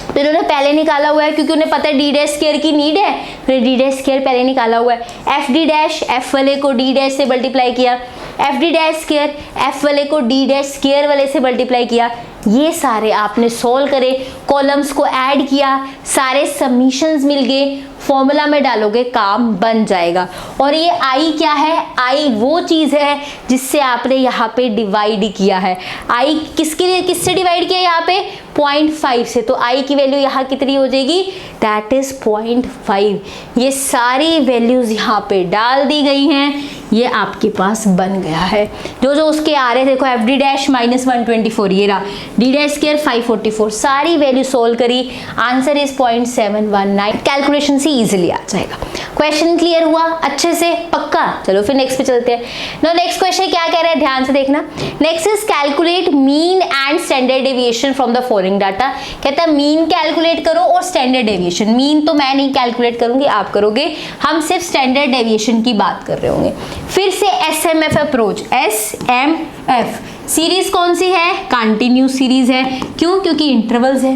तो इन्होंने पहले निकाला हुआ है क्योंकि उन्हें पता है डी डैश स्क्वायर की नीड है, फिर डी डैश स्क्वायर पहले निकाला हुआ है। एफ डी डैश, एफ वाले को डी डैश से मल्टीप्लाई किया, F D dash square, F वाले को डी डैश स्क्वायर वाले से मल्टीप्लाई किया। ये सारे आपने सोल्व करे, कॉलम्स को ऐड किया, सारे सबमिशंस मिल गए, फॉर्मूला में डालोगे, काम बन जाएगा। और ये आई क्या है, आई वो चीज़ है जिससे आपने यहाँ पे डिवाइड किया है। आई किसके लिए, किससे डिवाइड किया यहाँ पे 0.5 से, तो आई की वैल्यू यहाँ कितनी हो जाएगी, दैट इज 0.5। ये सारी वैल्यूज यहाँ पे डाल दी गई हैं, ये आपके पास बन गया है। जो जो उसके आ रहे, देखो एफ डी डैश -124, ये रहा, डी डैश स्क्वायर 544, सारी वैल्यू सोल्व करी, आंसर इज 0.719। कैलकुलेशन से इजीली आ जाएगा। क्वेश्चन क्लियर हुआ अच्छे से, पक्का? चलो फिर नेक्स्ट पे चलते हैं। नो नेक्स्ट क्वेश्चन क्या कह रहा है, ध्यान से देखना। Next is calculate mean and standard deviation from the following data. कहता है मीन कैलकुलेट करो और स्टैंडर्ड डेविएशन। मीन तो मैं नहीं कैलकुलेट करूंगी, आप करोगे, हम सिर्फ स्टैंडर्ड डेविएशन की बात कर रहे होंगे। फिर से SMF अप्रोच, SMF सीरीज कौन सी है? कंटिन्यूस सीरीज है। क्यों? क्योंकि इंटरवल्स है।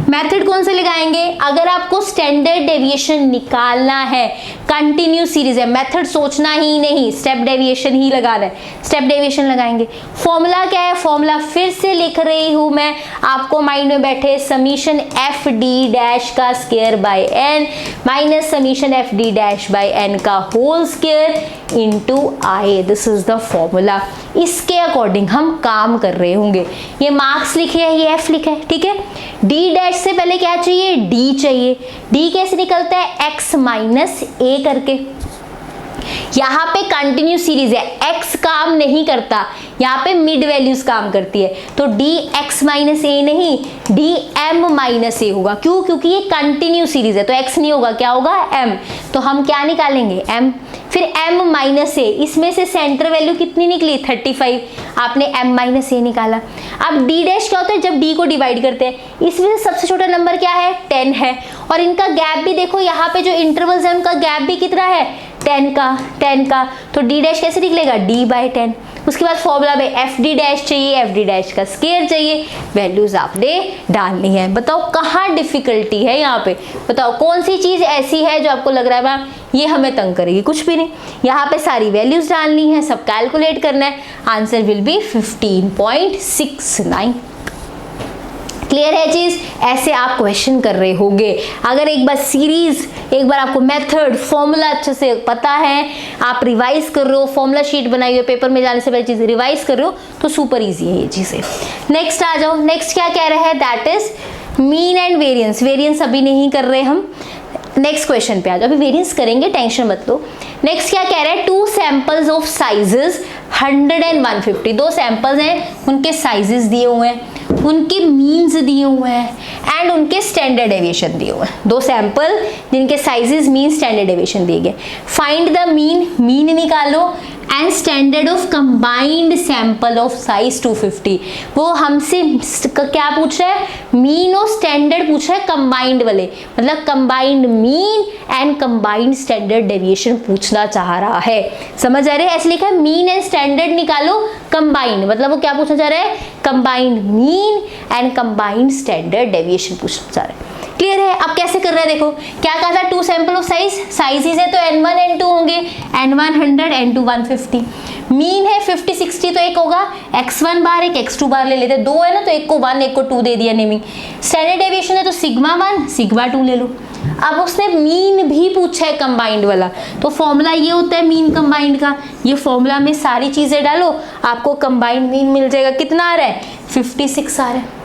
मेथड कौन से लगाएंगे? अगर आपको स्टैंडर्ड डेविएशन निकालना है, कंटिन्यूस सीरीज है, मेथड सोचना ही नहीं, स्टेप डेविएशन ही लगाना है, स्टेप डेविएशन लगाएंगे। फॉर्मूला क्या है? फॉर्मूला फिर से लिख रही हूं मैं, आपको माइंड में बैठे, समीशन एफ डी डैश का square by N minus summation F D dash by N का whole square into I. This is the formula. इसके अकॉर्डिंग हम काम कर रहे होंगे। ये मार्क्स लिखे हैं, ये एफ लिखा है, ठीक है। डी डैश से पहले क्या चाहिए? डी चाहिए। डी कैसे निकलता है? एक्स माइनस ए करके। यहाँ पे कंटिन्यू सीरीज है, x काम नहीं करता, यहाँ पे मिड वैल्यूज काम करती है, तो dx माइनस ए नहीं, dm माइनस ए होगा। क्यों? क्योंकि ये कंटिन्यू सीरीज है, तो x नहीं होगा, क्या होगा? m। तो हम क्या निकालेंगे? m। फिर m माइनस ए, इसमें से सेंटर वैल्यू कितनी निकली? 35। आपने m माइनस ए निकाला। अब d डैश क्या होता है? जब d को डिवाइड करते हैं, इसमें से सबसे छोटा नंबर क्या है? 10 है। और इनका गैप भी देखो, यहाँ पे जो इंटरवल्स है उनका गैप भी कितना है? 10 का। तो d डैश कैसे निकलेगा? d by 10। उसके बाद फॉर्मूला में एफ डी डैश चाहिए, एफ डी डैश का स्क्वायर चाहिए, वैल्यूज आपने डालनी है। बताओ कहाँ डिफिकल्टी है यहाँ पे? बताओ कौन सी चीज ऐसी है जो आपको लग रहा है मैम ये हमें तंग करेगी? कुछ भी नहीं। यहाँ पे सारी वैल्यूज डालनी है, सब कैलकुलेट करना है। Answer will be 15.69। क्लियर है चीज? ऐसे आप क्वेश्चन कर रहे होंगे। अगर एक बार सीरीज, एक बार आपको मेथड, फॉर्मूला अच्छे से पता है, आप रिवाइज कर रहे हो, फॉर्मूला शीट बनाई हुई, पेपर में जाने से पहले चीजें रिवाइज कर रहे हो, तो सुपर इजी है ये चीजें। नेक्स्ट आ जाओ। नेक्स्ट क्या कह रहे हैं? That is mean and variance. Variance अभी नहीं कर रहे हम, नेक्स्ट क्वेश्चन पे आ जाओ। अभी वेरियंस करेंगे, टेंशन मत लो। नेक्स्ट क्या कह रहे हैं? 2 samples of sizes 100 and 150। 2 samples हैं, उनके साइजेस दिए हुए हैं, उनके मीन्स दिए हुए हैं एंड उनके स्टैंडर्ड डेविएशन दिए हुए हैं। 2 सैंपल जिनके साइजेस, मीन, स्टैंडर्ड डेविएशन दिए गए। फाइंड द मीन निकालो and standard of combined sample of size 250। वो हमसे क्या पूछ रहा है? मीन और स्टैंडर्ड पूछ रहा है, कंबाइंड वाले, मतलब combined mean and combined standard deviation पूछना चाह रहा है। समझ आ रहे है? ऐसे लिखा है मीन एंड स्टैंडर्ड निकालो कंबाइंड, मतलब वो क्या पूछना चाह रहा है? Combined mean and combined standard deviation पूछना चाह रहा है। क्लियर है? अब कैसे कर रहे हैं देखो, क्या कहा था? 2 सैंपल ऑफ साइजेस है तो n1 n2 होंगे, n1 100 n2 150। मीन है 50 60 तो एक होगा x1 बार, एक x2 बार ले लेते, 2 है ना तो एक को 1 एक को 2 दे दिया नेमिंग। स्टैंडर्ड डेविएशन है तो सिग्मा 1 सिग्मा 2 ले लो। अब उसने मीन भी पूछा है कंबाइंड वाला, तो फॉर्मूला ये होता है मीन कंबाइंड का। ये फॉर्मूला में सारी चीजें डालो, आपको कंबाइंड मीन मिल जाएगा। कितना आ रहा है? 56 आ रहा है।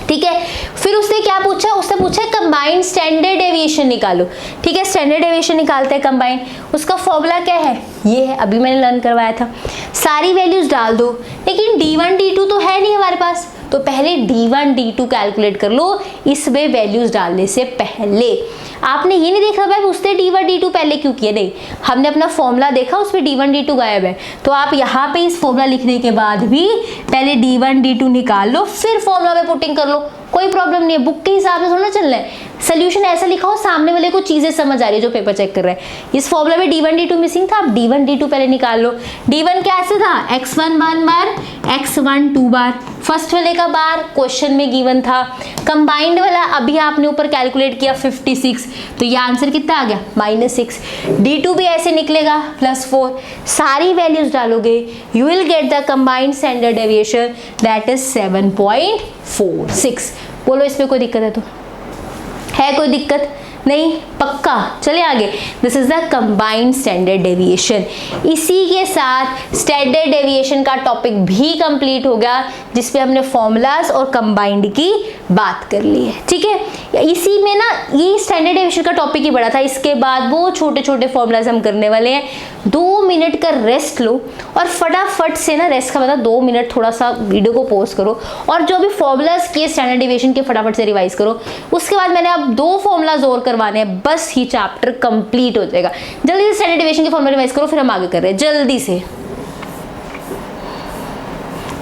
ठीक है। फिर उसने क्या पूछा? उसने पूछा कंबाइंड स्टैंडर्ड डेविएशन निकालो। ठीक है, स्टैंडर्ड डेविएशन निकालते हैं कंबाइंड। उसका फॉर्मूला क्या है? ये है, अभी मैंने लर्न करवाया था। सारी वैल्यूज डाल दो, लेकिन d1 d2 तो है नहीं हमारे पास, तो पहले d1 d2 कैलकुलेट कर लो इसमें वैल्यूज डालने से पहले। आपने ये नहीं देखा भाई उसने d1 d2 पहले क्यों किया? नहीं, हमने अपना फॉर्मूला देखा, उसमें d1 d2 गायब है। तो आप यहाँ पे इस फॉर्मूला लिखने के बाद भी पहले d1 d2 निकाल लो, फिर फॉर्मूला में पुटिंग कर लो, कोई प्रॉब्लम नहीं है। बुक के हिसाब से थोड़ा चलना है, सोल्यूशन ऐसा लिखा हो सामने वाले को चीजें समझ आ रही है जो पेपर चेक कर रहा है। इस फॉर्मूला में d1 d2 मिसिंग था, आप d1 d2 पहले निकाल लो। d1 कैसे था? x1 1 बार, x1 2 बार। फर्स्ट वाले का बार क्वेश्चन में गिवन था, कंबाइंड वाला अभी आपने ऊपर कैलकुलेट किया 56, तो ये आंसर कितना आ गया? -6। d2 भी ऐसे निकलेगा +4। सारी वैल्यूज डालोगे, you will get the combined standard deviation that is 7.46। बोलो इसमें कोई दिक्कत है तो? है कोई दिक्कत? नहीं, पक्का। चले आगे। This is the combined standard deviation. इसी के साथ स्टैंडर्ड डेविएशन का टॉपिक भी कंप्लीट हो गया, जिसपे हमने फॉर्मूलाज और कंबाइंड की बात कर ली है। ठीक है, इसी में ना ये स्टैंडर्ड डेविएशन का टॉपिक ही बड़ा था। इसके बाद वो छोटे छोटे फॉर्मूलाज हम करने वाले हैं। 2 मिनट का रेस्ट लो और फटाफट से ना, रेस्ट का मतलब 2 मिनट थोड़ा सा वीडियो को पॉज करो और जो भी फॉर्मूलाज किए स्टैंडर्ड डेविएशन के फटाफट से रिवाइज करो। उसके बाद मैंने अब 2 फॉर्मूलाज और करवाने हैं, बस ही चैप्टर कंप्लीट हो जाएगा। जल्दी से स्टैंडर्ड डेविएशन के फॉर्मूला रिवाइज करो, फिर हम आगे कर रहे हैं। जल्दी से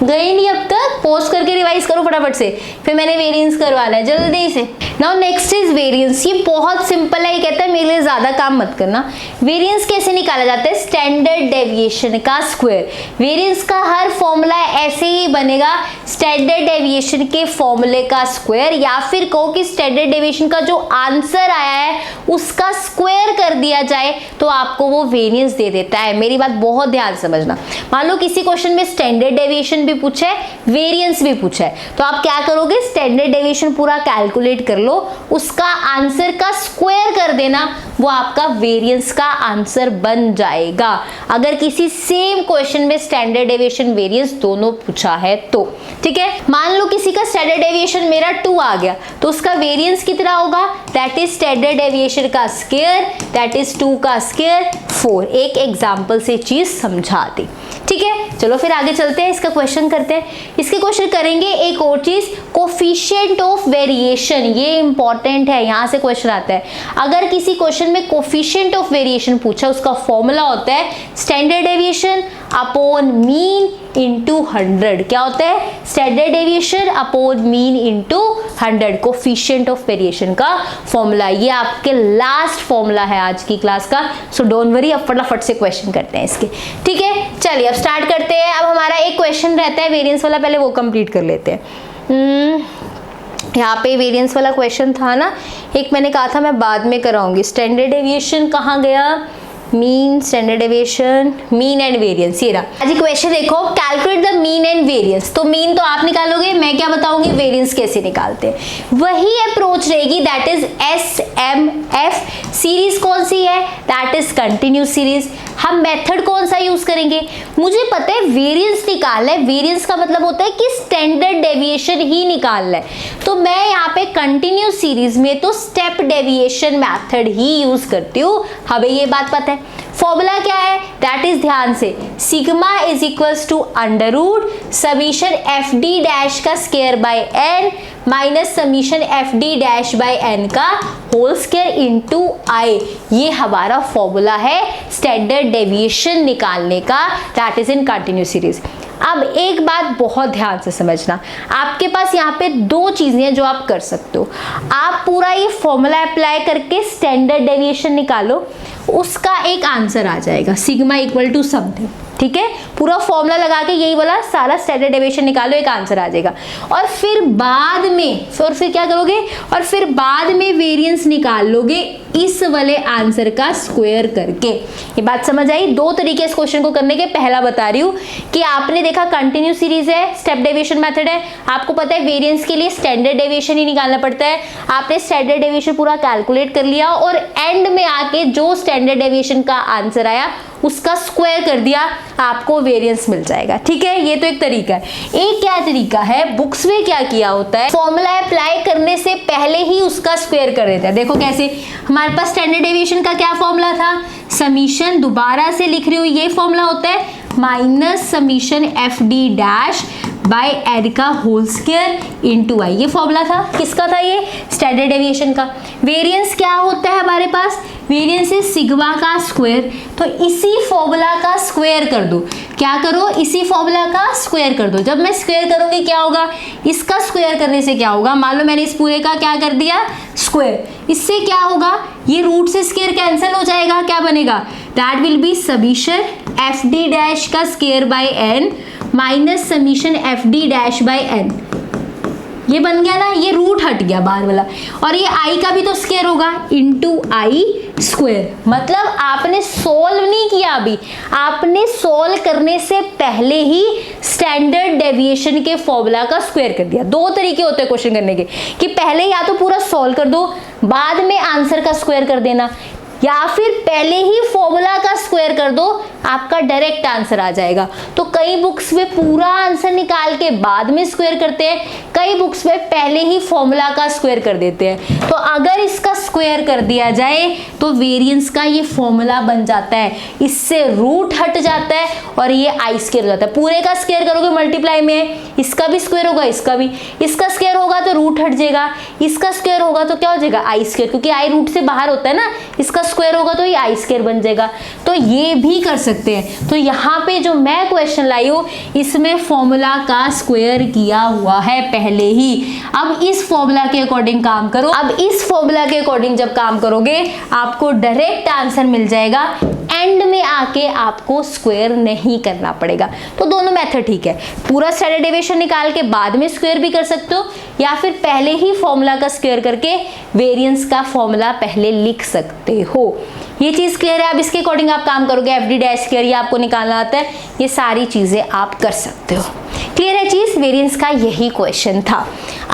गए नहीं अब तक, पोस्ट करके रिवाइज करो फटाफट से, फिर मैंने वेरिएंस करवाना है। जल्दी से नाउ नेक्स्ट इज वेरिएंस। ये बहुत सिंपल है, ये कहता है मेरे लिए ज्यादा काम मत करना। वेरिएंस कैसे निकाला जाता है? स्टैंडर्ड डेविएशन का स्क्वायर। वेरिएंस का हर फॉर्मूला ऐसे ही बनेगा, स्टैंडर्ड डेविएशन के फॉर्मूले का स्क्वायर, या फिर कहो कि स्टैंडर्ड डेविएशन का जो आंसर आया है उसका स्क्वायर कर दिया जाए तो आपको वो वेरिएंस दे देता है। मेरी बात बहुत ध्यान समझना। मान लो किसी क्वेश्चन में स्टैंडर्ड डेविएशन भी पूछा है, वेरिएंस भी पूछा है, तो आप क्या करोगे? स्टैंडर्ड डेविएशन पूरा कैलकुलेट कर लो, उसका आंसर का स्क्वायर कर देना, वो आपका वेरिएंस का आंसर बन जाएगा। अगर किसी सेम क्वेश्चन में स्टैंडर्ड डेविएशन वेरिएंस दोनों पूछा है तो ठीक है। मान लो किसी का स्टैंडर्ड डेविएशन मेरा 2 आ गया, तो उसका वेरिएंस कितना होगा? दैट इज स्टैंडर्ड डेविएशन का स्क्वायर, दैट इज 2 का स्क्वायर 4। एक एग्जांपल से चीज समझा दी, ठीक है। चलो फिर आगे चलते हैं, इसका क्वेश्चन करते हैं। इसके क्वेश्चन करेंगे एक और चीज, कोफिशिएंट ऑफ वेरिएशन। ये इंपॉर्टेंट है, यहां से क्वेश्चन आता है। अगर किसी क्वेश्चन में कोफिशिएंट ऑफ वेरिएशन पूछा, उसका फॉर्मूला होता है standard deviation upon mean into 100। क्या होता है? Standard deviation upon mean into 100, coefficient of variation का फॉर्मूला। ये आपके लास्ट फॉर्मूला है आज की क्लास का, सो डोंट वरी। अब फटाफट से क्वेश्चन करते हैं इसके, ठीक है। चलिए अब स्टार्ट करते हैं। अब हमारा एक क्वेश्चन रहता है वेरिएंस वाला, पहले वो कंप्लीट कर लेते हैं। यहाँ पे वेरिएंस वाला क्वेश्चन था ना, एक मैंने कहा था मैं बाद में कराऊंगी। स्टैंडर्ड डेविएशन कहाँ गया? Mean, standard deviation, mean and variance. ये रहा। आज क्वेश्चन देखो, calculate the mean and variance. तो मीन तो आप निकालोगे, मैं क्या बताऊंगी वेरिएंस कैसे निकालते हैं। वही अप्रोच रहेगी, दैट इज SMF। सीरीज कौन सी है? That is continuous series. हम मेथड कौन सा यूज करेंगे? मुझे पता है वेरिएंस निकालना है, वेरिएंस का मतलब होता है कि स्टैंडर्ड डेविएशन ही निकालना है, तो मैं यहाँ पे कंटिन्यूस सीरीज में तो स्टेप डेविएशन मेथड ही यूज करती हूँ। हमें ये बात पता है। फॉर्मूला क्या है? दैट इज, ध्यान से, sigma is equals to under root summation FD dash का square by n minus summation FD dash by n का होल स्क्वायर इनटू I। ये हमारा फॉर्मूला है स्टैंडर्ड डेविएशन निकालने का, that is in continuous series. अब एक बात बहुत ध्यान से समझना, आपके पास यहाँ पे 2 चीजें हैं जो आप कर सकते हो। आप पूरा ये फॉर्मूला अप्लाई करके स्टैंडर्ड डेविएशन निकालो, उसका एक आंसर आ जाएगा, सिग्मा इक्वल टू समथिंग, ठीक है। पूरा फॉर्मूला लगा के यही वाला सारा स्टैंडर्ड डेविएशन निकालो, एक आंसर आ जाएगा। और फिर बाद में फिर क्या करोगे? और फिर बाद में वेरिएंस निकाल लोगे इस वाले आंसर का स्क्वायर करके। ये बात समझ आई? 2 तरीके इस क्वेश्चन को करने के। पहला बता रही हूँ कि आपने देखा कंटिन्यूस सीरीज है, स्टेप डेविएशन मेथड है, आपको पता है वेरिएंस के लिए स्टैंडर्ड डेविएशन ही निकालना पड़ता है। आपने स्टैंडर्ड डेविएशन पूरा कैलकुलेट कर लिया और एंड में आके जो स्टैंडर्ड डेविएशन का आंसर आया उसका स्क्वायर कर दिया, आपको वेरिएंस मिल जाएगा, ठीक है। ये तो एक तरीका है। एक क्या तरीका है, बुक्स में क्या किया होता है, फॉर्मूला अप्लाई करने से पहले ही उसका स्क्वायर कर देता है। देखो कैसे, हमारे पास स्टैंडर्ड डेविएशन का क्या फॉर्मूला था? समीशन, दोबारा से लिख रही हूँ, ये फॉर्मूला होता है minus summation FD dash by n का होल स्क्वायर इनटू I। ये फॉर्मूला था, किसका था ये? स्टैंडर्ड डेविएशन का। वेरिएंस क्या होता है हमारे पास? वेरिएंस इज सिग्मा का स्क्वायर, तो इसी फॉर्मूला का स्क्वायर कर दो। क्या करो? इसी फॉर्मूला का स्क्वायर कर दो। जब मैं स्क्वायर करूंगी क्या होगा? इसका स्क्वायर करने से क्या होगा? मान लो मैंने इस पूरे का क्या कर दिया? स्क्वायर। इससे क्या होगा? ये रूट से स्क्वायर कैंसिल हो जाएगा, क्या बनेगा? That will be summation FD dash का square by n minus summation FD dash by n। ये बन गया ना, ये रूट हट गया बाहर वाला, और ये I का भी तो स्क्वायर होगा इनटू I स्क्वायर। मतलब आपने सोल्व नहीं किया, अभी आपने सोल्व करने से पहले ही स्टैंडर्ड डेविएशन के फॉर्मूला का स्क्वायर कर दिया। 2 तरीके होते हैं क्वेश्चन करने के, कि पहले या तो पूरा सोल्व कर दो, बाद में आंसर का स्क्वायर कर देना, या फिर पहले ही फॉर्मूला का स्क्वायर कर दो, आपका डायरेक्ट आंसर आ जाएगा। तो कई बुक्स में पूरा आंसर निकाल के बाद में स्क्वायर करते हैं, कई बुक्स में पहले ही फॉर्मूला का स्क्वायर कर देते हैं। तो अगर इसका स्क्वायर कर दिया जाए तो वेरिएंस का ये फॉर्मूला बन जाता है, इससे रूट हट जाता है और ये I स्क्वायर हो जाता है। पूरे का स्क्वायर करोगे मल्टीप्लाई में, इसका भी स्क्वायर होगा, इसका भी, इसका स्क्वायर होगा तो रूट हट जाएगा, इसका स्क्वायर होगा तो क्या हो जाएगा? I स्क्वायर, क्योंकि I रूट से बाहर होता है ना, इसका स्क्वायर होगा तो ये I स्क्वायर बन जाएगा। तो ये भी कर सकते सकते हैं। तो यहाँ पे जो मैं क्वेश्चन लाई हूँ इसमें फॉर्मूला का स्क्वायर किया हुआ है पहले ही। अब इस फॉर्मूला के अकॉर्डिंग काम करो। अब इस फॉर्मूला के अकॉर्डिंग जब काम करोगे आपको डायरेक्ट आंसर मिल जाएगा, एंड में आके आपको स्क्वायर नहीं करना पड़ेगा। तो दोनों मेथड ठीक है, पूरा स्टैंडर्ड डेविएशन निकाल के बाद में स्क्वायर भी कर सकते हो, या फिर पहले ही फॉर्मूला का स्क्वायर करके वेरिएंस का फॉर्मूला पहले लिख सकते हो। ये चीज क्लियर है। अब इसके अकॉर्डिंग आप काम करोगे, एफडी डैश स्क्वायर ये आपको निकालना आता है, ये सारी चीजें आप कर सकते हो। क्लियर है चीज? वेरिएंस का यही क्वेश्चन था।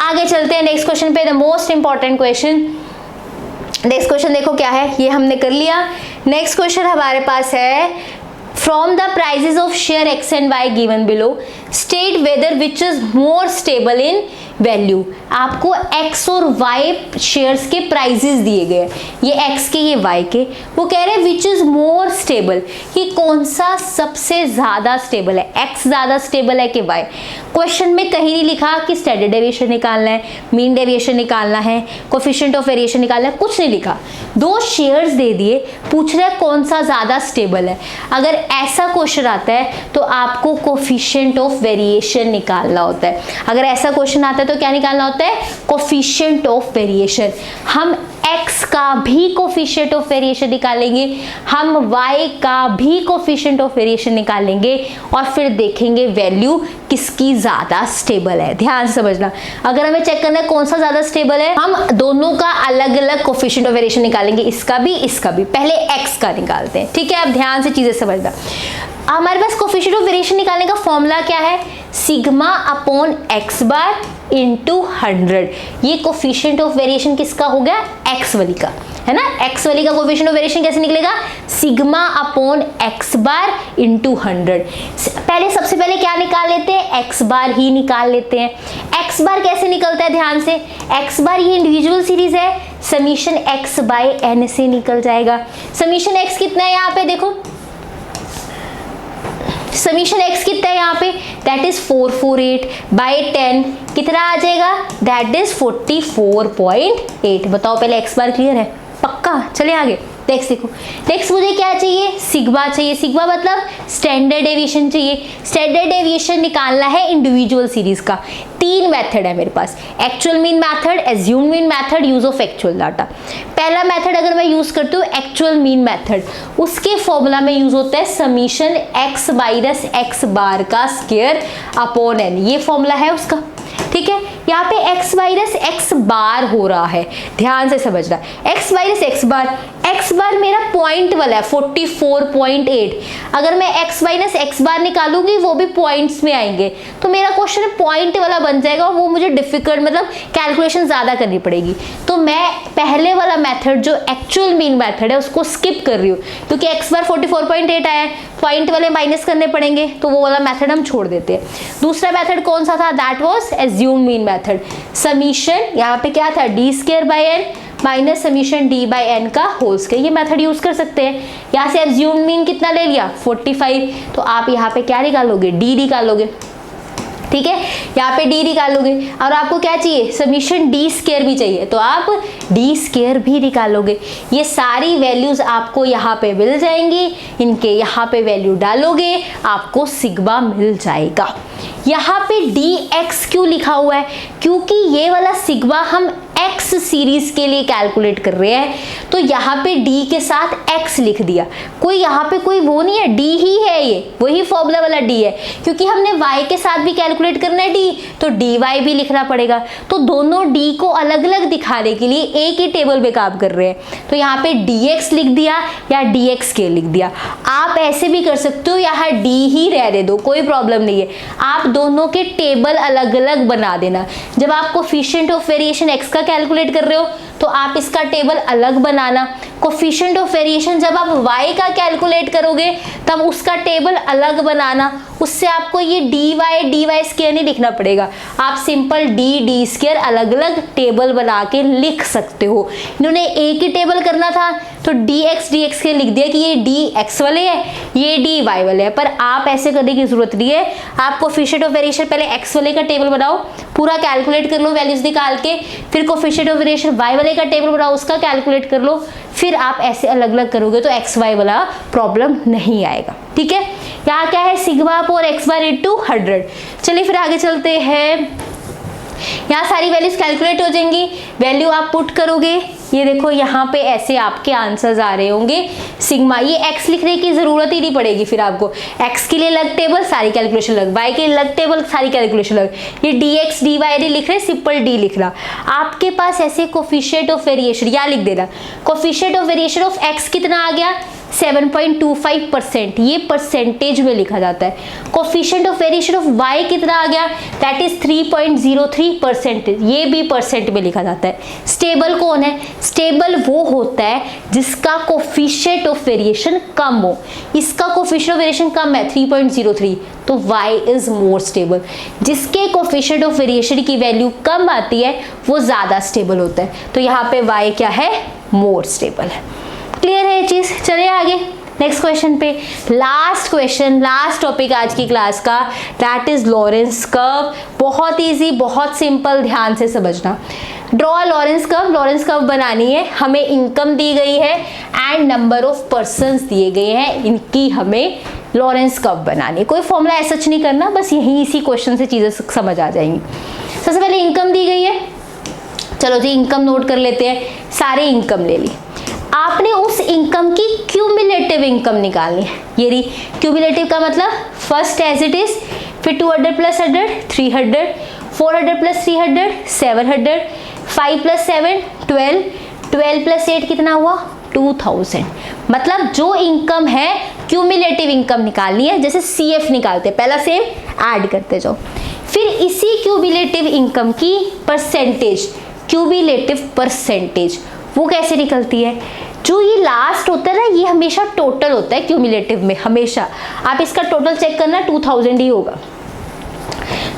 आगे चलते हैं नेक्स्ट क्वेश्चन पे, the most important question. Next question देखो क्या है, ये हमने कर लिया। नेक्स्ट क्वेश्चन हमारे पास है, from the prices of share X and Y given below state whether which is more stable in value. आपको एक्स और वाई शेयर्स के प्राइजेस दिए गए, ये एक्स के ये वाई के, वो कह रहे हैं विच इज मोर स्टेबल, कि कौन सा सबसे ज्यादा स्टेबल है, एक्स ज्यादा स्टेबल है कि वाई। क्वेश्चन में कहीं नहीं लिखा कि स्टैंडर्ड डेविएशन निकालना है, मीन डेविएशन निकालना है, कोफिशिएंट ऑफ वेरिएशन निकालना है, कुछ नहीं लिखा। दो शेयर्स दे दिए, पूछ रहे कौन सा ज्यादा स्टेबल है। अगर ऐसा क्वेश्चन आता है तो आपको कोफिशिएंट ऑफ वेरिएशन निकालना होता है। अगर ऐसा क्वेश्चन आता है तो क्या निकालना होता है? Coefficient of variation. हम x का भी कोफिशिएंट ऑफ वेरिएशन निकालेंगे, हम y का भी कोफिशिएंट ऑफ वेरिएशन निकालेंगे, और फिर देखेंगे वैल्यू किसकी ज्यादा स्टेबल है। ध्यान से समझना, अगर हमें चेक करना है कौन सा ज्यादा स्टेबल है, हम दोनों का अलग अलग कोफिशिएंट ऑफ वेरिएशन निकालेंगे, इसका भी इसका भी। पहले x का निकालते हैं, ठीक है? अब ध्यान से चीजें समझना। हमारे पास कोफिशिएंट ऑफ वेरिएशन निकालने का फॉर्मूला क्या है? Sigma upon x bar into 100। ये कोफिशिएंट ऑफ वेरिएशन किसका हो गया? एक्स वाली का, है ना? एक्स वाली का कोफिशिएंट ऑफ वेरिएशन कैसे निकलेगा? Sigma upon x bar into 100। पहले सबसे पहले क्या निकाल लेते हैं? एक्स बार ही निकाल लेते हैं। एक्स बार कैसे निकलता है? ध्यान से, एक्स बार ये इंडिविजुअल सीरीज है, समीशन एक्स बाय एन से निकल जाएगा। समीशन एक्स कितना है यहाँ पे? देखो समीशन x कितना है यहाँ पे? दैट इज 448 बाई 10 कितना आ जाएगा? That is 44.8। बताओ पहले x बार क्लियर है? पक्का? चले आगे। नेक्स्ट देखो, नेक्स्ट मुझे क्या चाहिए? सिग्मा चाहिए। सिग्मा मतलब स्टैंडर्ड डेविएशन चाहिए। स्टैंडर्ड डेविएशन निकालना है इंडिविजुअल सीरीज का। तीन मेथड है मेरे पास, actual mean method, assumed mean method, use of actual data. पहला मेथड अगर मैं यूज करती हूँ एक्चुअल मीन मेथड, उसके फॉर्मूला में यूज होता है summation x minus x bar का स्क्वायर अपॉन एन। ये फॉर्मूला है उसका, ठीक है? यहाँ पे x माइनस एक्स बार हो रहा है, ध्यान से समझना। x माइनस एक्स बार मेरा पॉइंट वाला है 44.8। अगर मैं x माइनस एक्स बार निकालूंगी वो भी पॉइंट्स में आएंगे, तो मेरा क्वेश्चन पॉइंट वाला बन जाएगा, वो मुझे डिफिकल्ट मतलब कैलकुलेशन ज्यादा करनी पड़ेगी। तो मैं पहले वाला मेथड जो एक्चुअल मीन मेथड है उसको स्किप कर रही हूँ, क्योंकि x बार 44.8 आया है, पॉइंट वाले माइनस करने पड़ेंगे, तो वो वाला मेथड हम छोड़ देते हैं। दूसरा मेथड कौन सा था? That was assumed mean method. Summation यहाँ पे क्या था? D square by N minus summation D by N का होल स्क्वायर। ये मेथड यूज कर सकते हैं। यहाँ से एज्यूम्ड मीन कितना ले लिया? 45। तो आप यहाँ पे क्या निकालोगे? डी निकालोगे, ठीक है? यहाँ पे डी निकालोगे, और आपको क्या चाहिए? समीशन डी स्क्वायर भी चाहिए, तो आप डी स्क्वायर भी निकालोगे। ये सारी वैल्यूज आपको यहाँ पे मिल जाएंगी, इनके यहाँ पे वैल्यू डालोगे, आपको सिग्मा मिल जाएगा। यहाँ पे डी एक्स क्यों लिखा हुआ है? क्योंकि ये वाला सिग्मा हम एक्स सीरीज के लिए कैलकुलेट कर रहे हैं, तो यहाँ पे डी के साथ एक्स लिख दिया। कोई यहाँ पे कोई वो नहीं है, डी ही है, ये वही फॉर्मूला वाला डी है। क्योंकि हमने y के साथ भी कैलकुलेट करना है डी, तो डी वाई भी लिखना पड़ेगा। तो दोनों डी को अलग अलग दिखाने के लिए एक ही टेबल पे काम कर रहे हैं, तो यहाँ पे डी एक्स लिख दिया या डी एक्स के लिख दिया। आप ऐसे भी कर सकते हो, यहाँ डी ही रहने दो, कोई प्रॉब्लम नहीं है। आप दोनों के टेबल अलग अलग बना देना। जब आप कोफिशिएंट ऑफ वेरिएशन एक्स का कैलकुलेट कर रहे हो तो आप इसका टेबल अलग बनाना। कोफिशिएंट ऑफ वेरिएशन जब आप y का कैलकुलेट करोगे तब उसका टेबल अलग बनाना। उससे आपको ये dy स्क्वायर नहीं लिखना पड़ेगा, आप सिंपल डी स्क्वायर अलग अलग टेबल बना के लिख सकते हो। इन्होंने एक ही टेबल करना था तो dx के लिख दिया कि ये dx वाले है, ये dy वाले है, पर आप ऐसे करने की जरूरत नहीं है। आप कोफिशिएंट ऑफ वेरिएशन पहले x वाले का टेबल बनाओ, पूरा कैलकुलेट कर लो वैल्यूज निकाल के, फिर कोफिशिएंट ऑफ वेरिएशन y वाले का टेबल बनाओ, उसका कैलकुलेट कर लो, फिर आप ऐसे अलग अलग करोगे तो xy वाला प्रॉब्लम नहीं आएगा। ठीक है, यहाँ क्या है sigma upon x bar into 100। चलिए फिर आगे चलते हैं। यहाँ सारी वैल्यूज कैलकुलेट हो जाएंगी, वैल्यू आप पुट करोगे, ये देखो यहाँ पे ऐसे आपके आंसर्स आ रहे होंगे। सिग्मा, ये x लिखने की जरूरत ही नहीं पड़ेगी फिर आपको, x के लिए अलग टेबल सारी कैलकुलेशन अलग, y के लिए अलग टेबल सारी कैलकुलेशन अलग, ये dx dy नहीं लिख रहे, सिंपल d लिख रहा। आपके पास ऐसे कोफिशिएंट ऑफ वेरिएशन या लिख देना, coefficient of variation of x कितना आ गया 7.25%, ये परसेंटेज में लिखा जाता है। Coefficient of variation of y कितना आ गया, दैट इज 3.03%, ये भी परसेंट में लिखा जाता है। स्टेबल कौन है, स्टेबल वो होता है जिसका कोफिशिएंट ऑफ वेरिएशन कम हो, इसका कोफिशिएंट ऑफ वेरिएशन कम है 3.03, तो y इज मोर स्टेबल। जिसके कोफिशिएंट ऑफ वेरिएशन की वैल्यू कम आती है वो ज्यादा स्टेबल होता है, तो यहाँ पे y क्या है, मोर स्टेबल है। क्लियर है ये चीज। चलिए आगे नेक्स्ट क्वेश्चन पे, लास्ट क्वेश्चन, लास्ट टॉपिक आज की क्लास का, दैट इज लॉरेंस कर्व। बहुत इजी, बहुत सिंपल, ध्यान से समझना। Draw Lawrence curve, Lawrence curve बनानी है, हमें इनकम दी गई है एंड नंबर ऑफ पर्संस दिए गए हैं, इनकी हमें लॉरेंस कर्व बनानी है। कोई फॉर्मूला ऐसा नहीं करना, बस यही इसी क्वेश्चन से चीजें समझ आ जाएंगी। सबसे पहले इनकम दी गई है, चलो जी इनकम नोट कर लेते हैं, सारे इनकम ले ली। आपने उस इनकम की क्यूमुलेटिव इनकम निकालनी है, ये रही क्यूमुलेटिव का मतलब फर्स्ट एज इट इज, फिर 200 प्लस 100 300, 400 प्लस 300 700, 5 प्लस 7 12, 12 प्लस 8 कितना हुआ 2000। मतलब जो इनकम है क्यूमुलेटिव इनकम निकालनी है, जैसे CF निकालते हैं, पहला सेम ऐड करते जाओ, फिर इसी क्यूमुलेटिव इनकम की परसेंटेज, क्यूमुलेटिव परसेंटेज वो कैसे निकलती है, जो ये लास्ट होता है ना, ये हमेशा टोटल होता है क्यूमुलेटिव में, हमेशा आप इसका टोटल चेक करना 2000 ही होगा,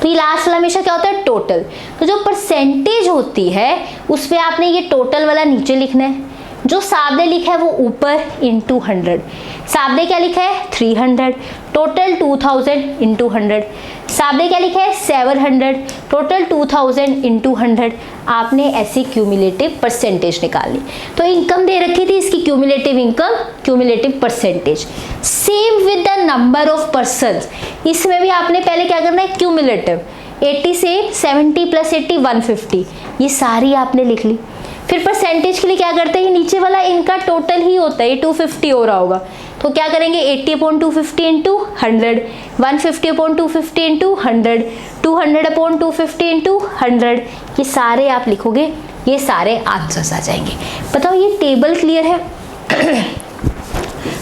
तो ये लास्ट वाला हमेशा क्या होता है टोटल। तो जो परसेंटेज होती है उसमें आपने ये टोटल वाला नीचे लिखना है, जो सामने लिखा है वो ऊपर इंटू 100, सामने क्या लिखा है 300, टोटल 2000 इंटू 100, सामने क्या लिखा है 700, टोटल 2000 इंटू 100। आपने ऐसी क्यूमुलेटिव परसेंटेज निकाली, तो इनकम दे रखी थी, इसकी cumulative income, cumulative percentage. Same with the number of persons, इसमें भी आपने पहले क्या करना है क्यूमुलेटिव, 80 से 70 प्लस 80 150, ये सारी आपने लिख ली। फिर परसेंटेज के लिए क्या करते हैं, नीचे वाला इनका टोटल ही होता है, 250 हो रहा होगा, तो क्या करेंगे 80/250 इंटू 100, 150/250 इंटू 100, 200/250 इंटू 100, ये सारे आप लिखोगे, ये सारे आंसर्स आ जाएंगे। बताओ ये टेबल क्लियर है?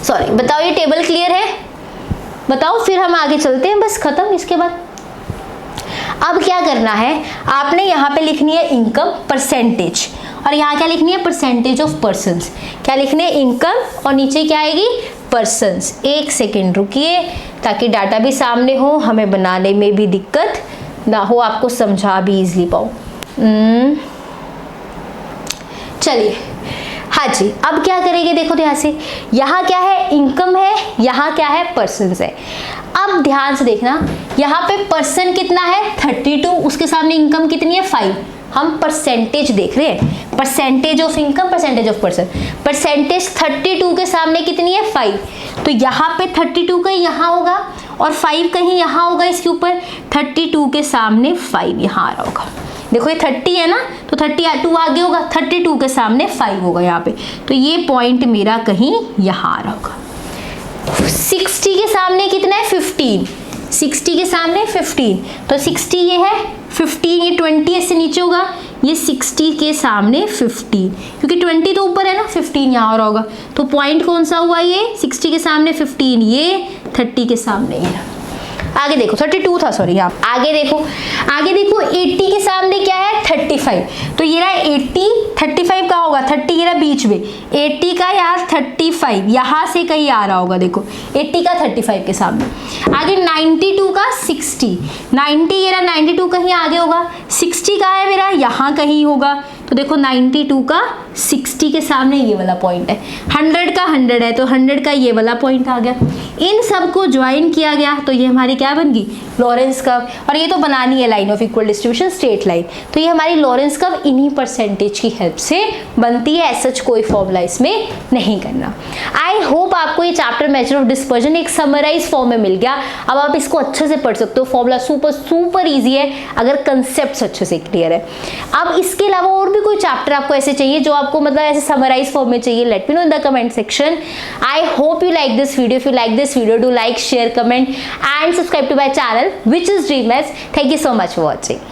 सॉरी, बताओ ये टेबल क्लियर है? बताओ, फिर हम आगे चलते हैं, बस खत्म। इसके बाद अब क्या करना है, आपने यहाँ पे लिखनी है इनकम परसेंटेज, और यहाँ क्या लिखनी है परसेंटेज ऑफ पर्सन्स। क्या लिखने है इनकम, और नीचे क्या आएगी पर्सन्स। एक सेकेंड रुकिए, ताकि डाटा भी सामने हो, हमें बनाने में भी दिक्कत ना हो, आपको समझा भी इजली पाऊँ। चलिए, हाँ जी, अब क्या करेंगे, देखो ध्यान से, यहाँ क्या है इनकम है, यहाँ क्या है पर्सन्स है। अब ध्यान से देखना, यहाँ पे पर्सन कितना है 32, उसके सामने इनकम कितनी है 5। हम परसेंटेज देख रहे हैं, percentage of income, percentage of person. Percentage 32 के सामने कितनी है 5, तो यहाँ पे 32 कहीं यहाँ होगा और 5 कहीं यहाँ होगा, इसके ऊपर 32 के सामने 5 यहाँ आ रहा होगा। देखो ये 30 है ना, तो 32 आगे होगा, 32 के सामने 5 होगा यहाँ पे, तो ये पॉइंट मेरा कहीं यहाँ आ रहा होगा। 60 के सामने कितना है 15, 60 के सामने 15, तो 60 ये है, 15 ये 20 ऐसे नीचे होगा, ये 60 के सामने 15, क्योंकि 20 तो ऊपर है ना, 15 यहाँ आ रहा होगा, तो पॉइंट कौन सा हुआ ये 60 के सामने 15, ये 30 के सामने ये। आगे देखो 32 था, सॉरी, यहाँ आगे देखो, आगे देखो 80 के सामने क्या है 35, तो ये रहा 80, 35 का होगा 30, ये रहा बीच में 80 का, यहाँ 35 यहाँ से कहीं आ रहा होगा, देखो 80 का 35 के सामने। आगे 92 का 60, 90 ये रहा 92 कहीं आगे होगा, 60 का है मेरा यहाँ कहीं होगा, तो देखो 92 का 60 के सामने ये वाला पॉइंट है, 100 का 100 है तो 100 का ये वाला पॉइंट आ गया। इन सबको ज्वाइन किया गया तो ये हमारी क्या बन गई, लॉरेंस कर्व। और ये तो बनानी है line of equal distribution, straight line, तो ये हमारी लॉरेंस कर्व इन्हीं परसेंटेज की हेल्प से बनती है। सच कोई फॉर्मूला इसमें नहीं करना। आई होप आपको ये चैप्टर मेजर ऑफ डिस्पर्जन एक समराइज फॉर्म में मिल गया। अब आप इसको अच्छे से पढ़ सकते हो, फॉर्मूला सुपर इजी है अगर कंसेप्ट अच्छे से क्लियर है। अब इसके अलावा और भी कोई चैप्टर आपको ऐसे चाहिए जो आपको मतलब ऐसे समराइज फॉर्म में चाहिए, let me know in the comment section. I hope you like this video. If you like this video, do like, share, comment and subscribe to my channel which is Dream Maths. Thank you so much for watching.